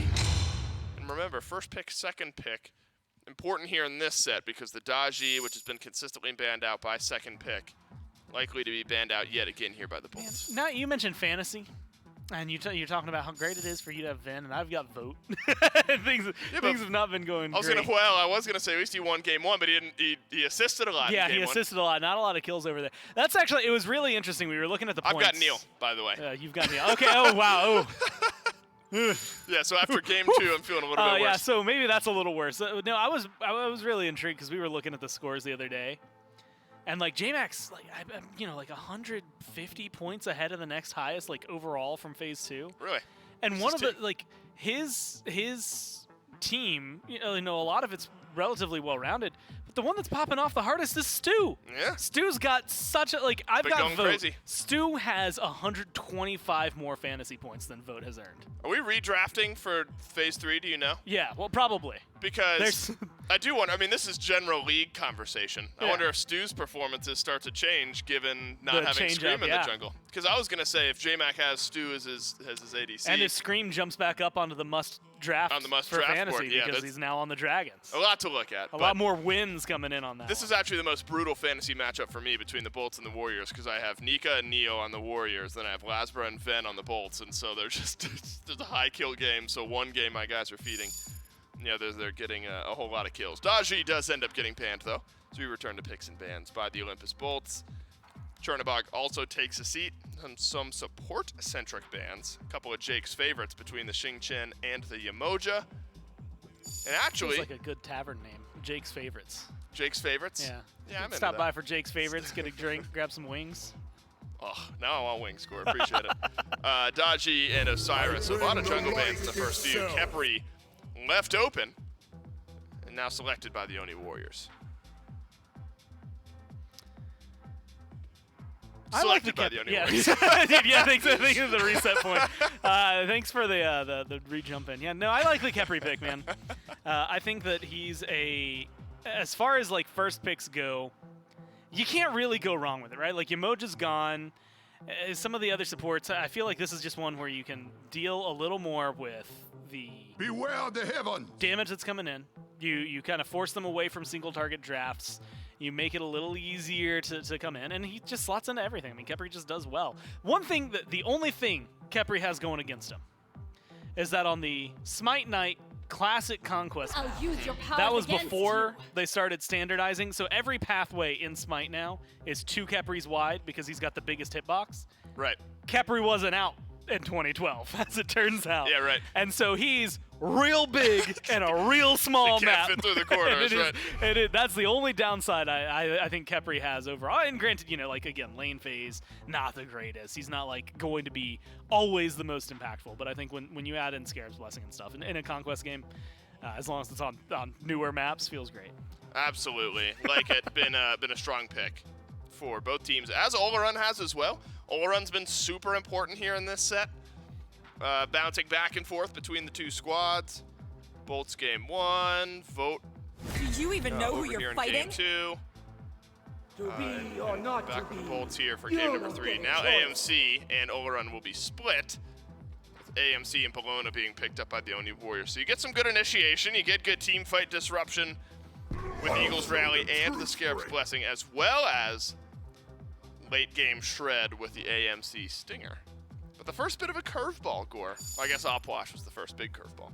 And remember, first pick, second pick, important here in this set because the Daji, which has been consistently banned out by second pick, likely to be banned out yet again here by the Bolts. Now, you mentioned fantasy. And you're talking about how great it is for you to have Ven, and I've got Vote. things have not been going great. I was gonna say at least he won game 1, but he assisted a lot. Yeah, in game he assisted a lot. Not a lot of kills over there. That's actually, it was really interesting. We were looking at the points. I've got Neil, by the way. You've got Neil. Okay. Oh wow. Oh. Yeah. So after game 2, I'm feeling a little bit worse. Yeah. So maybe that's a little worse. No, I was really intrigued because we were looking at the scores the other day. And like J-Max, like 150 points ahead of the next highest, like overall from phase 2. Really? And one of the his team, a lot of it's relatively well rounded, but the one that's popping off the hardest is Stu. Yeah. Stu's got such a I've got going Vote. Crazy. Stu has 125 more fantasy points than Vote has earned. Are we redrafting for phase 3? Do you know? Yeah. Well, probably. Because I do wonder. I mean, this is general league conversation. I wonder if Stu's performances start to change given not having Scream in the jungle. Because I was gonna say if J-Mac has Stu as his ADC, and if Scream jumps back up onto the must draft for fantasy board, because he's now on the Dragons. A lot to look at. A lot more wins coming in on that. This is actually the most brutal fantasy matchup for me between the Bolts and the Warriors because I have Nika and Neo on the Warriors, then I have Lasbra and Ven on the Bolts, and so they're just there's a high kill game. So one game my guys are feeding. They're getting a whole lot of kills. Daji does end up getting banned, though. So we return to picks and bans by the Olympus Bolts. Chernobog also takes a seat on some support-centric bans. A couple of Jake's favorites between the Xingqian and the Yamoja. And actually... It's like a good tavern name. Jake's Favorites. Jake's Favorites? Yeah. Yeah, I'm Stop by for Jake's Favorites, get a drink, grab some wings. Oh, now I want wing score. Appreciate it. Dodgy and Osiris. So a lot of jungle bans in the first few. Khepri left open and now selected by the Oni Warriors. I like the Selected by the Oni yeah. Warriors. Yeah, thanks. I think it's the reset point. Thanks for the re-jump in. Yeah, no, I like the Khepri pick, man. I think that he's as far as like first picks go, you can't really go wrong with it, right? Like Yamoja's gone. Some of the other supports, I feel like this is just one where you can deal a little more with the Beware the heaven. damage that's coming in. You kind of force them away from single target drafts. You make it a little easier to come in, and he just slots into everything. I mean, Khepri just does well. The only thing Khepri has going against him is that on the Smite Night Classic Conquest, I'll use your powers that was against before you. they started standardizing. So every pathway in Smite now is 2 Khepris wide because he's got the biggest hitbox. Right. Khepri wasn't out in 2012, as it turns out. Yeah, right. And so he's real big and a real small Can't map. fit through the corners, right? That's the only downside I think Khepri has overall. And granted, like, again, lane phase, not the greatest. He's not, like, going to be always the most impactful. But I think when you add in Scarab's Blessing and stuff in a Conquest game, as long as it's on newer maps, feels great. Absolutely. Like it. Been a strong pick for both teams, as Olorun has as well. Olorun's been super important here in this set. Bouncing back and forth between the two squads. Bolts game 1, Vote Do you even know who over here you're in fighting? game 2. To be or not Back to with be. the Bolts here for You game number don't 3. get a Now choice. AMC and Olorun will be split, with AMC and Palona being picked up by the Oni Warriors. So you get some good initiation, you get good team fight disruption with Eagle's Rally and the Scarab's Blessing, as well as late game shred with the AMC Stinger. But the first bit of a curveball, Gore. I guess Opwash was the first big curveball.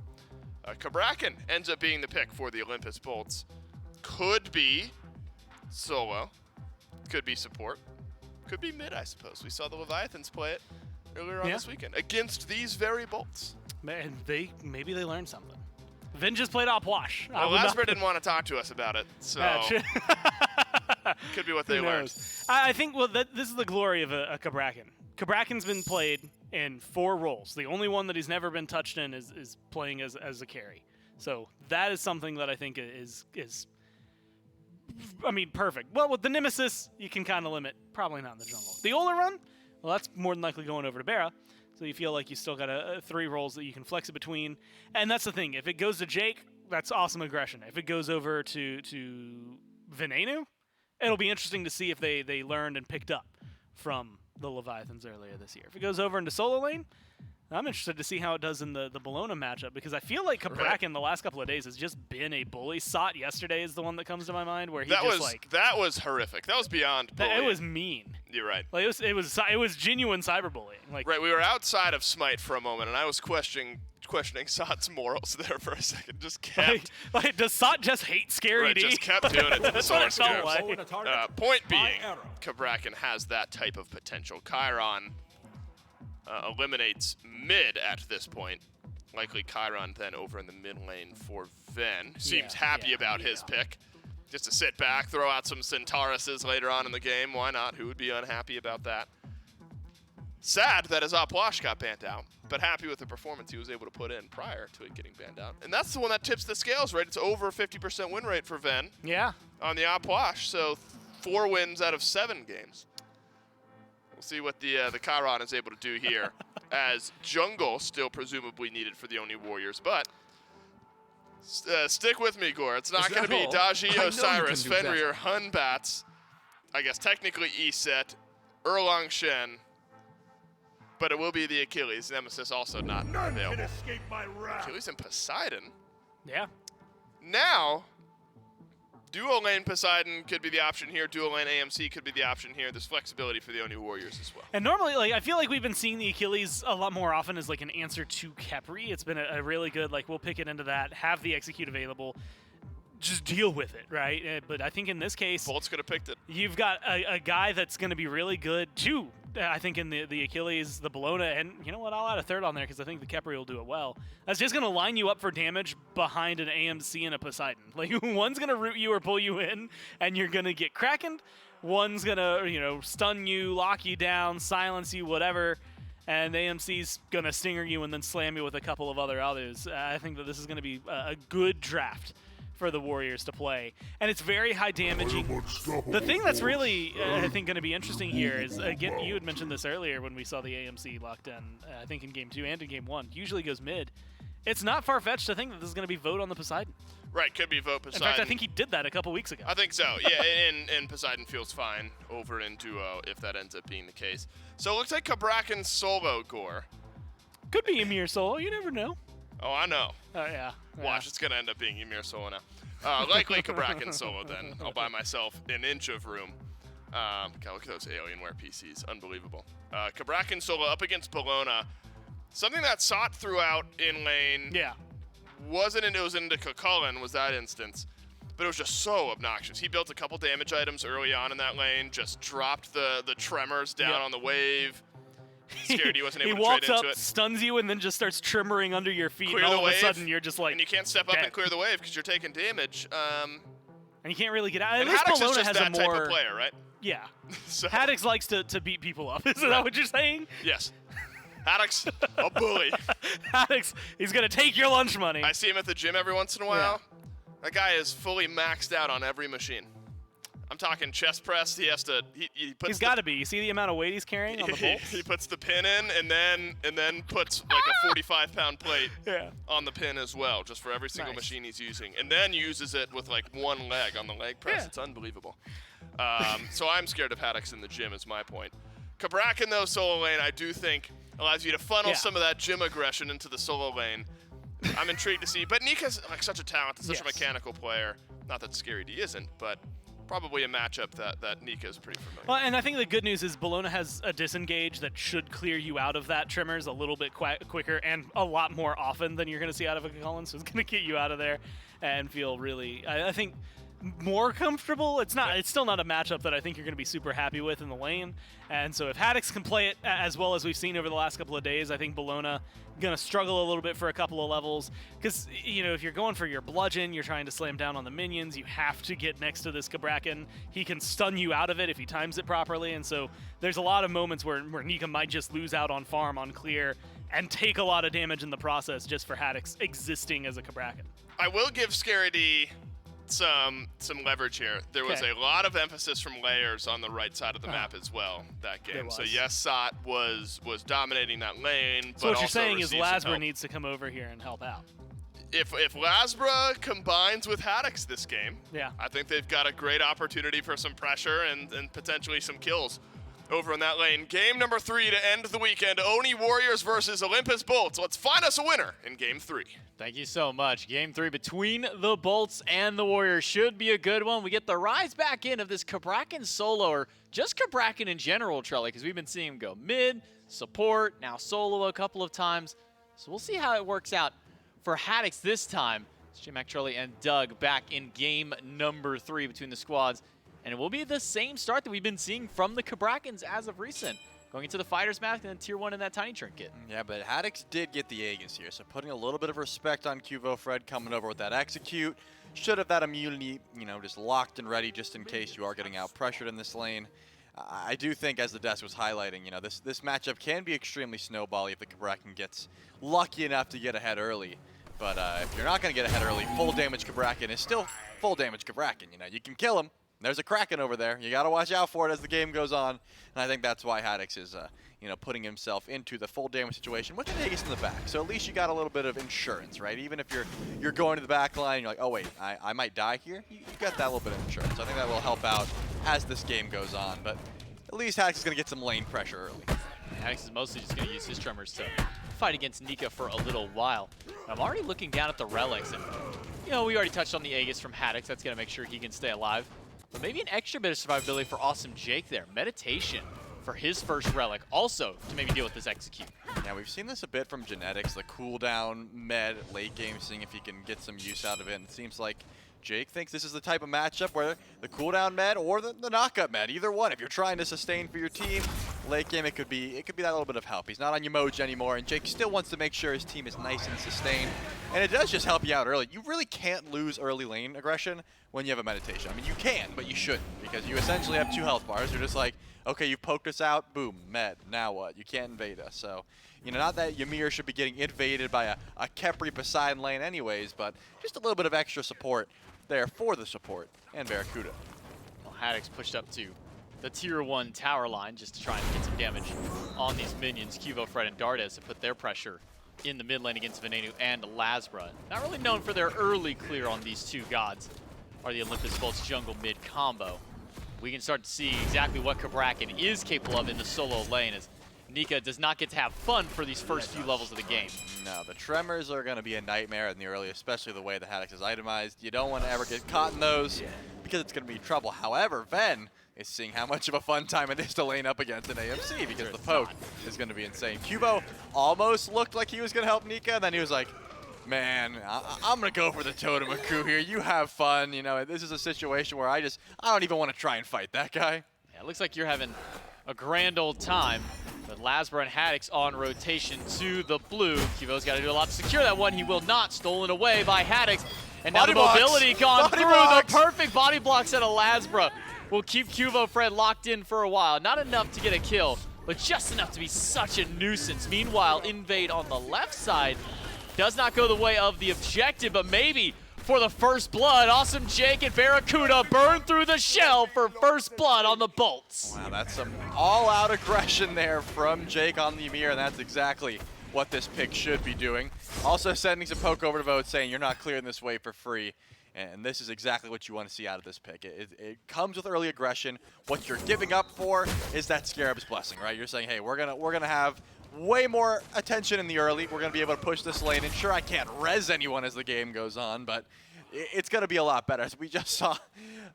Cabrakan ends up being the pick for the Olympus Bolts. Could be solo, could be support, could be mid, I suppose. We saw the Leviathans play it earlier on this weekend against these very Bolts. Man, maybe they learned something. Vin just played Opwash. Well, Lasper didn't want to talk to us about it, so could be what they learned. I think, this is the glory of a Cabrakan. Cabrakan's been played in 4 roles. The only one that he's never been touched in is playing as a carry. So that is something that I think is perfect. Well, with the Nemesis, you can kind of limit. Probably not in the jungle. The Olorun, well, that's more than likely going over to Bara. So you feel like you still got 3 roles that you can flex it between. And that's the thing. If it goes to Jake, that's awesome aggression. If it goes over to Venenu, it'll be interesting to see if they learned and picked up from the Leviathans earlier this year. If it goes over into solo lane, I'm interested to see how it does in the Bologna matchup, because I feel like Cabrakan the last couple of days has just been a bully. Sot yesterday is the one that comes to my mind, where he that was horrific. That was beyond bullying. It was mean. You're right. Like it was genuine cyberbullying. Like, right, we were outside of Smite for a moment, and I was questioning Sot's morals there for a second. Just kept like does Sot just hate Scary right, D? just kept doing it to the That's what it solar felt scabs. like. Point being, Cabrakan has that type of potential. Chiron eliminates mid at this point. Likely Chiron then over in the mid lane for Ven. Seems happy about his pick. Just to sit back, throw out some Centauruses later on in the game. Why not? Who would be unhappy about that? Sad that his Opwash got banned out, but happy with the performance he was able to put in prior to it getting banned out. And that's the one that tips the scales, right? It's over 50% win rate for Ven on the Opwash, so 4 wins out of 7 games. We'll see what the Chiron is able to do here, as jungle still presumably needed for the Oni Warriors, but stick with me, Gore. It's not going to be Daji, Osiris, Fenrir, Hun Bats, I guess technically Eset, Erlang, Shen, but it will be the Achilles. Nemesis also not available. Escape my wrath. Achilles and Poseidon. Yeah. Now, dual lane Poseidon could be the option here. Dual lane AMC could be the option here. There's flexibility for the Oni Warriors as well. And normally, I feel like we've been seeing the Achilles a lot more often as an answer to Khepri. It's been a really good, we'll pick it into that, have the execute available, just deal with it, right? But I think in this case, Bolt's could have picked it. you've got a guy that's going to be really good too. I think in the Achilles, the Bologna, and you know what? I'll add a third on there because I think the Khepri will do it well. That's just going to line you up for damage behind an AMC and a Poseidon. One's going to root you or pull you in, and you're going to get Krakened, One's gonna, you know, stun you, lock you down, silence you, whatever, and AMC's gonna stinger you and then slam you with a couple of others. I think that this is gonna be a good draft for the Warriors to play, and it's very high damaging. The thing that's really, I think, going to be interesting here is, again, you had mentioned this earlier when we saw the AMC locked in, I think in Game 2 and in Game 1, usually goes mid. It's not far-fetched to think that this is going to be vote on the Poseidon. Right, could be vote Poseidon. In fact, I think he did that a couple weeks ago. I think so, yeah, and Poseidon feels fine over in duo if that ends up being the case. So it looks like Cabrakan solo, Gore. Could be Ymir solo, you never know. Oh, I know. Oh, yeah. Watch, it's going to end up being Ymir solo now. Likely Cabrakan solo then. I'll buy myself an inch of room. God, look at those Alienware PCs. Unbelievable. Cabrakan solo up against Bologna. Something that sought throughout in lane. Yeah. It was into Cucullin was that instance. But it was just so obnoxious. He built a couple damage items early on in that lane, just dropped the tremors down on the wave. Scared he wasn't able to trade into it. He walks up, stuns you, and then just starts trimmering under your feet, Clear and the all of a wave, sudden you're just like and you can't step up dead. and clear the wave because you're taking damage. And you can't really get out. At And least Haddix Bologna is just has that a more type of player, right? Yeah. So, Haddix likes to beat people up. Is that what you're saying? yes. Haddix, a bully. Haddix, he's gonna take your lunch money. I see him at the gym every once in a while. That guy is fully maxed out on every machine. I'm talking chest press. He has to. He puts. He's got to be. You see the amount of weight he's carrying on the bolts? He puts the pin in and then puts like a 45-pound plate on the pin as well, just for every single machine he's using, and then uses it with like one leg on the leg press. Yeah. It's unbelievable. So I'm scared of Haddix in the gym. Is my point. Cabrakan though solo lane, I do think allows you to funnel some of that gym aggression into the solo lane. I'm intrigued to see, but Nika's like such a talented, such a mechanical player. Not that Scary D isn't, but probably a matchup that Nika is pretty familiar. Well, and I think the good news is Bologna has a disengage that should clear you out of that Tremors a little bit quicker and a lot more often than you're going to see out of a Cucullin, so it's going to get you out of there and feel really, I think, more comfortable. It's still not a matchup that I think you're going to be super happy with in the lane. And so if Haddix can play it as well as we've seen over the last couple of days, I think Bologna going to struggle a little bit for a couple of levels. Because, you know, if you're going for your bludgeon, you're trying to slam down on the minions, you have to get next to this Cabrakan. He can stun you out of it if he times it properly. And so there's a lot of moments where Nika might just lose out on farm, on clear, and take a lot of damage in the process just for Haddix existing as a Cabrakan. I will give Scary D some leverage here. There was a lot of emphasis from layers on the right side of the map as well that game. So yes, Sot was dominating that lane. So but what you're saying is Lasbra Lasbra needs to come over here and help out. If Lasbra combines with Haddix this game, Yeah. I think they've got a great opportunity for some pressure and potentially some kills over in that lane. Game number 3 to end the weekend. Oni Warriors versus Olympus Bolts. Let's find us a winner in Game 3. Thank you so much. Game 3 between the Bolts and the Warriors should be a good one. We get the rise back in of this Cabrakan solo, or just Cabrakan in general, Trelly, because we've been seeing him go mid, support, now solo a couple of times. So we'll see how it works out for Haddix this time. It's J-Mac, Charlie, and Doug back in game number 3 between the squads. And it will be the same start that we've been seeing from the Cabrakans as of recent. Going into the Fighter's Mask and then Tier 1 in that Tiny Trinket. Yeah, but Haddix did get the Aegis here, so putting a little bit of respect on Cuvo Fred coming over with that execute. Should have that immunity, you know, just locked and ready just in case you are getting out pressured in this lane. I do think, as the desk was highlighting, you know, this matchup can be extremely snowbally if the Cabrakan gets lucky enough to get ahead early. But if you're not going to get ahead early, full damage Cabrakan is still full damage Cabrakan. You know, you can kill him. There's a Kraken over there. You got to watch out for it as the game goes on. And I think that's why Haddix is, you know, putting himself into the full damage situation with the Aegis in the back. So at least you got a little bit of insurance, right? Even if you're going to the back line, you're like, oh wait, I might die here. You got that little bit of insurance. So I think that will help out as this game goes on. But at least Haddix is going to get some lane pressure early. Haddix is mostly just going to use his Tremors to fight against Nika for a little while. I'm already looking down at the relics, and you know, we already touched on the Aegis from Haddix. That's going to make sure he can stay alive. But maybe an extra bit of survivability for Awesome Jake there. Meditation for his first relic, also to maybe deal with this execute. Yeah, we've seen this a bit from Genetics, the cooldown med late game, seeing if he can get some use out of it. And it seems like Jake thinks this is the type of matchup where the cooldown med or the knockup med, either one, if you're trying to sustain for your team, late game it could be that little bit of help. He's not on Umoja anymore, and Jake still wants to make sure his team is nice and sustained. And it does just help you out early. You really can't lose early lane aggression when you have a meditation. I mean, you can, but you shouldn't, because you essentially have 2 health bars. You're just like, okay, you poked us out, boom, med. Now what? You can't invade us. So, you know, not that Ymir should be getting invaded by a Khepri Poseidon lane anyways, but just a little bit of extra support there for the support and Barracuda. Well, Haddix pushed up to the tier 1 tower line just to try and get some damage on these minions. Cuvo, Fred, and Dardes have put their pressure in the mid lane against Venenu and Lasbra. Not really known for their early clear on these 2 gods, are the Olympus Bolts jungle mid combo. We can start to see exactly what Cabrakan is capable of in the solo lane, as Nika does not get to have fun for these first few levels of the game. No, the tremors are going to be a nightmare in the early, especially the way the Haddix is itemized. You don't want to ever get caught in those because it's going to be trouble. However, Ven is seeing how much of a fun time it is to lane up against an AMC because the poke is going to be insane. Cubo almost looked like he was going to help Nika, and then he was like, man, I'm going to go for the Totem of Coup here. You have fun. You know, this is a situation where I don't even want to try and fight that guy. Yeah, it looks like you're having a grand old time. But Lasbra and Haddix on rotation to the blue. Cubo's got to do a lot to secure that one. He will not. Stolen away by Haddix. And now the mobility gone through. The perfect body blocks out of Lasbra will keep Cubo Fred locked in for a while. Not enough to get a kill, but just enough to be such a nuisance. Meanwhile, invade on the left side does not go the way of the objective, but maybe for the first blood. Awesome Jake and Barracuda burn through the shell for first blood on the Bolts. Wow, that's some all-out aggression there from Jake on the Ymir, and that's exactly what this pick should be doing. Also sending some poke over to vote saying you're not clearing this way for free. And this is exactly what you want to see out of this pick. It comes with early aggression. What you're giving up for is that Scarab's Blessing, right? You're saying, hey, we're gonna have way more attention in the early. We're gonna be able to push this lane. And sure, I can't res anyone as the game goes on, but it's gonna be a lot better. As we just saw,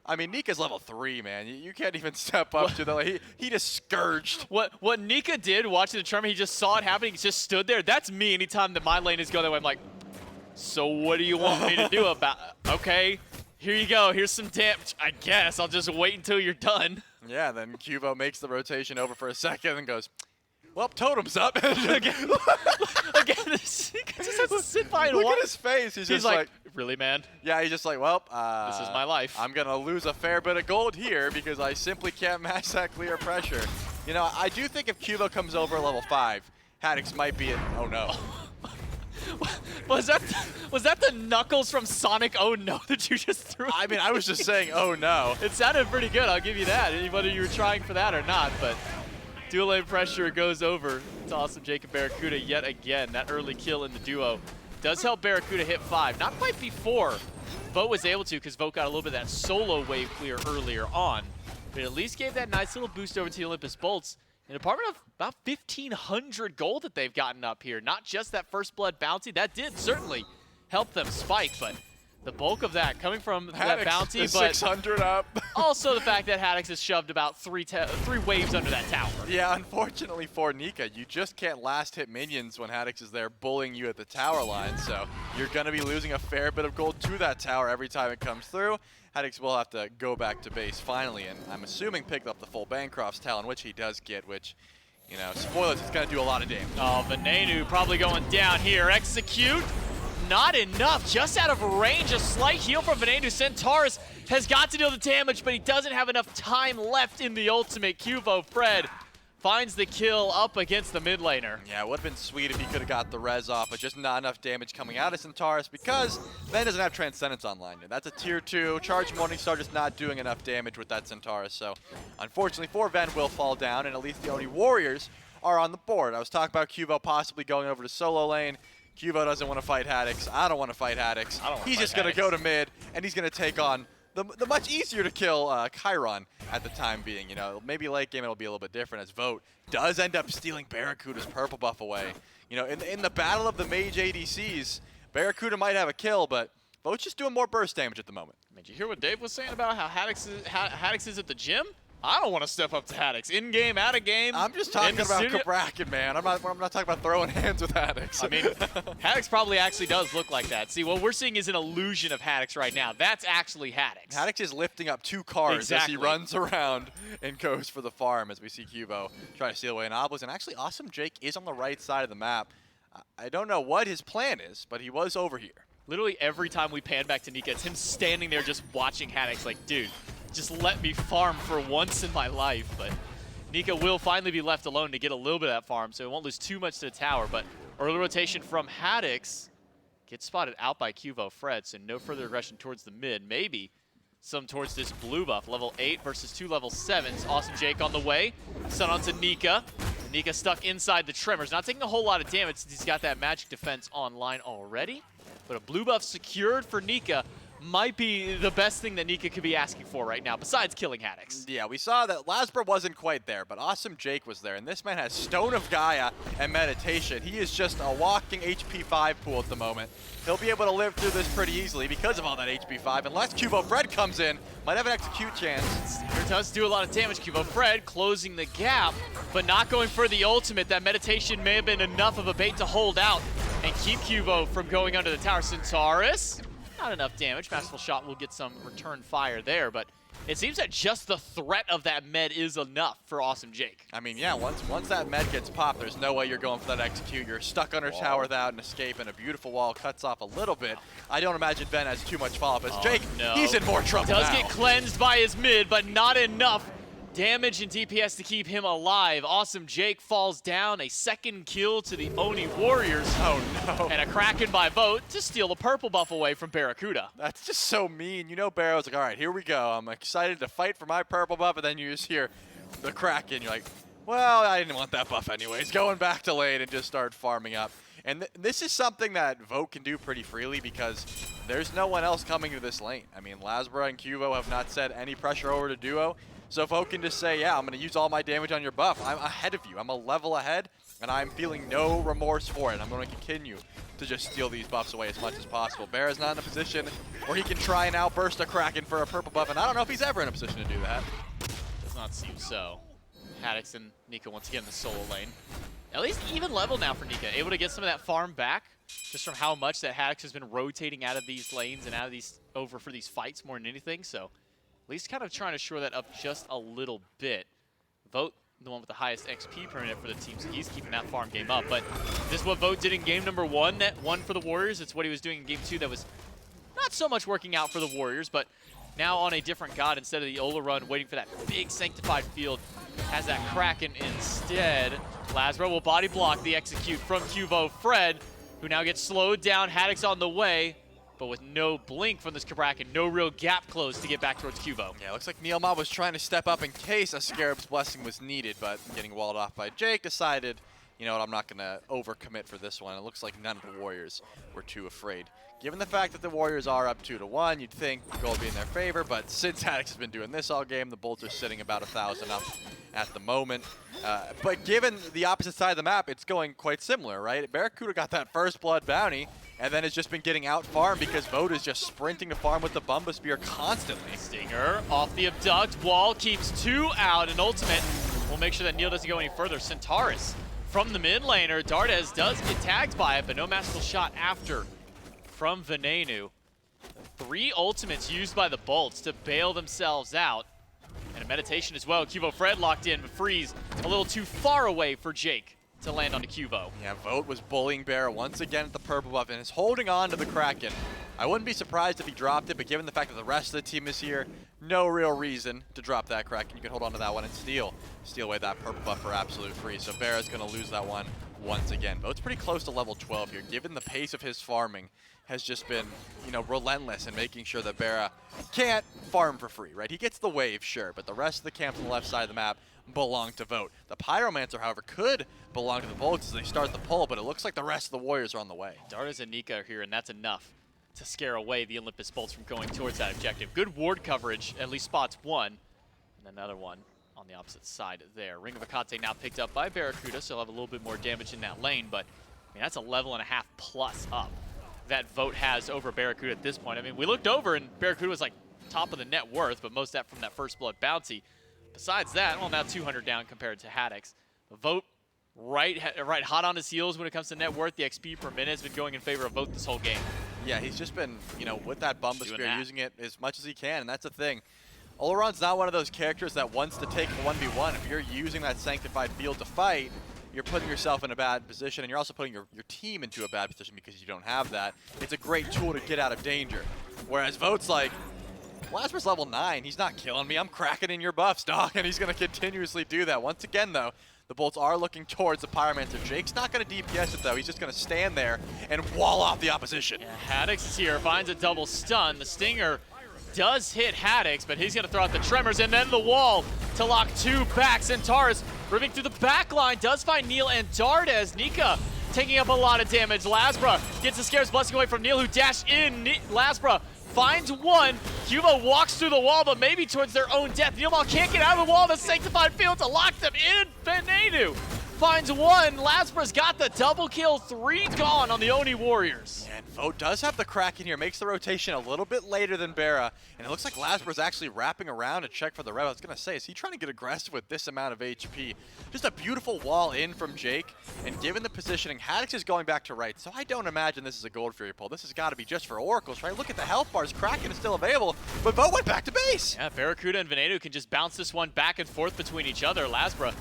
I mean, Nika's level 3, man. You can't even step up to the lane. He just scourged. What Nika did watching the tournament, he just saw it happening. He just stood there. That's me anytime that my lane is going that way. I'm like, so what do you want me to do about it? Okay, here you go. Here's some damage. I guess I'll just wait until you're done. Yeah, then Cubo makes the rotation over for a second and goes, well, Totem's up. Again, this just has to sit by and Look watch. at his face. He's just like, really, man? yeah, he's just like, well, This is my life. I'm going to lose a fair bit of gold here because I simply can't match that clear pressure. You know, I do think if Cubo comes over level 5, Haddix might be in, oh no. Was that the Knuckles from Sonic Oh No that you just threw? I mean, I was just saying, oh no. It sounded pretty good, I'll give you that. Whether you were trying for that or not, but dual lane pressure goes over. It's awesome, Jacob Barracuda yet again. That early kill in the duo does help Barracuda hit 5. Not quite before Vote was able to, because Vote got a little bit of that solo wave clear earlier on. But at least gave that nice little boost over to the Olympus Bolts. An apartment of about 1,500 gold that they've gotten up here. Not just that first blood bounty. That did certainly help them spike, but the bulk of that coming from that bounty, is but 600 up. also the fact that Haddix has shoved about three waves under that tower. Yeah, unfortunately for Nika, you just can't last hit minions when Haddix is there bullying you at the tower line, so you're going to be losing a fair bit of gold to that tower every time it comes through. Haddix will have to go back to base finally, and I'm assuming pick up the full Bancroft's Talon, which he does get, which, you know, spoilers, it's going to do a lot of damage. Oh, Venenu probably going down here. Execute. Not enough. Just out of range. A slight heal from Venenu. Centaurus has got to deal the damage, but he doesn't have enough time left in the ultimate. Cuvo Fred finds the kill up against the mid laner. Yeah, it would have been sweet if he could have got the res off, but just not enough damage coming out of Centaurus because Ven doesn't have Transcendence online yet. That's a tier 2. Charge Morningstar just not doing enough damage with that Centaurus. So unfortunately for Ven will fall down, and at least the Oni Warriors are on the board. I was talking about Cuvo possibly going over to solo lane. Cuvo doesn't want to fight Haddix. I don't want to fight Haddix. He's just going to go to mid, and he's going to take on the much easier to kill Chiron at the time being. You know, maybe late game it'll be a little bit different as Vote does end up stealing Barracuda's purple buff away. You know, in the battle of the mage ADCs, Barracuda might have a kill, but Vote's just doing more burst damage at the moment. Did you hear what Dave was saying about how Haddix is at the gym? I don't want to step up to Haddix. In game, out of game. I'm just talking in the about studio. Cabrakan, man. I'm not talking about throwing hands with Haddix. I mean, Haddix probably actually does look like that. See, what we're seeing is an illusion of Haddix right now. That's actually Haddix. Haddix is lifting up 2 cars Exactly. as he runs around and goes for the farm as we see Cubo try to steal away an Obelisk. And actually, Awesome Jake is on the right side of the map. I don't know what his plan is, but he was over here. Literally every time we pan back to Nika, it's him standing there just watching Haddix like, dude, just let me farm for once in my life. But Nika will finally be left alone to get a little bit of that farm, so he won't lose too much to the tower. But early rotation from Haddix gets spotted out by Cubo Fred, so no further aggression towards the mid. Maybe some towards this blue buff. Level 8 versus 2 level 7s. Awesome Jake on the way. Stun onto Nika. Nika stuck inside the Tremors. Not taking a whole lot of damage since he's got that magic defense online already. But a blue buff secured for Nika might be the best thing that Nika could be asking for right now, besides killing Haddix. Yeah, we saw that Lasbra wasn't quite there, but Awesome Jake was there. And this man has Stone of Gaia and Meditation. He is just a walking HP 5 pool at the moment. He'll be able to live through this pretty easily because of all that HP 5. Unless Cubo Fred comes in, might have an execute chance. Stinger does do a lot of damage. Cubo Fred closing the gap, but not going for the ultimate. That Meditation may have been enough of a bait to hold out and keep Cubo from going under the tower. Centaurus, not enough damage. Masterful Shot will get some return fire there, but it seems that just the threat of that med is enough for Awesome Jake. I mean, yeah, once that med gets popped, there's no way you're going for that execute. You're stuck under tower without an escape, and a beautiful wall cuts off a little bit. I don't imagine Ben has too much follow-up. As Jake, no. he's in more trouble Does now. get cleansed by his mid, but not enough damage and DPS to keep him alive. Awesome Jake falls down. A second kill to the Oni Warriors. Oh, no. And a Kraken by vote to steal the purple buff away from Barracuda. That's just so mean. You know, Barrow's like, all right, here we go. I'm excited to fight for my purple buff, and then you just hear the Kraken. You're like, well, I didn't want that buff anyways. Going back to lane and just start farming up. And this is something that Vote can do pretty freely because there's no one else coming to this lane. I mean, Lasbra and Cubo have not set any pressure over to Duo. So Vote can just say, yeah, I'm going to use all my damage on your buff. I'm ahead of you. I'm a level ahead, and I'm feeling no remorse for it. I'm going to continue to just steal these buffs away as much as possible. Bear's not in a position where he can try and outburst a Kraken for a purple buff, and I don't know if he's ever in a position to do that. Does not seem so. Haddix and Nika once again in the solo lane. At least even level now for Nika. Able to get some of that farm back just from how much that Haddix has been rotating out of these lanes and out of these over for these fights more than anything. So at least kind of trying to shore that up just a little bit. Vote, the one with the highest XP per minute for the team, so he's keeping that farm game up. But this is what Vote did in game number 1, that won for the Warriors. It's what he was doing in game 2 that was not so much working out for the Warriors, but now on a different god instead of the Ola run, waiting for that big sanctified field, has that Kraken instead. Lasbra will body block the execute from Cubo Fred, who now gets slowed down. Haddix on the way, but with no blink from this Cabrakan, no real gap close to get back towards Cubo. Yeah, looks like Neilma was trying to step up in case a Scarab's Blessing was needed, but getting walled off by Jake, decided, you know what, I'm not going to overcommit for this one. It looks like none of the Warriors were too afraid. Given the fact that the Warriors are up 2-1, you'd think the goal would be in their favor, but since Haddix has been doing this all game, the Bolts are sitting about 1,000 up at the moment. But given the opposite side of the map, it's going quite similar, right? Barracuda got that first blood bounty, and then has just been getting out farmed because Vote is just sprinting to farm with the Bumba Spear constantly. Stinger off the abduct, wall keeps 2 out, and ultimate will make sure that Neil doesn't go any further. Centaurus from the mid laner, Dardes does get tagged by it, but no masterful shot after from Venenu. 3 ultimates used by the Bolts to bail themselves out. And a meditation as well. Cubo Fred locked in, but Freeze a little too far away for Jake to land onto Cubo. Yeah, Vote was bullying Bear once again at the purple buff and is holding on to the Kraken. I wouldn't be surprised if he dropped it, but given the fact that the rest of the team is here, no real reason to drop that Kraken. You can hold on to that one and steal away that purple buff for absolute free. So Bear is going to lose that one once again. Vote's pretty close to level 12 here, given the pace of his farming has just been, you know, relentless in making sure that Barra can't farm for free, right? He gets the wave, sure, but the rest of the camps on the left side of the map belong to Vote. The Pyromancer, however, could belong to the Bolts as they start the pull, but it looks like the rest of the Warriors are on the way. Dardas and Nika are here, and that's enough to scare away the Olympus Bolts from going towards that objective. Good ward coverage, at least spots one, and another one on the opposite side there. Ring of Akate now picked up by Barracuda, so he'll have a little bit more damage in that lane, but I mean, that's a level and a half plus up that Vote has over Barracuda at this point. I mean, we looked over and Barracuda was like top of the net worth, but most of that from that first blood bounty. besides that, well, now 200 down compared to Haddix. Vote right hot on his heels when it comes to net worth. The XP per minute has been going in favor of Vote this whole game. Yeah, he's just been, you know, with that Bumba Doing Spear, that. using it as much as he can, and that's the thing. Oleron's not one of those characters that wants to take a 1v1. If you're using that Sanctified Field to fight, you're putting yourself in a bad position, and you're also putting your team into a bad position because you don't have that. It's a great tool to get out of danger. Whereas Vote's like, Lazarus level 9, he's not killing me, I'm cracking in your buffs, dog, and he's going to continuously do that. Once again, though, the Bolts are looking towards the Pyromancer. Jake's not going to DPS it, though. He's just going to stand there and wall off the opposition. Yeah, Haddix is here, finds a double stun. The Stinger does hit Haddix, but he's going to throw out the Tremors and then the wall to lock 2 back. Centaurus ripping through the back line, does find Neil and Dardes. Nika taking up a lot of damage. Lasbra gets the Scares Blessing away from Neil, who dashed in. Lasbra finds one. Cuba walks through the wall, but maybe towards their own death. Neilmal can't get out of the wall. The Sanctified Field to lock them in. Benenu finds one. Lasbra's got the double kill. 3 gone on the Oni Warriors. And Vote does have the Kraken here, makes the rotation a little bit later than Bera, and it looks like Lasbra's actually wrapping around to check for the rev. I was going to say, is he trying to get aggressive with this amount of HP? Just a beautiful wall in from Jake, and given the positioning, Haddix is going back to right, so I don't imagine this is a Gold Fury pull. This has got to be just for Oracles, right? Look at the health bars. Kraken is still available, but Vote went back to base. Yeah, Barracuda and Veneno can just bounce this one back and forth between each other. Lasbra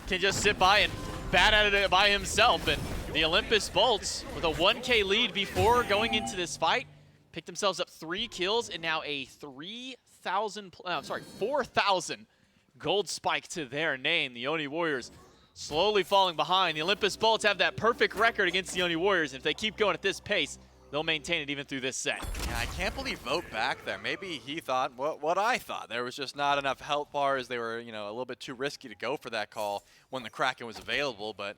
can just sit by and bat at it by himself, and the Olympus Bolts, with a 1K lead before going into this fight, picked themselves up 3 kills and now a 4,000 gold spike to their name. The Oni Warriors slowly falling behind. The Olympus Bolts have that perfect record against the Oni Warriors. If they keep going at this pace, they'll maintain it even through this set. Yeah, I can't believe Vote back there. Maybe he thought what I thought. There was just not enough health bars. They were, you know, a little bit too risky to go for that call when the Kraken was available, but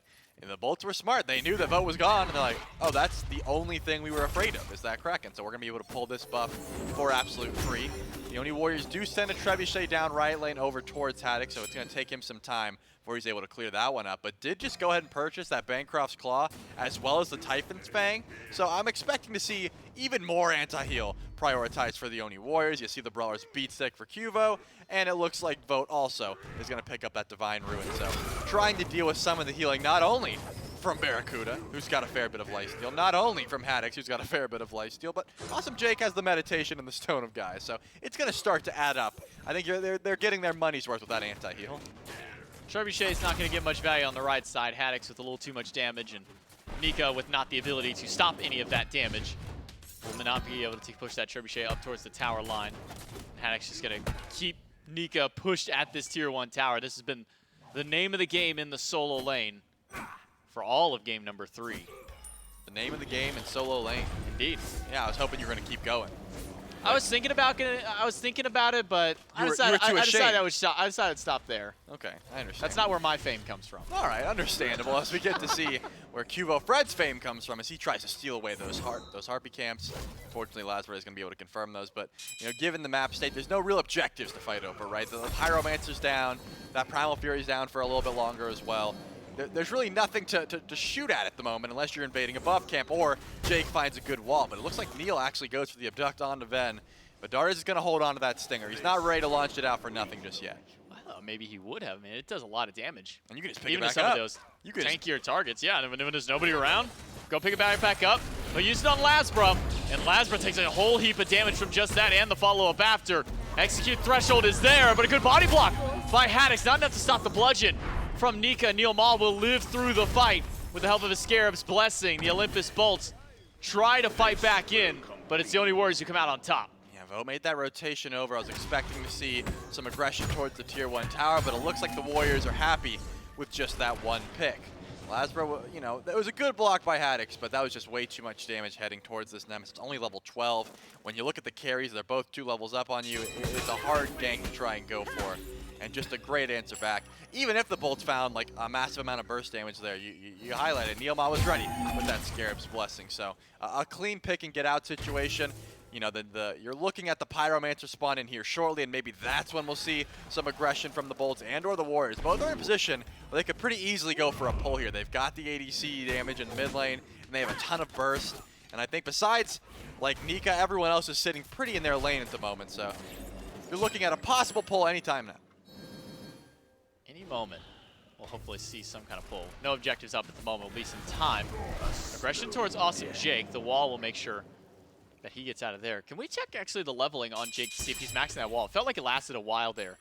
the Bolts were smart. They knew that Vote was gone, and they're like, oh, that's the only thing we were afraid of, is that Kraken. So we're going to be able to pull this buff for absolute free. The Oni Warriors do send a Trebuchet down right lane over towards Haddix, so it's going to take him some time before he's able to clear that one up. But did just go ahead and purchase that Bancroft's Claw as well as the Typhon's Fang. So I'm expecting to see even more anti-heal prioritized for the Oni Warriors. You see the Brawler's Beat Stick for Cuvo, and it looks like Vote also is going to pick up that Divine Ruin. So trying to deal with some of the healing, not only from Barracuda, who's got a fair bit of lifesteal, not only from Haddix, who's got a fair bit of lifesteal, but Awesome Jake has the Meditation and the Stone of Guys. So it's going to start to add up. I think they're getting their money's worth with that anti-heal. Trebuchet's not going to get much value on the right side. Haddix with a little too much damage, and Nika with not the ability to stop any of that damage. Will not be able to push that Trebuchet up towards the tower line. Haddix just going to keep Nika pushed at this tier 1 tower. This has been the name of the game in the solo lane for all of game number 3. The name of the game in solo lane. Indeed. Yeah, I was hoping you were going to keep going. I was thinking about it, but I decided I'd stop there. Okay, I understand. That's not where my fame comes from. All right, understandable. As we get to see where Cubo Fred's fame comes from, as he tries to steal away those Harpy camps. Unfortunately, Lazarus is going to be able to confirm those. But you know, given the map state, there's no real objectives to fight over, right? The Pyromancer's down, that Primal Fury's down for a little bit longer as well. There's really nothing to shoot at the moment unless you're invading a buff camp or Jake finds a good wall. But it looks like Neil actually goes for the abduct onto Ven. But Dardes is going to hold on to that Stinger. He's not ready to launch it out for nothing just yet. Well, maybe he would have. I mean, it does a lot of damage. And you can just pick even it back to some up. of those tankier targets. Yeah, and when there's nobody around, go pick it back up. But use it on Lasbra, and Lasbra takes a whole heap of damage from just that and the follow-up after. Execute Threshold is there, but a good body block by Haddix. Not enough to stop the bludgeon from Nika. Neil Maul will live through the fight with the help of his Scarab's Blessing. The Olympus Bolts try to fight back in, but it's the Oni Warriors who come out on top. Yeah, Vote made that rotation over. I was expecting to see some aggression towards the tier 1 tower, but it looks like the Warriors are happy with just that one pick. Lasbra, you know, that was a good block by Haddix, but that was just way too much damage heading towards this Nemesis. It's only level 12. When you look at the carries, they're both 2 levels up on you. It's a hard gank to try and go for. And just a great answer back. Even if the Bolts found like a massive amount of burst damage there, you highlighted. Neilma was ready with that Scarab's Blessing. So a clean pick and get out situation. You know, you're looking at the Pyromancer spawn in here shortly, and maybe that's when we'll see some aggression from the Bolts and or the Warriors. Both are in a position where they could pretty easily go for a pull here. They've got the ADC damage in mid lane, and they have a ton of burst. And I think besides like Nika, everyone else is sitting pretty in their lane at the moment. So you're looking at a possible pull anytime now. any moment, we'll hopefully see some kind of pull. No objectives up at the moment. Will be some time. Aggression towards Awesome Jake. The wall will make sure that he gets out of there. Can we check actually the leveling on Jake to see if he's maxing that wall? It felt like it lasted a while there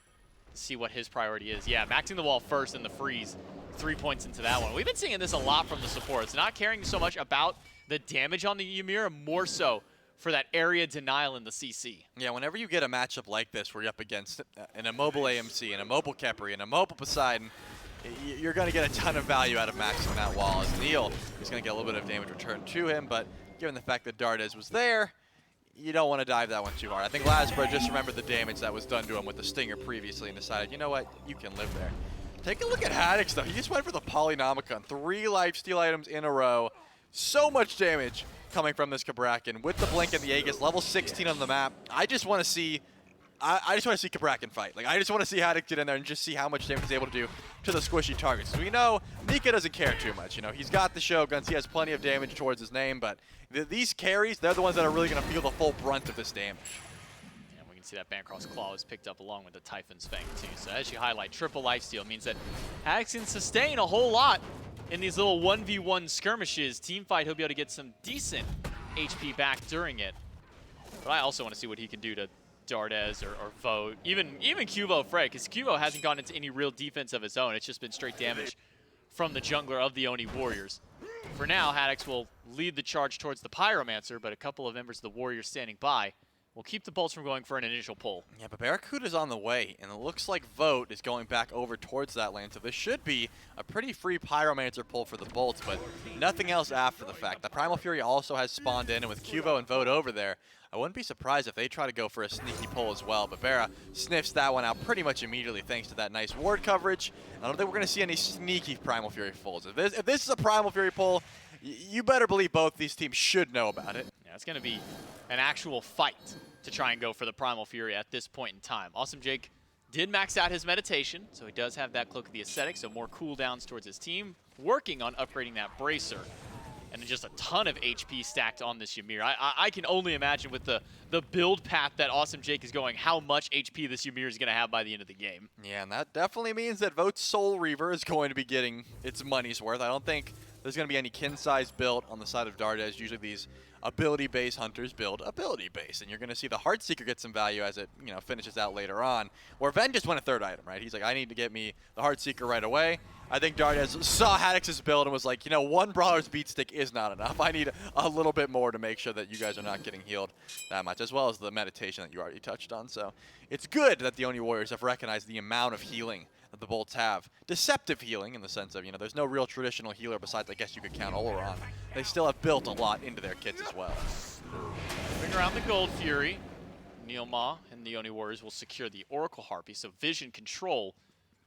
to see what his priority is. Yeah, maxing the wall first and the freeze. 3 points into that one. We've been seeing this a lot from the supports. Not caring so much about the damage on the Ymir, more so for that area denial in the CC. Yeah, whenever you get a matchup like this where you're up against an immobile AMC, an immobile Khepri, an immobile Poseidon, you're going to get a ton of value out of maxing that wall, as Neil is going to get a little bit of damage returned to him, but given the fact that Dardes was there, you don't want to dive that one too hard. I think Lasbro just remembered the damage that was done to him with the Stinger previously and decided, you know what, you can live there. Take a look at Haddix, though. He just went for the Polynomicon. 3 lifesteal items in a row. So much damage coming from this Cabrakan with the Blink and the Aegis, level 16 on the map. I just want to see Cabrakan fight. Like, I just want to see Haddix get in there and just see how much damage he's able to do to the squishy targets. So we know Nika doesn't care too much. You know, he's got the Shoguns. He has plenty of damage towards his name, but these carries, they're the ones that are really going to feel the full brunt of this damage. See that Bancross Claw is picked up along with the Typhon's Fang too. So as you highlight, triple lifesteal means that Haddix can sustain a whole lot in these little 1v1 skirmishes. Teamfight, he'll be able to get some decent HP back during it. But I also want to see what he can do to Dardes or Vote, even Cuvo Fred, because Cuvo hasn't gone into any real defense of his own. It's just been straight damage from the jungler of the Oni Warriors. For now, Haddix will lead the charge towards the Pyromancer, but a couple of members of the Warriors standing by will keep the bolts from going for an initial pull. Yeah, but Barracuda's on the way, and it looks like Vote is going back over towards that lane, so this should be a pretty free Pyromancer pull for the bolts, but nothing else after the fact. The Primal Fury also has spawned in, and with Cuvo and Vote over there, I wouldn't be surprised if they try to go for a sneaky pull as well, but Barra sniffs that one out pretty much immediately thanks to that nice ward coverage. I don't think we're going to see any sneaky Primal Fury pulls. If this is a Primal Fury pull, you better believe both these teams should know about it. Yeah, it's going to be an actual fight to try and go for the Primal Fury at this point in time. Awesome Jake did max out his meditation, so he does have that Cloak of the Ascetic, so more cooldowns towards his team, working on upgrading that Bracer. And just a ton of HP stacked on this Ymir. I can only imagine with the build path that Awesome Jake is going, how much HP this Ymir is going to have by the end of the game. Yeah, and that definitely means that Vote's Soul Reaver is going to be getting its money's worth. I don't think there's going to be any kin-size build on the side of Dardes. Usually these ability-based hunters build ability-based, and you're going to see the Heartseeker get some value as it finishes out later on. Where Ven just went a third item, right? He's like, I need to get me the Heartseeker right away. I think Dardes saw Haddix's build and was like, one Brawler's Beat Stick is not enough. I need a little bit more to make sure that you guys are not getting healed that much, as well as the meditation that you already touched on. So it's good that the Oni Warriors have recognized the amount of healing that the Bolts have. Deceptive healing in the sense of, there's no real traditional healer besides, I guess you could count Oleron. They still have built a lot into their kits as well. Bring around the Gold Fury. Neil Ma and the Oni Warriors will secure the Oracle Harpy, so vision control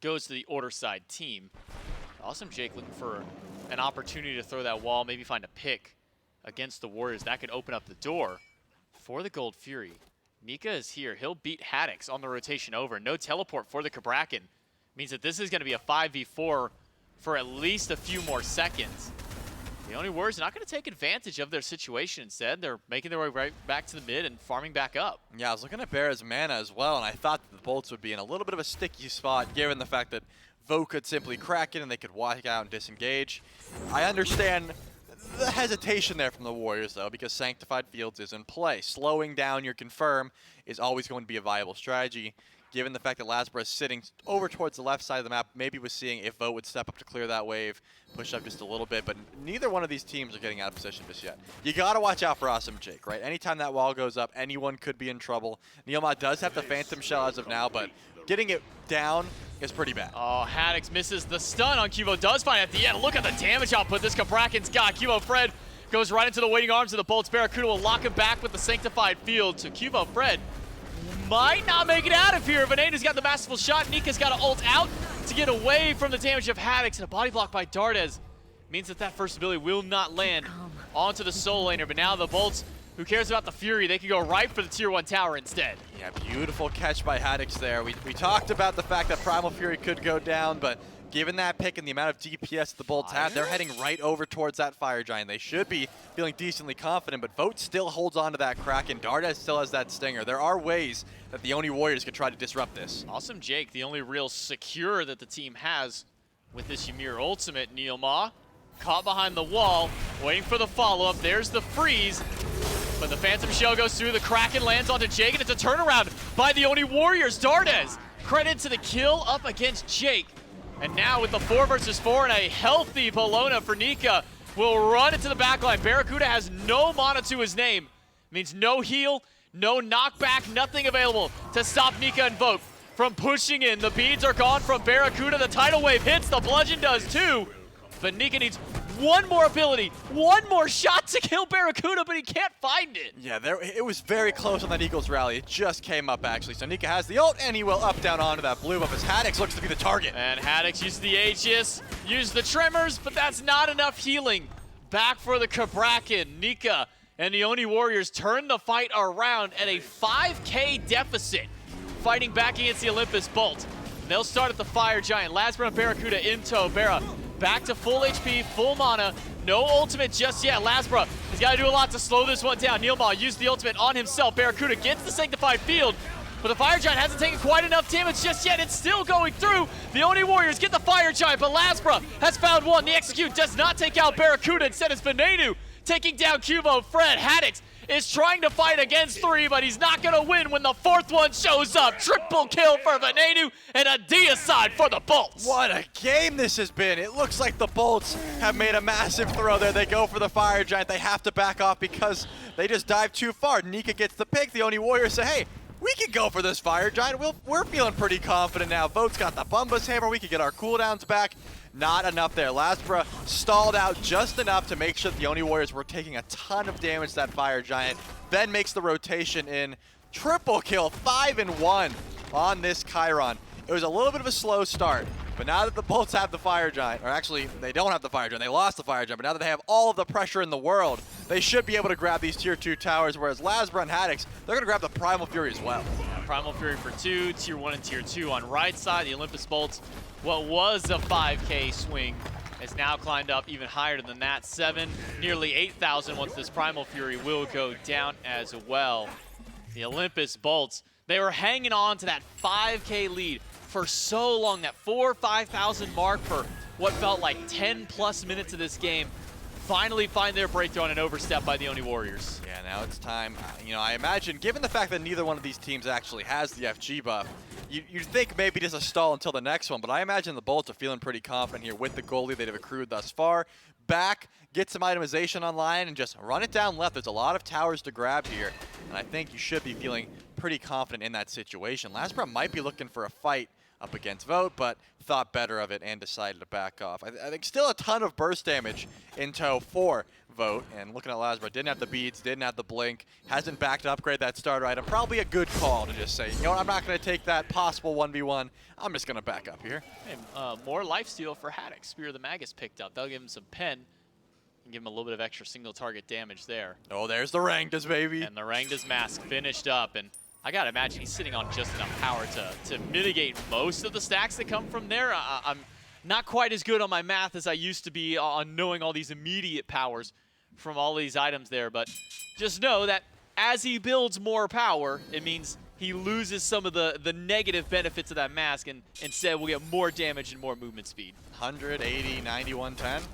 goes to the Order side team. Awesome Jake looking for an opportunity to throw that wall, maybe find a pick against the Warriors. That could open up the door for the Gold Fury. Nika is here. He'll beat Haddix on the rotation over. No teleport for the Cabrakan. Means that this is going to be a 5v4 for at least a few more seconds. The Oni Warriors are not going to take advantage of their situation. Instead, they're making their way right back to the mid and farming back up. Yeah, I was looking at Barra's mana as well, and I thought that the Bolts would be in a little bit of a sticky spot given the fact that Vote could simply crack it and they could walk out and disengage. I understand the hesitation there from the Warriors, though, because Sanctified Fields is in play. Slowing down your confirm is always going to be a viable strategy. Given the fact that Lasbro is sitting over towards the left side of the map, maybe was seeing if Vote would step up to clear that wave, push up just a little bit, but neither one of these teams are getting out of position just yet. You got to watch out for Awesome Jake, right? Anytime that wall goes up, anyone could be in trouble. Neilma does have the Phantom Shell as of now, but getting it down is pretty bad. Oh, Haddix misses the stun on Cuvo. Does find at the end. Look at the damage output this Cabrakan's got. Cuvo Fred goes right into the waiting arms of the Bolts. Barracuda will lock him back with the Sanctified Field. So Cuvo Fred might not make it out of here. Venena's got the masterful shot. Nika's got to ult out to get away from the damage of Haddix. And a body block by Dardes means that that first ability will not land onto the solo laner. But now the Bolts, who cares about the Fury, they can go right for the tier 1 tower instead. Yeah, beautiful catch by Haddix there. We talked about the fact that Primal Fury could go down, but given that pick and the amount of DPS the Bolts have, they're heading right over towards that Fire Giant. They should be feeling decently confident, but Vote still holds on to that Kraken. Dardes still has that Stinger. There are ways that the Oni Warriors could try to disrupt this. Awesome Jake, the only real secure that the team has with this Ymir ultimate. Neilma caught behind the wall, waiting for the follow-up. There's the freeze, but the Phantom Shell goes through. The Kraken lands onto Jake, and it's a turnaround by the Oni Warriors. Dardes, credit to the kill up against Jake. And now with the 4 versus 4 and a healthy Bologna for Nika, will run into the backline. Barracuda has no mana to his name. Means no heal, no knockback, nothing available to stop Nika and Vogue from pushing in. The beads are gone from Barracuda. The tidal wave hits, the bludgeon does too. But Nika needs one more ability, one more shot to kill Barracuda, but he can't find it. Yeah, it was very close on that Eagles rally. It just came up, actually. So Nika has the ult, and he will up down onto that blue buff as Haddix looks to be the target. And Haddix uses the Aegis, uses the Tremors, but that's not enough healing. Back for the Cabrakan. Nika and the Oni Warriors turn the fight around at a 5K deficit, fighting back against the Olympus Bolt. And they'll start at the Fire Giant. Lasbra and Barracuda in tow. Barra back to full HP, full mana. No ultimate just yet. Lasbra has got to do a lot to slow this one down. Neilma used the ultimate on himself. Barracuda gets the Sanctified Field, but the Fire Giant hasn't taken quite enough damage just yet. It's still going through. The Oni Warriors get the Fire Giant, but Lasbra has found one. The Execute does not take out Barracuda. Instead, it's BennyQ taking down Cubo. Fred Haddix is trying to fight against 3, but he's not going to win when the 4th one shows up. Triple kill for BennyQ and a deicide for the Bolts. What a game this has been. It looks like the Bolts have made a massive throw there. They go for the Fire Giant. They have to back off because they just dive too far. Nika gets the pick. The Oni Warriors say, hey, we can go for this Fire Giant. We're feeling pretty confident now. Vote's got the Bumbus Hammer. We can get our cooldowns back. Not enough there. Lasbra stalled out just enough to make sure that the Oni Warriors were taking a ton of damage to that Fire Giant. Then makes the rotation in. Triple kill, 5-1 on this Chiron. It was a little bit of a slow start, but now that the Bolts have the Fire Giant, or actually, they don't have the Fire Giant, they lost the Fire Giant, but now that they have all of the pressure in the world, they should be able to grab these Tier 2 towers, whereas Lasbra and Haddix, they're going to grab the Primal Fury as well. Primal Fury for 2, Tier 1 and Tier 2 on right side. The Olympus Bolts, what was a 5K swing, has now climbed up even higher than that. 7, nearly 8,000 once this Primal Fury will go down as well. The Olympus Bolts, they were hanging on to that 5K lead for so long, that 4,000-5,000 mark for what felt like 10 plus minutes of this game. Finally find their breakthrough on an overstep by the Oni Warriors. Yeah, now it's time. You know, I imagine, given the fact that neither one of these teams actually has the FG buff, you'd think maybe just a stall until the next one, but I imagine the Bolts are feeling pretty confident here with the goalie they've accrued thus far. Back, get some itemization online, and just run it down left. There's a lot of towers to grab here, and I think you should be feeling pretty confident in that situation. Lasbra might be looking for a fight up against Vote, but thought better of it and decided to back off. I think still a ton of burst damage in tow for Vote, and looking at Lasbra, didn't have the beads, didn't have the blink, hasn't backed to upgrade that starter item. Probably a good call to just say, you know what, I'm not going to take that possible 1v1. I'm just going to back up here. And more lifesteal for Haddix. Spear of the Magus picked up. That'll give him some pen and give him a little bit of extra single target damage there. Oh, there's the Rangdas, baby. And the Rangdas mask finished up, and I gotta imagine he's sitting on just enough power to mitigate most of the stacks that come from there. I'm not quite as good on my math as I used to be on knowing all these immediate powers from all these items there, but just know that as he builds more power, it means he loses some of the negative benefits of that mask, and instead we'll get more damage and more movement speed. 180, 90, 110.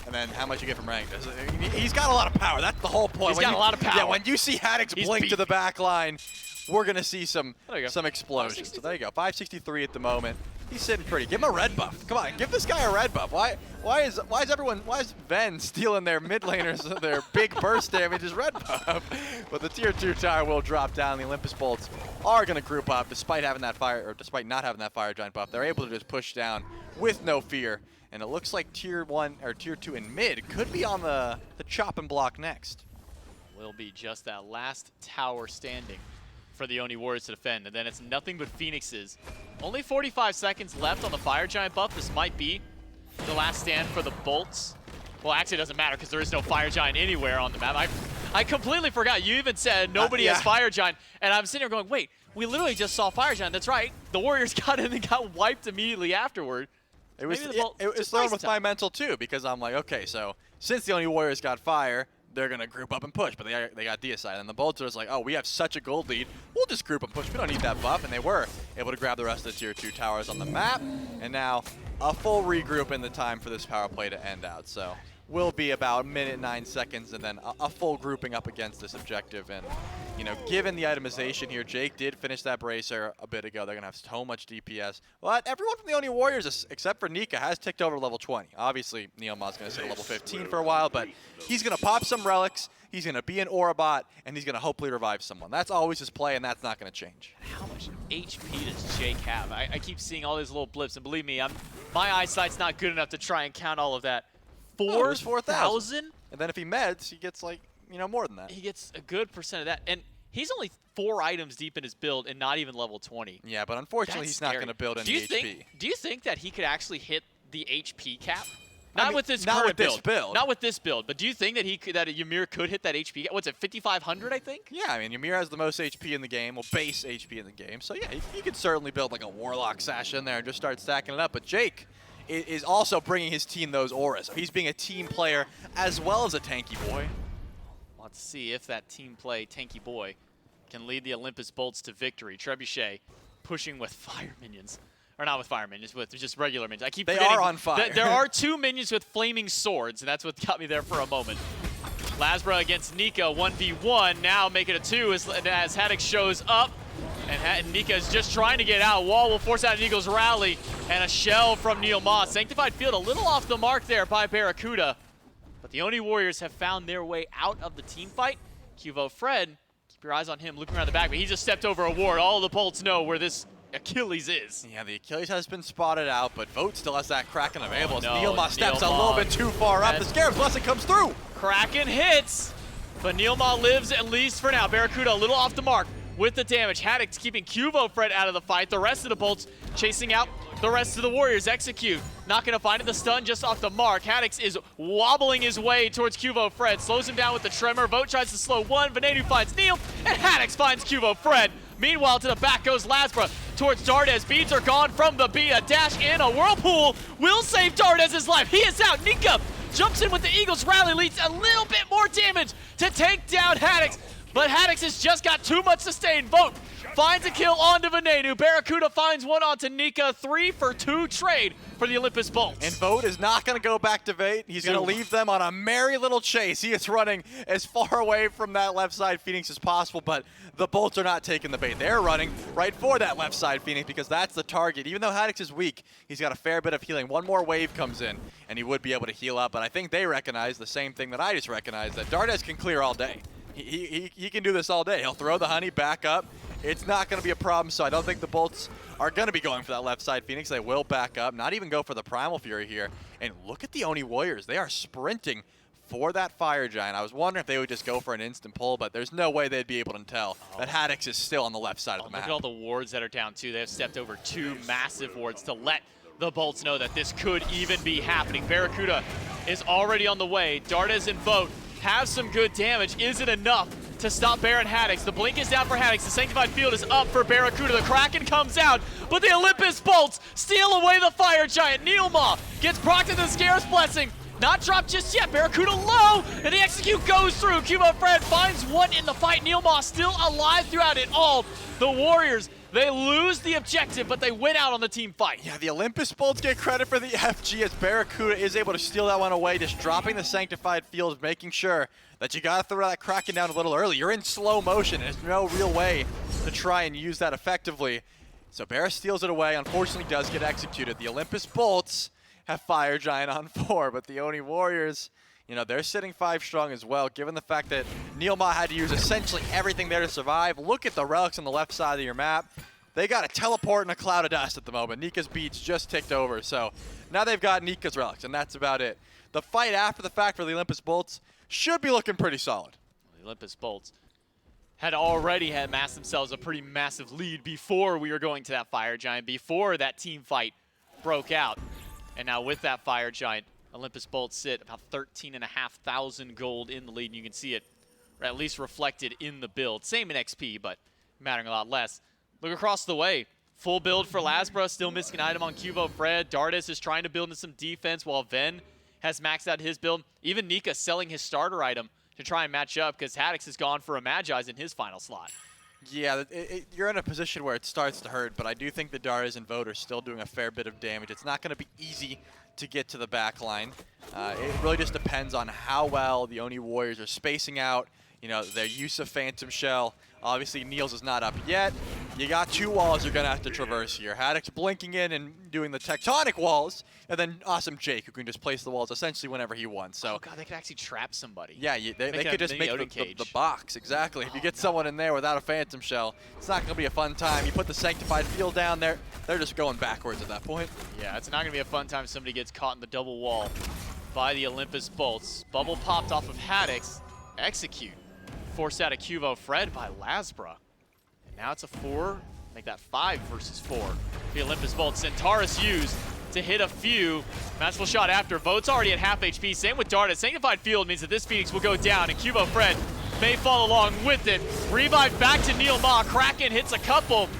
And then how much you get from Rangdas. He's got a lot of power. That's the whole point. He's got a lot of power. Yeah, when you see Haddix blink to the back line, we're going to see some explosions. So there you go. 563 at the moment. He's sitting pretty. Give him a red buff. Come on, give this guy a red buff. Why is Ven stealing their mid laners, their big burst damage is red buff? But the tier 2 tower will drop down. The Olympus Bolts are going to group up despite having that despite not having that Fire Giant buff. They're able to just push down with no fear. And it looks like tier 1 or tier 2 in mid could be on the chopping block next. Will be just that last tower standing for the Oni Warriors to defend, and then it's nothing but Phoenixes. Only 45 seconds left on the Fire Giant buff. This might be the last stand for the Bolts. Well, actually it doesn't matter because there is no Fire Giant anywhere on the map. I completely forgot. You even said nobody has Fire Giant, and I'm sitting here going, wait, we literally just saw Fire Giant. That's right. The Warriors got in and got wiped immediately afterward. It was, Maybe the Bolt- it was just thrown nice with my mental too, because I'm like, okay, so since the Oni Warriors got fire, they're going to group up and push, but they got deicide. And the Bolts are just like, oh, we have such a gold lead, we'll just group and push. We don't need that buff. And they were able to grab the rest of the tier 2 towers on the map. And now a full regroup in the time for this power play to end out. So will be about 1:09 seconds, and then a full grouping up against this objective. And, you know, given the itemization here, Jake did finish that bracer a bit ago. They're going to have so much DPS. But everyone from the Oni Warriors, except for Nika, has ticked over level 20. Obviously, Neomaw's going to sit at level 15 for a while, but he's going to pop some relics. He's going to be an Aurabot, and he's going to hopefully revive someone. That's always his play, and that's not going to change. How much HP does Jake have? I keep seeing all these little blips, and believe me, my eyesight's not good enough to try and count all of that. 4,000? And then if he meds, he gets like, you know, more than that. He gets a good percent of that. And he's only 4 items deep in his build and not even level 20. Yeah, but unfortunately, That's he's not scary. going to build any HP. Do you think that he could actually hit the HP cap? Not with this not current with this build. Not with this build, but do you think that that Ymir could hit that HP cap? What's it, 5,500, I think? Yeah, I mean, Ymir has the most HP in the game, well, base HP in the game. So yeah, he could certainly build like a Warlock Sash in there and just start stacking it up. But Jake is also bringing his team those auras. So he's being a team player as well as a tanky boy. Let's see if that team play tanky boy can lead the Olympus Bolts to victory. Trebuchet pushing with fire minions. Or not with fire minions, with just regular minions. I keep They forgetting are on fire. There are 2 minions with flaming swords, and that's what got me there for a moment. Lasbra against Nika, 1v1. Now make it a 2 as Haddock shows up. And Nika is just trying to get out. Wall will force out an Eagles rally. And a shell from Neil Moss. Sanctified Field a little off the mark there by Barracuda. But the Oni Warriors have found their way out of the team fight. Cuvo Fred, keep your eyes on him looking around the back, but he just stepped over a ward. All the Bolts know where this Achilles is. Yeah, the Achilles has been spotted out, but Vote still has that Kraken available. No, Neil Moss steps a Neil little Moss. bit too far up. The Scarab's Blessing comes through. Kraken hits, but Neilma lives at least for now. Barracuda a little off the mark with the damage. Haddock's keeping Cuvo Fred out of the fight. The rest of the Bolts chasing out the rest of the Warriors. Execute. Not going to find it. The stun just off the mark. Haddock is wobbling his way towards Cuvo Fred. Slows him down with the Tremor. Vote tries to slow one. BennyQ finds Neil, and Haddock finds Cuvo Fred. Meanwhile, to the back goes Lasbra towards Dardes. Beads are gone from the B. A dash in, a whirlpool will save Dardes' life. He is out. Nika jumps in with the Eagles rally, leads a little bit more damage to take down Haddock. But Haddock has just got too much sustain. Vote finds a kill onto Venenu. Barracuda finds one onto Nika. 3 for 2 trade for the Olympus Bolts. And Vote is not going to go back to Vate. He's going to leave them on a merry little chase. He is running as far away from that left side Phoenix as possible, but the Bolts are not taking the bait. They're running right for that left side Phoenix because that's the target. Even though Haddock is weak, he's got a fair bit of healing. One more wave comes in, and he would be able to heal up, but I think they recognize the same thing that I just recognized, that Dardes can clear all day. He can do this all day. He'll throw the honey back up. It's not going to be a problem, so I don't think the Bolts are going to be going for that left side Phoenix. They will back up, not even go for the Primal Fury here. And look at the Oni Warriors. They are sprinting for that Fire Giant. I was wondering if they would just go for an instant pull, but there's no way they'd be able to tell that Haddock is still on the left side of the map. Look at all the wards that are down, too. They have stepped over 2 massive wards to let the Bolts know that this could even be happening. Barracuda is already on the way. Dardes and Vote have some good damage. Is it enough to stop Baron Haddock? The blink is down for Haddock. The Sanctified Field is up for Barracuda. The Kraken comes out, but the Olympus Bolts steal away the Fire Giant. Neilma gets procced into the Scarab's Blessing. Not dropped just yet. Barracuda low, and the execute goes through. Cubo Fred finds one in the fight. Neilma still alive throughout it all. The Warriors, they lose the objective, but they win out on the team fight. Yeah, the Olympus Bolts get credit for the FG as Barracuda is able to steal that one away, just dropping the Sanctified Field, making sure that you got to throw that Kraken down a little early. You're in slow motion, and there's no real way to try and use that effectively. So Barra steals it away, unfortunately does get executed. The Olympus Bolts have Fire Giant on 4, but the Oni Warriors, you know, they're sitting 5 strong as well, given the fact that Neilma had to use essentially everything there to survive. Look at the relics on the left side of your map. They got a teleport and a cloud of dust at the moment. Nika's beats just ticked over, so now they've got Nika's relics, and that's about it. The fight after the fact for the Olympus Bolts should be looking pretty solid. The Olympus Bolts had already amassed themselves a pretty massive lead before we were going to that Fire Giant, before that team fight broke out. And now with that Fire Giant, Olympus Bolts sit about 13,500 gold in the lead, and you can see it, or at least reflected in the build. Same in XP, but mattering a lot less. Look across the way. Full build for Lasbra, still missing an item on Cuvo Fred. Dartis is trying to build into some defense while Ven has maxed out his build. Even Nika selling his starter item to try and match up because Haddix has gone for a Magi's in his final slot. Yeah, you're in a position where it starts to hurt, but I do think the Dartis and Vote are still doing a fair bit of damage. It's not going to be easy to get to the back line. It really just depends on how well the Oni Warriors are spacing out, you know, their use of Phantom Shell. Obviously, Niels is not up yet. You got 2 walls you're going to have to traverse here. Haddix blinking in and doing the tectonic walls, and then awesome Jake, who can just place the walls essentially whenever he wants. So, Oh god, they could actually trap somebody. yeah, they could just make the box, exactly. If you get someone in there without a Phantom Shell, it's not going to be a fun time. You put the Sanctified Field down there, they're just going backwards at that point. Yeah, it's not going to be a fun time if somebody gets caught in the double wall by the Olympus Bolts. Bubble popped off of Haddix. Execute. Forced out of Cuvo Fred by Lasbra. And now it's a 4. Make that 5 versus 4. The Olympus Bolts. Centaurus used to hit a few. Masterful shot after. Vote's already at half HP. Same with Dartis. Sanctified Field means that this Phoenix will go down, and Cuvo Fred may fall along with it. Revive back to Neil Ma. Kraken hits a couple.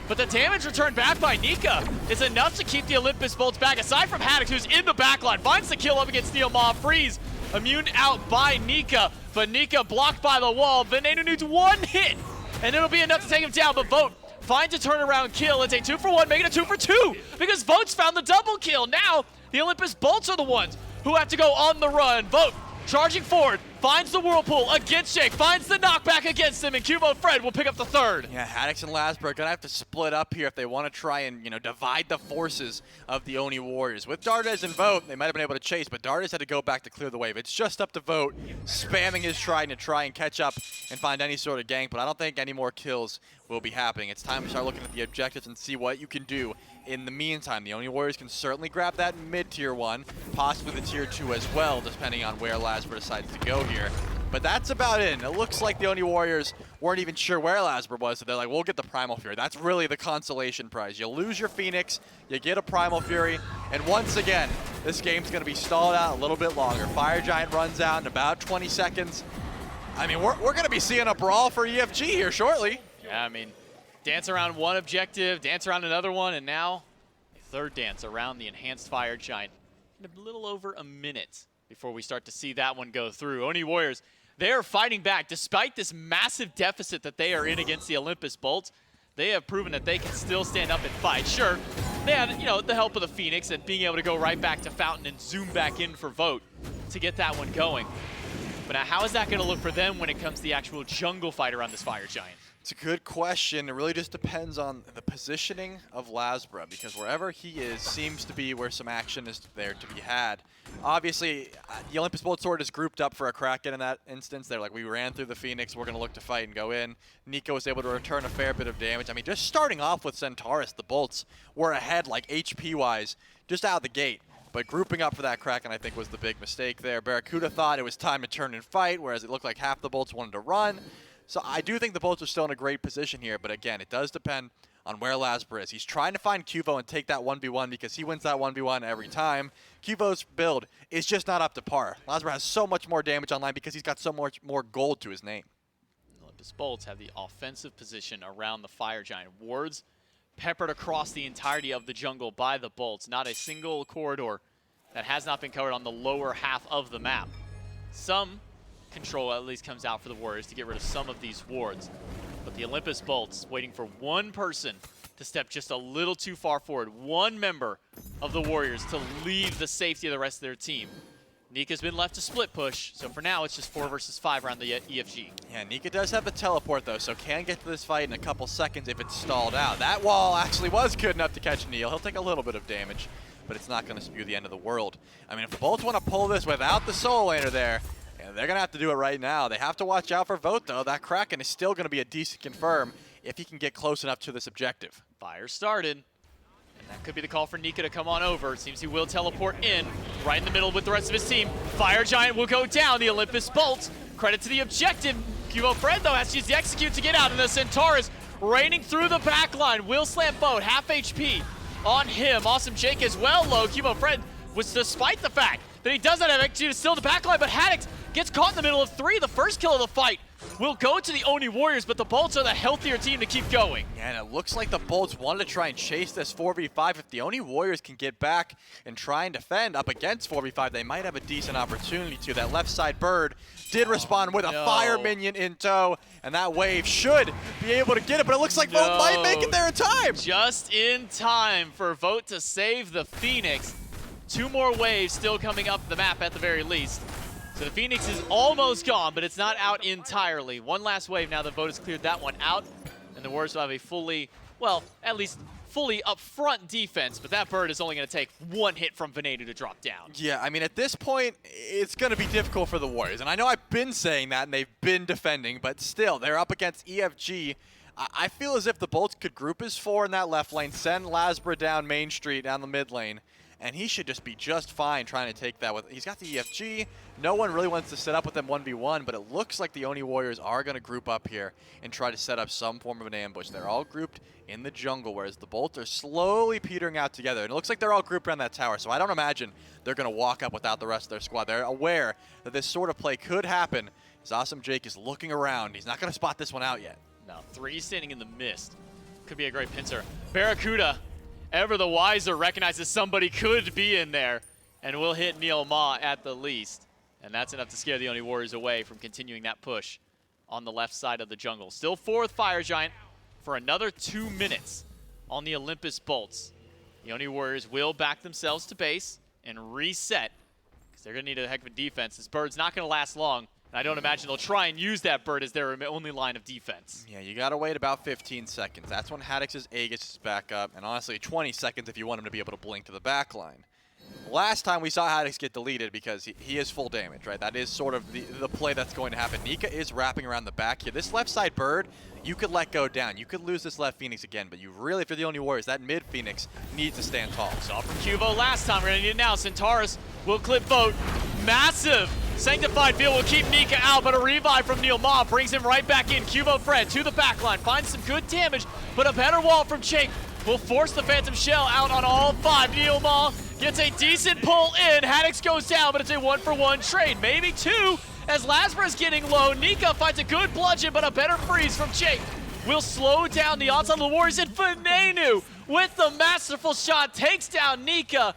But the damage returned back by Nika is enough to keep the Olympus Bolts back. Aside from Haddix, who's in the backline, finds the kill up against Neil Ma. Freeze immune out by Nika, but Nika blocked by the wall. Veneno needs 1 hit, and it'll be enough to take him down, but Vote finds a turnaround kill. It's a 2-for-1, making it a 2-for-2, because Vote's found the double kill. Now, the Olympus Bolts are the ones who have to go on the run. Vote charging forward, finds the Whirlpool against Jake, finds the knockback against him, and Cuvo Fred will pick up the 3rd. Yeah, Haddix and Lasbra are going to have to split up here if they want to try and, you know, divide the forces of the Oni Warriors. With Dartis and Vote, they might have been able to chase, but Dartis had to go back to clear the wave. It's just up to Vote, spamming his trident to try and catch up and find any sort of gank, but I don't think any more kills will be happening. It's time to start looking at the objectives and see what you can do. In the meantime, the Oni Warriors can certainly grab that mid-tier 1, possibly the tier 2 as well, depending on where Lasbra decides to go here. But that's about it. It looks like the Oni Warriors weren't even sure where Lasbra was, so they're like, we'll get the Primal Fury. That's really the consolation prize. You lose your Phoenix, you get a Primal Fury, and once again, this game's going to be stalled out a little bit longer. Fire Giant runs out in about 20 seconds. I mean, we're going to be seeing a brawl for EFG here shortly. Yeah, I mean, dance around one objective, dance around another one, and now a 3rd dance around the Enhanced Fire Giant. In a little over a minute before we start to see that one go through. Oni Warriors, they are fighting back. Despite this massive deficit that they are in against the Olympus Bolts, they have proven that they can still stand up and fight. Sure, they had, you know, the help of the Phoenix and being able to go right back to Fountain and zoom back in for Vote to get that one going. But now, how is that going to look for them when it comes to the actual jungle fight around this Fire Giant? It's a good question. It really just depends on the positioning of Lasbra, because wherever he is seems to be where some action is there to be had. Obviously, the Olympus Bolt Sword is grouped up for a Kraken in that instance. They're like, we ran through the Phoenix, we're going to look to fight and go in. Nico was able to return a fair bit of damage. I mean, just starting off with Centaurus, the Bolts were ahead, like HP-wise, just out of the gate. But grouping up for that Kraken, I think, was the big mistake there. Barracuda thought it was time to turn and fight, whereas it looked like half the Bolts wanted to run. So I do think the Bolts are still in a great position here, but again, it does depend on where Lasbra is. He's trying to find Cuvo and take that 1v1 because he wins that 1v1 every time. Cuvo's build is just not up to par. Lasbra has so much more damage online because he's got so much more gold to his name. Olympus Bolts have the offensive position around the Fire Giant. Wards peppered across the entirety of the jungle by the Bolts. Not a single corridor that has not been covered on the lower half of the map. Some control at least comes out for the Warriors to get rid of some of these wards. But the Olympus Bolts waiting for one person to step just a little too far forward. One member of the Warriors to leave the safety of the rest of their team. Nika's been left to split push, so for now it's just 4 versus 5 around the EFG. Yeah, Nika does have the teleport though, so can get to this fight in a couple seconds if it's stalled out. That wall actually was good enough to catch Neil. He'll take a little bit of damage, but it's not going to spew the end of the world. I mean, if the Bolts want to pull this without the Soul Laner there, they're going to have to do it right now. They have to watch out for Vote, though. That Kraken is still going to be a decent confirm if he can get close enough to this objective. Fire started. And that could be the call for Nika to come on over. It seems he will teleport in right in the middle with the rest of his team. Fire Giant will go down. The Olympus Bolts. Credit to the objective. Cuvo Fred, though, has to use the execute to get out. And the Centaurus raining through the back line. Will slam Vote. Half HP on him. Awesome Jake as well, low. Cuvo Fred was, despite the fact that he does not have execute, still in the back line, but Haddix gets caught in the middle of 3. The first kill of the fight will go to the Oni Warriors, but the Bolts are the healthier team to keep going. Yeah, and it looks like the Bolts wanted to try and chase this 4v5. If the Oni Warriors can get back and try and defend up against 4v5, they might have a decent opportunity to. That left side bird did respond with a fire minion in tow, and that wave should be able to get it, but it looks like Vote might make it there in time. Just in time for Vote to save the Phoenix. 2 more waves still coming up the map at the very least. So the Phoenix is almost gone, but it's not out entirely. One last wave now that Vote has cleared that one out, and the Warriors will have a fully, well, at least fully up-front defense, but that bird is only going to take 1 hit from Venatu to drop down. Yeah, I mean, at this point, it's going to be difficult for the Warriors. And I know I've been saying that, and they've been defending, but still, they're up against EFG. I feel as if the Bolts could group as 4 in that left lane, send Lasbra down Main Street, down the mid lane, and he should just be just fine trying to take that with. He's got the EFG. No one really wants to set up with them 1v1, but it looks like the Oni Warriors are going to group up here and try to set up some form of an ambush. They're all grouped in the jungle, whereas the Bolts are slowly petering out together. And it looks like they're all grouped around that tower, so I don't imagine they're going to walk up without the rest of their squad. They're aware that this sort of play could happen. As Awesome Jake is looking around. He's not going to spot this one out yet. No, 3 standing in the mist. Could be a great pincer. Barracuda, ever the wiser, recognizes somebody could be in there and will hit Neil Ma at the least. And that's enough to scare the Oni Warriors away from continuing that push on the left side of the jungle. Still 4th Fire Giant for another 2 minutes on the Olympus Bolts. The Oni Warriors will back themselves to base and reset because they're going to need a heck of a defense. This bird's not going to last long. And I don't imagine they'll try and use that bird as their only line of defense. Yeah, you got to wait about 15 seconds. That's when Haddix's Aegis is back up, and honestly, 20 seconds if you want him to be able to blink to the back line. Last time we saw Haddix get deleted because he is full damage, right? That is sort of the play that's going to happen. Nika is wrapping around the back here. This left side bird, you could let go down. You could lose this left Phoenix again, but you really, if you're the only Warriors, that mid Phoenix needs to stand tall. Saw from Cubo last time. We're going to need it now. Centaurus will clip Vote. Massive Sanctified Field will keep Nika out, but a revive from Neil Ma brings him right back in. Cubo Fred to the back line, finds some good damage, but a better wall from Chang'e will force the Phantom Shell out on all 5. Neil Ma gets a decent pull in. Haddix goes down, but it's a 1-for-1 trade. Maybe 2 as Lasbra is getting low. Nika finds a good bludgeon, but a better freeze from Chang'e will slow down the odds on the Warriors. And Venatu with the masterful shot takes down Nika,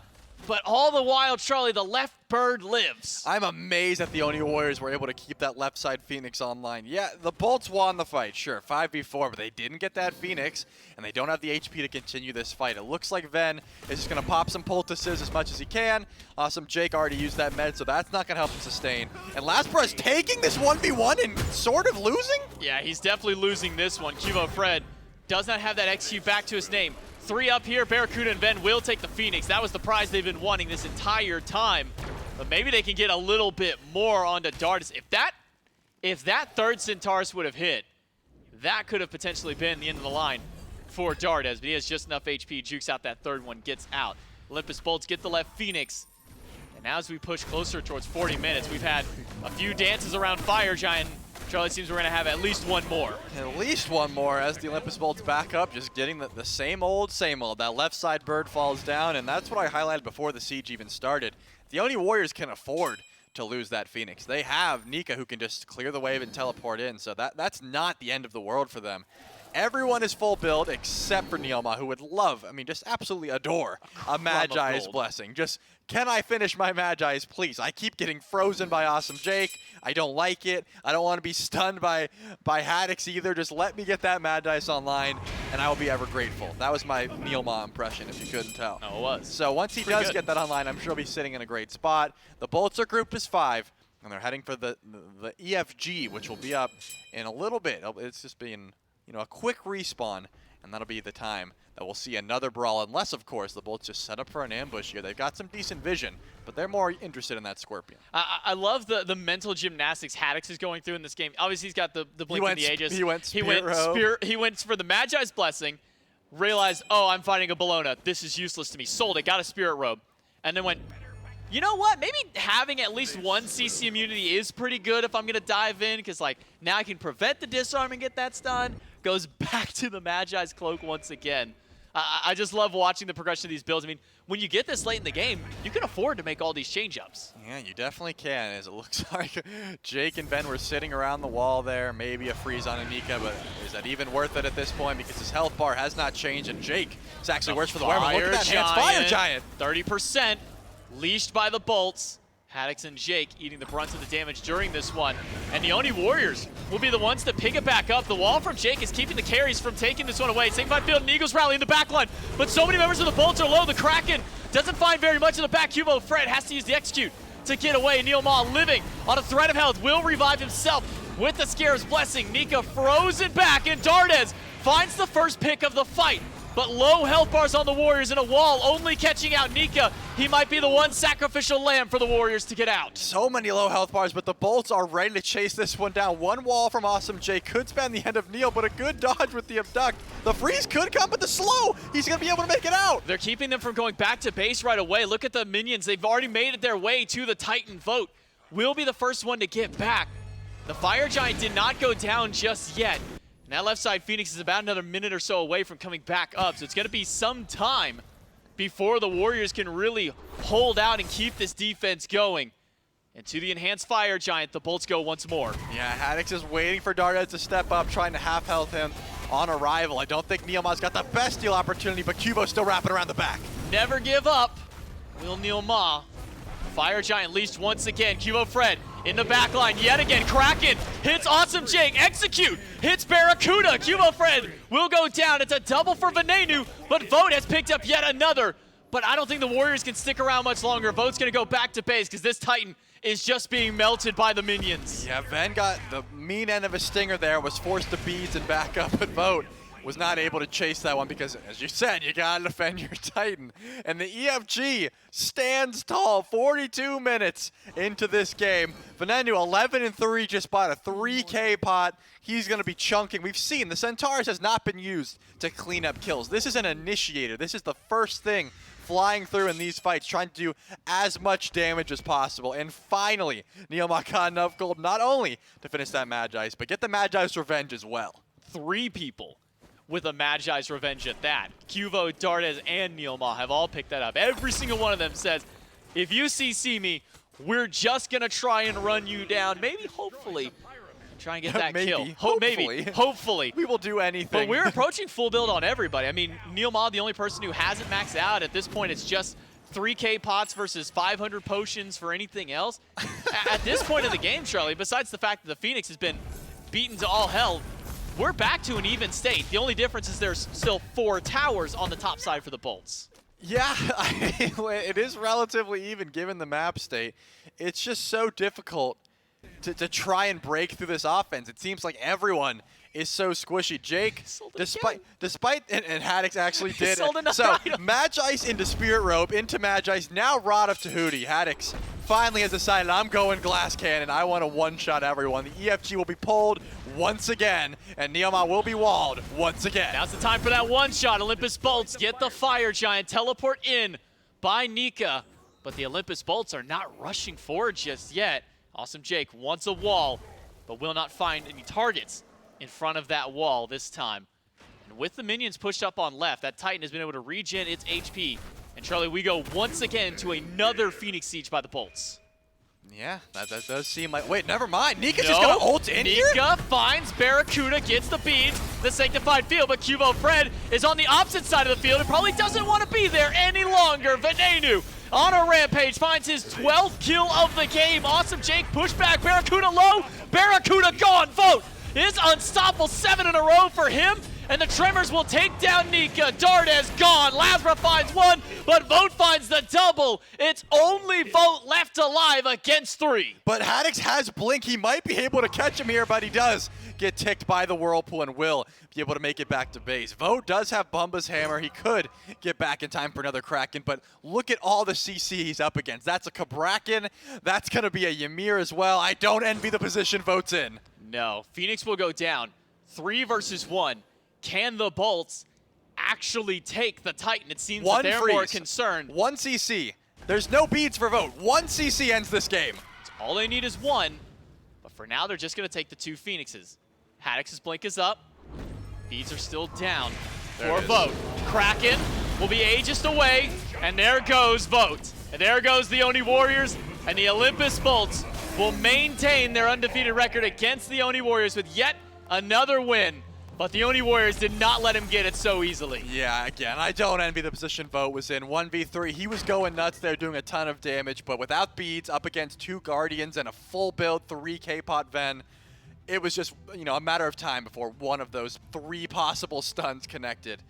but all the while, Charlie, the left bird lives. I'm amazed that the Oni Warriors were able to keep that left side Phoenix online. Yeah, the Bolts won the fight, sure, 5v4, but they didn't get that Phoenix, and they don't have the HP to continue this fight. It looks like Ven is just going to pop some poultices as much as he can. Awesome Jake already used that med, so that's not going to help him sustain. And Lasbra is taking this 1v1 and sort of losing? Yeah, he's definitely losing this one. Cubo Fred does not have that XQ back to his name. 3 up here, Barracuda and Ven will take the Phoenix. That was the prize they've been wanting this entire time. But maybe they can get a little bit more onto Dartis. If that 3rd Centaurus would have hit, that could have potentially been the end of the line for Dartis. But he has just enough HP, jukes out that 3rd one, gets out. Olympus Bolts get the left Phoenix. And now as we push closer towards 40 minutes, we've had a few dances around Fire Giant. Charlie, seems we're going to have at least one more. At least one more as the Olympus Bolts back up, just getting the same old, same old. That left side bird falls down, and that's what I highlighted before the siege even started. The Oni Warriors can afford to lose that Phoenix. They have Nika who can just clear the wave and teleport in, so that's not the end of the world for them. Everyone is full build except for Neilma, who would love, I mean, just absolutely adore a Magi's Blessing. Just, can I finish my Magi's, please? I keep getting frozen by Awesome Jake. I don't like it. I don't want to be stunned by Haddix either. Just let me get that Magi's online, and I will be ever grateful. That was my Neilma impression, if you couldn't tell. No, it was. So once he does get that online, I'm sure he'll be sitting in a great spot. The Bolts are grouped as 5, and they're heading for the EFG, which will be up in a little bit. It's just being, you know, a quick respawn, and that'll be the time that we'll see another brawl, unless, of course, the Bolts just set up for an ambush here. They've got some decent vision, but they're more interested in that Scorpion. I love the mental gymnastics Haddix is going through in this game. Obviously, he's got the blink in the Aegis. He went He went for the Magi's Blessing, realized, oh, I'm fighting a Bologna. This is useless to me. Sold it, got a Spirit Robe, and then went, you know what? Maybe having at least 1 CC immunity is pretty good if I'm going to dive in, because like now I can prevent the disarm and get that stun. Goes back to the Magi's Cloak once again. I just love watching the progression of these builds. I mean, when you get this late in the game, you can afford to make all these change-ups. Yeah, you definitely can, as it looks like Jake and Ben were sitting around the wall there. Maybe a freeze on Anika, but is that even worth it at this point? Because his health bar has not changed, and Jake is actually worse for the wear. Look at that Enhanced Fire Giant. 30%, leashed by the bolts. Haddix and Jake eating the brunt of the damage during this one. And the Oni Warriors will be the ones to pick it back up. The wall from Jake is keeping the carries from taking this one away. Signified Field and Eagles rally in the back line. But so many members of the bolts are low. The Kraken doesn't find very much in the back. Cubo Fred has to use the execute to get away. Neil Ma living on a threat of health will revive himself with the Scarab's Blessing. Nika frozen back, and Dardes finds the first pick of the fight. But low health bars on the Warriors and a wall only catching out Nika. He might be the one sacrificial lamb for the Warriors to get out. So many low health bars, but the Bolts are ready to chase this one down. One wall from Awesome J could span the end of Neil, but a good dodge with the abduct. The freeze could come, but the slow, he's going to be able to make it out. They're keeping them from going back to base right away. Look at the minions. They've already made it their way to the Titan vote. Will be the first one to get back. The Fire Giant did not go down just yet. And that left side Phoenix is about another minute or so away from coming back up, so it's going to be some time before the Warriors can really hold out and keep this defense going. And to the Enhanced Fire Giant, the Bolts go once more. Yeah, Haddix is waiting for Dardes to step up, trying to half health him on arrival. I don't think Neilma's got the best steal opportunity, but Cubo's still wrapping around the back. Never give up, will Neil Ma. Fire Giant leashed once again. Cubo Fred in the back line yet again. Kraken hits Awesome Jake. Execute hits Barracuda. Cubo Fred will go down. It's a double for BennyQ, but Vote has picked up yet another. But I don't think the Warriors can stick around much longer. Vote's going to go back to base because this Titan is just being melted by the minions. Yeah, Ben got the mean end of a stinger there, was forced to beads and back up, but Vote was not able to chase that one because, as you said, you gotta defend your Titan. And the EFG stands tall 42 minutes into this game. BennyQ 11-3, just bought a 3K pot. He's gonna be chunking. We've seen the Centaurus has not been used to clean up kills. This is an initiator. This is the first thing flying through in these fights, trying to do as much damage as possible. And finally, Neil Ma got enough gold not only to finish that Magi's, but get the Magi's revenge as well. 3 people with a Magi's Revenge at that. Cubo, Dardes, and Neil Ma have all picked that up. Every single one of them says, if you CC me, we're just going to try and run you down. Maybe, hopefully, try and get that kill. Hopefully. We will do anything. But we're approaching full build on everybody. I mean, Neil Ma, the only person who hasn't maxed out. At this point, it's just 3K pots versus 500 potions for anything else. At this point of the game, Charlie, besides the fact that the Phoenix has been beaten to all hell, we're back to an even state. The only difference is there's still 4 towers on the top side for the Bolts. Yeah, I mean, it is relatively even given the map state. It's just so difficult to try and break through this offense. It seems like everyone is so squishy. Jake, despite and Haddix actually did it. So Magi's into Spirit Robe, into Magi's, now Rod of Tahuti. Haddix finally has decided, I'm going Glass Cannon. I want to one-shot everyone. The EFG will be pulled once again, and Neil Ma will be walled once again. Now's the time for that one-shot. Olympus Bolts get the Fire Giant, teleport in by Nika, but the Olympus Bolts are not rushing forward just yet. Awesome Jake wants a wall, but will not find any targets in front of that wall this time. And with the minions pushed up on left, that Titan has been able to regen its HP. And Charlie, we go once again to another Phoenix Siege by the Bolts. Yeah, that does seem like... Wait, never mind. Nika's just going to ult in here? Nika finds Barracuda, gets the beads, the Sanctified Field, but Cubo Fred is on the opposite side of the field and probably doesn't want to be there any longer. BennyQ on a rampage finds his 12th kill of the game. Awesome Jake push back, Barracuda low, Barracuda gone. Vote is unstoppable, 7 in a row for him. And the Tremors will take down Nika. Dardes gone. Lazarus finds 1, but Vote finds the double. It's only Vote left alive against 3. But Haddix has Blink. He might be able to catch him here, but he does get ticked by the Whirlpool and will be able to make it back to base. Vote does have Bumba's Hammer. He could get back in time for another Kraken, but look at all the CC he's up against. That's a Cabrakan. That's going to be a Ymir as well. I don't envy the position Vote's in. No, Phoenix will go down. 3 versus 1. Can the Bolts actually take the Titan? It seems that they're more concerned. 1 CC. There's no beads for Vote. 1 CC ends this game. All they need is 1. But for now, they're just going to take the 2 Phoenixes. Haddix's blink is up. Beads are still down. for a vote. Kraken will be aegis away, and there goes vote. And there goes the Oni Warriors, and the Olympus Bolts will maintain their undefeated record against the Oni Warriors with yet another win. But the Oni Warriors did not let him get it so easily. Yeah, again, I don't envy the position Vote was in. 1v3, he was going nuts there, doing a ton of damage, but without beads, up against 2 Guardians and a full build 3 K-Pot Ven, it was just, a matter of time before one of those 3 possible stuns connected.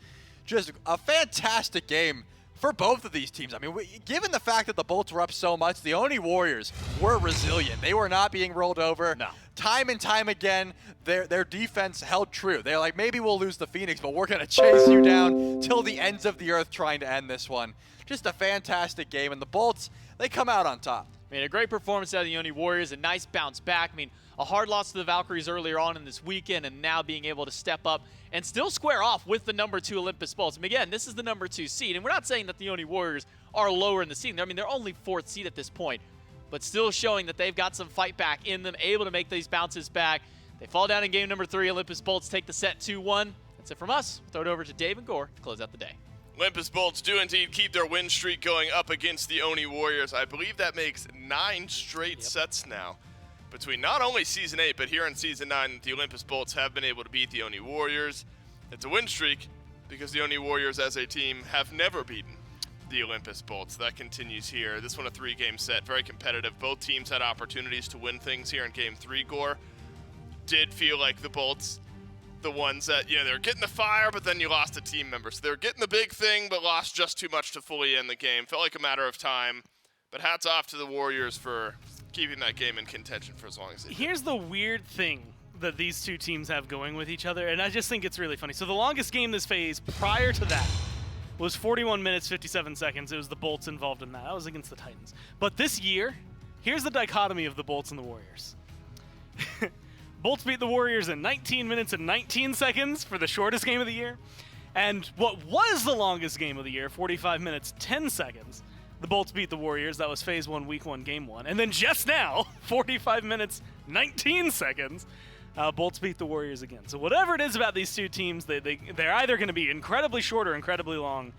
Just a fantastic game for both of these teams. I mean, given the fact that the Bolts were up so much, the Oni Warriors were resilient. They were not being rolled over. No. Time and time again, their defense held true. They're like, maybe we'll lose the Phoenix, but we're going to chase you down till the ends of the earth trying to end this one. Just a fantastic game, and the Bolts, they come out on top. I mean, a great performance out of the Oni Warriors, a nice bounce back. I mean, a hard loss to the Valkyries earlier on in this weekend, and now being able to step up and still square off with the number 2 Olympus Bolts. I mean, again, this is the number 2 seed, and we're not saying that the Oni Warriors are lower in the seed. I mean, they're only 4th seed at this point, but still showing that they've got some fight back in them, able to make these bounces back. They fall down in game number 3. Olympus Bolts take the set 2-1. That's it from us. We'll throw it over to Dave and Gore to close out the day. Olympus Bolts do indeed keep their win streak going up against the Oni Warriors. I believe that makes 9 straight sets now between not only Season 8, but here in Season 9, the Olympus Bolts have been able to beat the Oni Warriors. It's a win streak because the Oni Warriors as a team have never beaten the Olympus Bolts. That continues here. This one a 3-game set, very competitive. Both teams had opportunities to win things here in Game 3. Gore did feel like the Bolts, the ones that, they were getting the fire, but then you lost a team member. So they were getting the big thing, but lost just too much to fully end the game. Felt like a matter of time. But hats off to the Warriors for keeping that game in contention for as long as they did. Here's the weird thing that these two teams have going with each other, and I just think it's really funny. So the longest game this phase prior to that was 41 minutes, 57 seconds. It was the Bolts involved in that. That was against the Titans. But this year, here's the dichotomy of the Bolts and the Warriors. Bolts beat the Warriors in 19 minutes and 19 seconds for the shortest game of the year. And what was the longest game of the year, 45 minutes, 10 seconds, the Bolts beat the Warriors. That was Phase 1, Week 1, Game 1. And then just now, 45 minutes, 19 seconds, Bolts beat the Warriors again. So whatever it is about these two teams, they're either going to be incredibly short or incredibly long.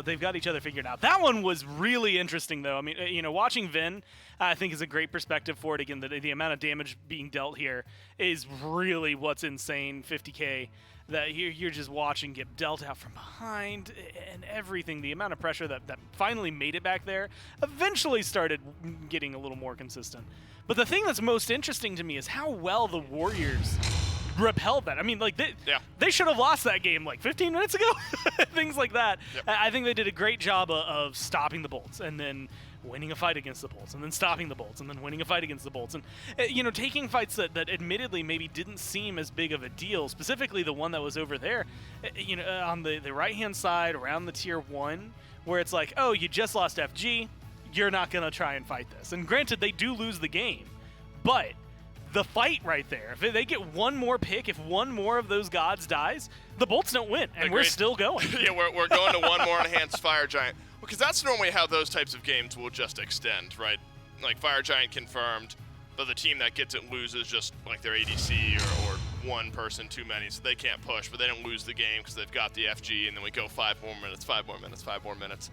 They've got each other figured out. That one was really interesting, though. I mean, watching Ven, I think is a great perspective for it. Again, the amount of damage being dealt here is really what's insane. 50K that you're just watching get dealt out from behind and everything. The amount of pressure that finally made it back there eventually started getting a little more consistent. But the thing that's most interesting to me is how well the Warriors repelled that. I mean, like, they should have lost that game like 15 minutes ago. Things like that. Yep. I think they did a great job of stopping the Bolts and then winning a fight against the Bolts and then stopping the Bolts and then winning a fight against the Bolts. And, taking fights that admittedly maybe didn't seem as big of a deal, specifically the one that was over there, on the right-hand side around the Tier 1, where it's like, oh, you just lost FG, you're not going to try and fight this. And granted, they do lose the game, but the fight right there, if they get one more pick, if one more of those gods dies, the Bolts don't win, and we're still going. Yeah, we're going to one more enhanced Fire Giant. Because that's normally how those types of games will just extend, right? Like Fire Giant confirmed, but the team that gets it loses just like their ADC or one person too many, so they can't push, but they don't lose the game because they've got the FG, and then we go 5 more minutes, 5 more minutes, 5 more minutes.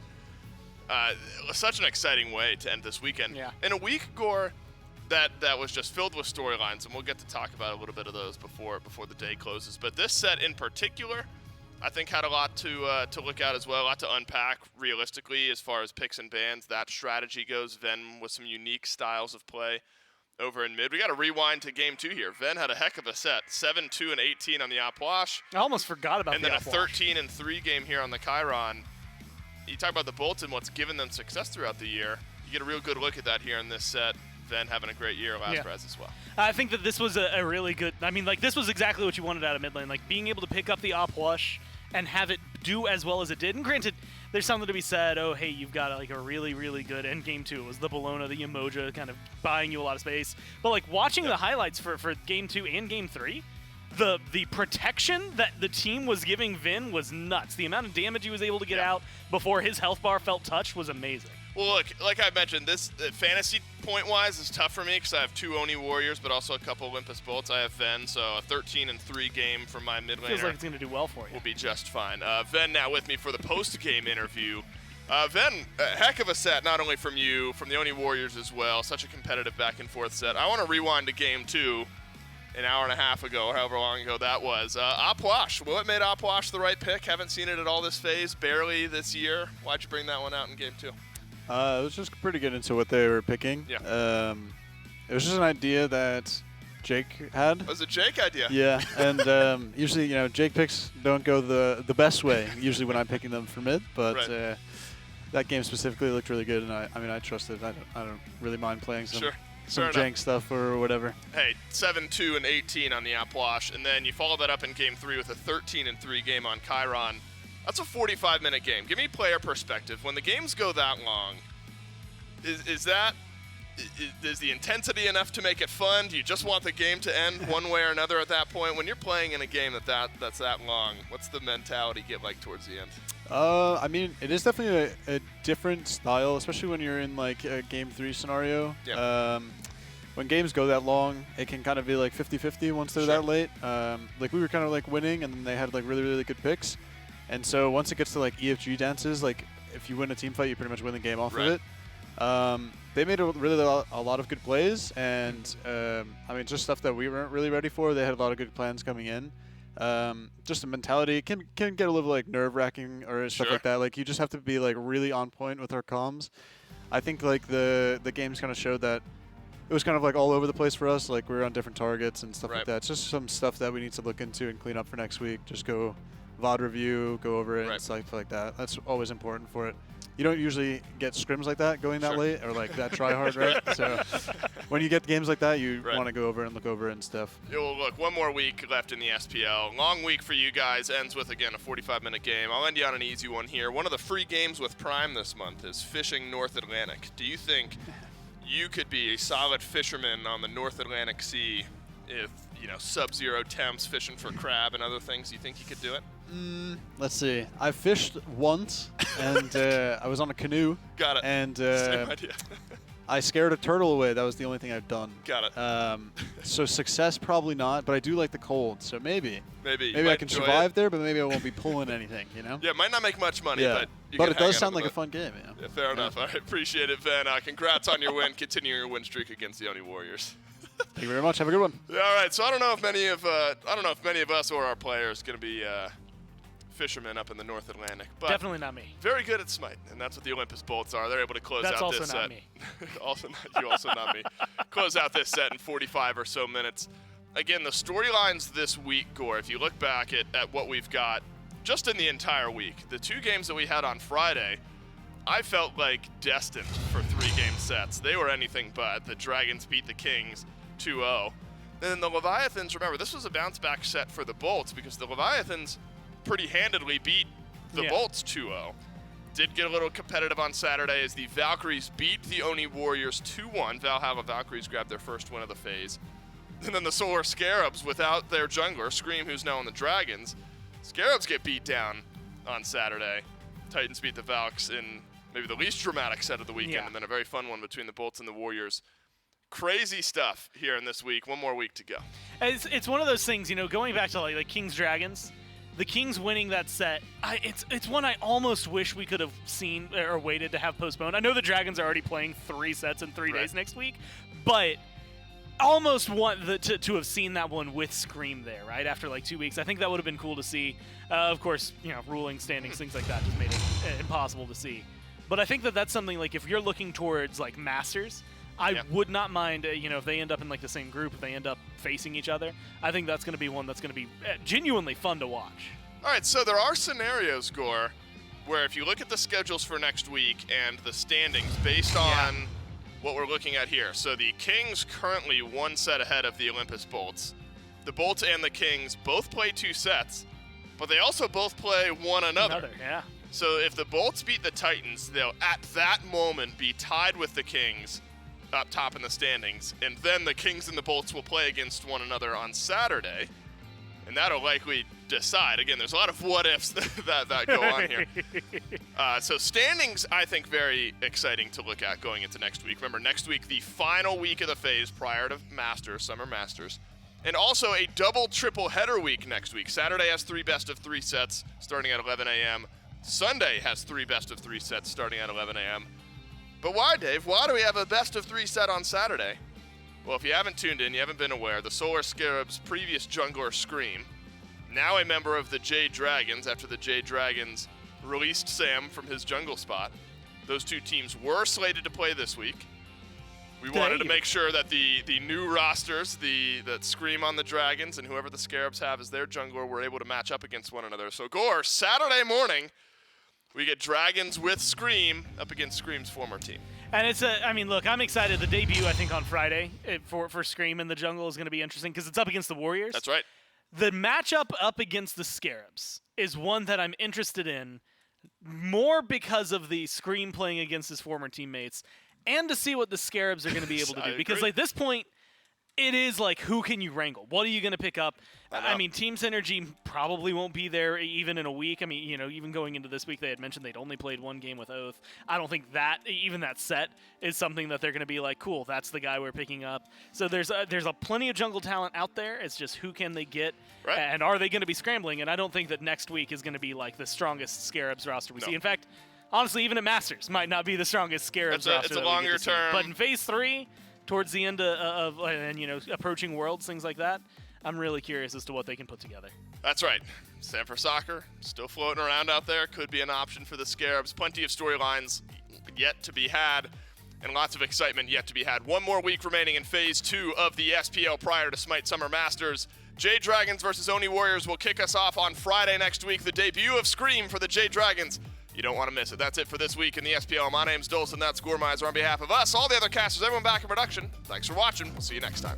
Such an exciting way to end this weekend. Yeah. In a week, Gore, that was just filled with storylines, and we'll get to talk about a little bit of those before the day closes. But this set in particular, I think, had a lot to look at as well, a lot to unpack realistically as far as picks and bans. That strategy goes. Ven with some unique styles of play over in mid. We got to rewind to Game 2 here. Ven had a heck of a set, 7-2 and 18 on the Apwash. I almost forgot about and then a 13 and 3 game here on the Chiron. You talk about the Bolts and what's given them success throughout the year. You get a real good look at that here in this set. Ven having a great year last res as well. I think that this was a really good, this was exactly what you wanted out of mid lane, like being able to pick up the Apwash and have it do as well as it did. And granted, there's something to be said, oh, hey, you've got like a really, really good end game 2. It was the Bologna, the Emoja kind of buying you a lot of space. But like watching the highlights for Game 2 and Game 3, the protection that the team was giving Ven was nuts. The amount of damage he was able to get out before his health bar felt touched was amazing. Well, look, like I mentioned, this fantasy point-wise is tough for me because I have 2 Oni Warriors, but also a couple Olympus Bolts. I have Ven, so a 13-3 game from my mid laner. Feels like it's going to do well for you. Will be just fine. Ven now with me for the post-game interview. Ven, a heck of a set, not only from you, from the Oni Warriors as well. Such a competitive back-and-forth set. I want to rewind to game 2, an hour and a half ago, or however long ago that was. Apwash, what made Apwash the right pick? Haven't seen it at all this phase, barely this year. Why'd you bring that one out in game 2? It was just pretty good into what they were picking. Yeah. It was just an idea that Jake had. It was a Jake idea. Yeah, and usually, Jake picks don't go the best way, usually when I'm picking them for mid, but Right. that game specifically looked really good, and I trust it. I don't really mind playing some Fair jank enough. stuff or whatever. Hey, 7-2 and 18 on the Apwash, and then you follow that up in game 3 with a 13-3 game on Chiron. That's a 45-minute game. Give me player perspective. When the games go that long, is the intensity enough to make it fun? Do you just want the game to end one way or another at that point? When you're playing in a game that's that long, what's the mentality get like towards the end? I mean, it is definitely a different style, especially when you're in like a game 3 scenario. Yeah. When games go that long, it can kind of be like 50-50 once they're that late. Like we were kind of like winning, and then they had like really, really good picks. And so once it gets to like EFG dances, like if you win a team fight, you pretty much win the game off of it. They made a lot of good plays, and I mean, just stuff that we weren't really ready for. They had a lot of good plans coming in. Just the mentality can get a little like nerve-wracking or stuff like that. Like you just have to be like really on point with our comms. I think like the games kind of showed that it was kind of like all over the place for us. Like we were on different targets and stuff like that. It's just some stuff that we need to look into and clean up for next week. Just go VOD review, go over it and stuff like that. That's always important for it. You don't usually get scrims like that going that late or like that try hard, right? So when you get games like that, you want to go over and look over it and stuff. Yeah, well, look, one more week left in the SPL. Long week for you guys. Ends with, again, a 45-minute game. I'll end you on an easy one here. One of the free games with Prime this month is Fishing North Atlantic. Do you think you could be a solid fisherman on the North Atlantic Sea if, sub-zero temps, fishing for crab and other things? You think you could do it? Let's see. I fished once, and I was on a canoe. Got it. And Same idea. I scared a turtle away. That was the only thing I've done. Got it. So success, probably not, but I do like the cold, so maybe. Maybe I can survive there, but maybe I won't be pulling anything, Yeah, it might not make make much money, but you but can it does hang sound out like with a fun game, Yeah, fair enough. All right, appreciate it, Ven. Congrats on your win. Continue your win streak against the Oni Warriors. Thank you very much. Have a good one. Yeah, all right, so I don't know if many of us or our players going to be fishermen up in the North Atlantic, but Definitely not me. very good at SMITE, and that's what the Olympus Bolts are. They're able to close That's out this also not set. me. also not me. Close out this set in 45 or so minutes. Again, the storylines this week, Gore, if you look back at what we've got just in the entire week, the 2 games that we had on Friday, I felt like destined for 3-game sets. They were anything but. The Dragons beat the Kings 2-0. And then the Leviathans, remember, this was a bounce-back set for the Bolts because the Leviathans pretty handedly beat the Bolts 2-0. Did get a little competitive on Saturday as the Valkyries beat the Oni Warriors 2-1. Valhalla Valkyries grabbed their first win of the phase. And then the Solar Scarabs, without their jungler, Scream, who's now on the Dragons, Scarabs get beat down on Saturday. Titans beat the Valks in maybe the least dramatic set of the weekend, and then a very fun one between the Bolts and the Warriors. Crazy stuff here in this week. One more week to go. It's one of those things, going back to like Kings Dragons. The Kings winning that set, it's one I almost wish we could have seen or waited to have postponed. I know the Dragons are already playing 3 sets in 3 days next week, but almost want to have seen that one with Scream there, right? After like 2 weeks. I think that would have been cool to see. Of course, ruling, standings, things like that just made it impossible to see. But I think that's something like if you're looking towards like Masters, I would not mind, if they end up in like the same group, if they end up facing each other. I think that's going to be one that's going to be genuinely fun to watch. All right, so there are scenarios, Gore, where if you look at the schedules for next week and the standings based on what we're looking at here. So the Kings currently 1 set ahead of the Olympus Bolts. The Bolts and the Kings both play 2 sets, but they also both play one another. So if the Bolts beat the Titans, they'll at that moment be tied with the Kings up top in the standings, and then the Kings and the Bolts will play against one another on Saturday, and that'll likely decide. Again, there's a lot of what ifs that go on here. So standings, I think, very exciting to look at going into next week. Remember, next week, the final week of the phase prior to Masters, Summer Masters. And also a double triple header week next week. Saturday has 3 best-of-3 sets starting at 11 a.m. Sunday has 3 best-of-3 sets starting at 11 a.m. But why, Dave? Why do we have a best-of-3 set on Saturday? Well, if you haven't tuned in, you haven't been aware, the Solar Scarab's previous jungler, Scream, now a member of the Jade Dragons after the Jade Dragons released Sam from his jungle spot. Those two teams were slated to play this week. We wanted to make sure that the new rosters, that Scream on the Dragons and whoever the Scarabs have as their jungler, were able to match up against one another. So, Gore, Saturday morning, we get Dragons with Scream up against Scream's former team. And it's I mean, look, I'm excited. The debut, I think, on Friday for Scream in the jungle is going to be interesting because it's up against the Warriors. That's right. The matchup up against the Scarabs is one that I'm interested in more because of the Scream playing against his former teammates and to see what the Scarabs are going to be able to do. Because at this point, it is like, who can you wrangle? What are you going to pick up? I mean, Team Synergy probably won't be there even in a week. I mean, you know, even going into this week, they had mentioned they'd only played 1 game with Oath. I don't think that, even that set, is something that they're going to be like, cool, that's the guy we're picking up. So there's a plenty of jungle talent out there. It's just who can they get, and are they going to be scrambling? And I don't think that next week is going to be like the strongest Scarabs roster we see. In fact, honestly, even at Masters might not be the strongest Scarabs roster. It's a longer term. But in Phase 3, towards the end of and you know, approaching Worlds, things like that, I'm really curious as to what they can put together. That's right. Stanford Soccer still floating around out there. Could be an option for the Scarabs. Plenty of storylines yet to be had and lots of excitement yet to be had. 1 more week remaining in Phase 2 of the SPL prior to SMITE Summer Masters. Jade Dragons versus Oni Warriors will kick us off on Friday next week. The debut of Scream for the Jade Dragons. You don't want to miss it. That's it for this week in the SPL. My name's Dolson. That's Gormizer. On behalf of us, all the other casters, everyone back in production, thanks for watching. We'll see you next time.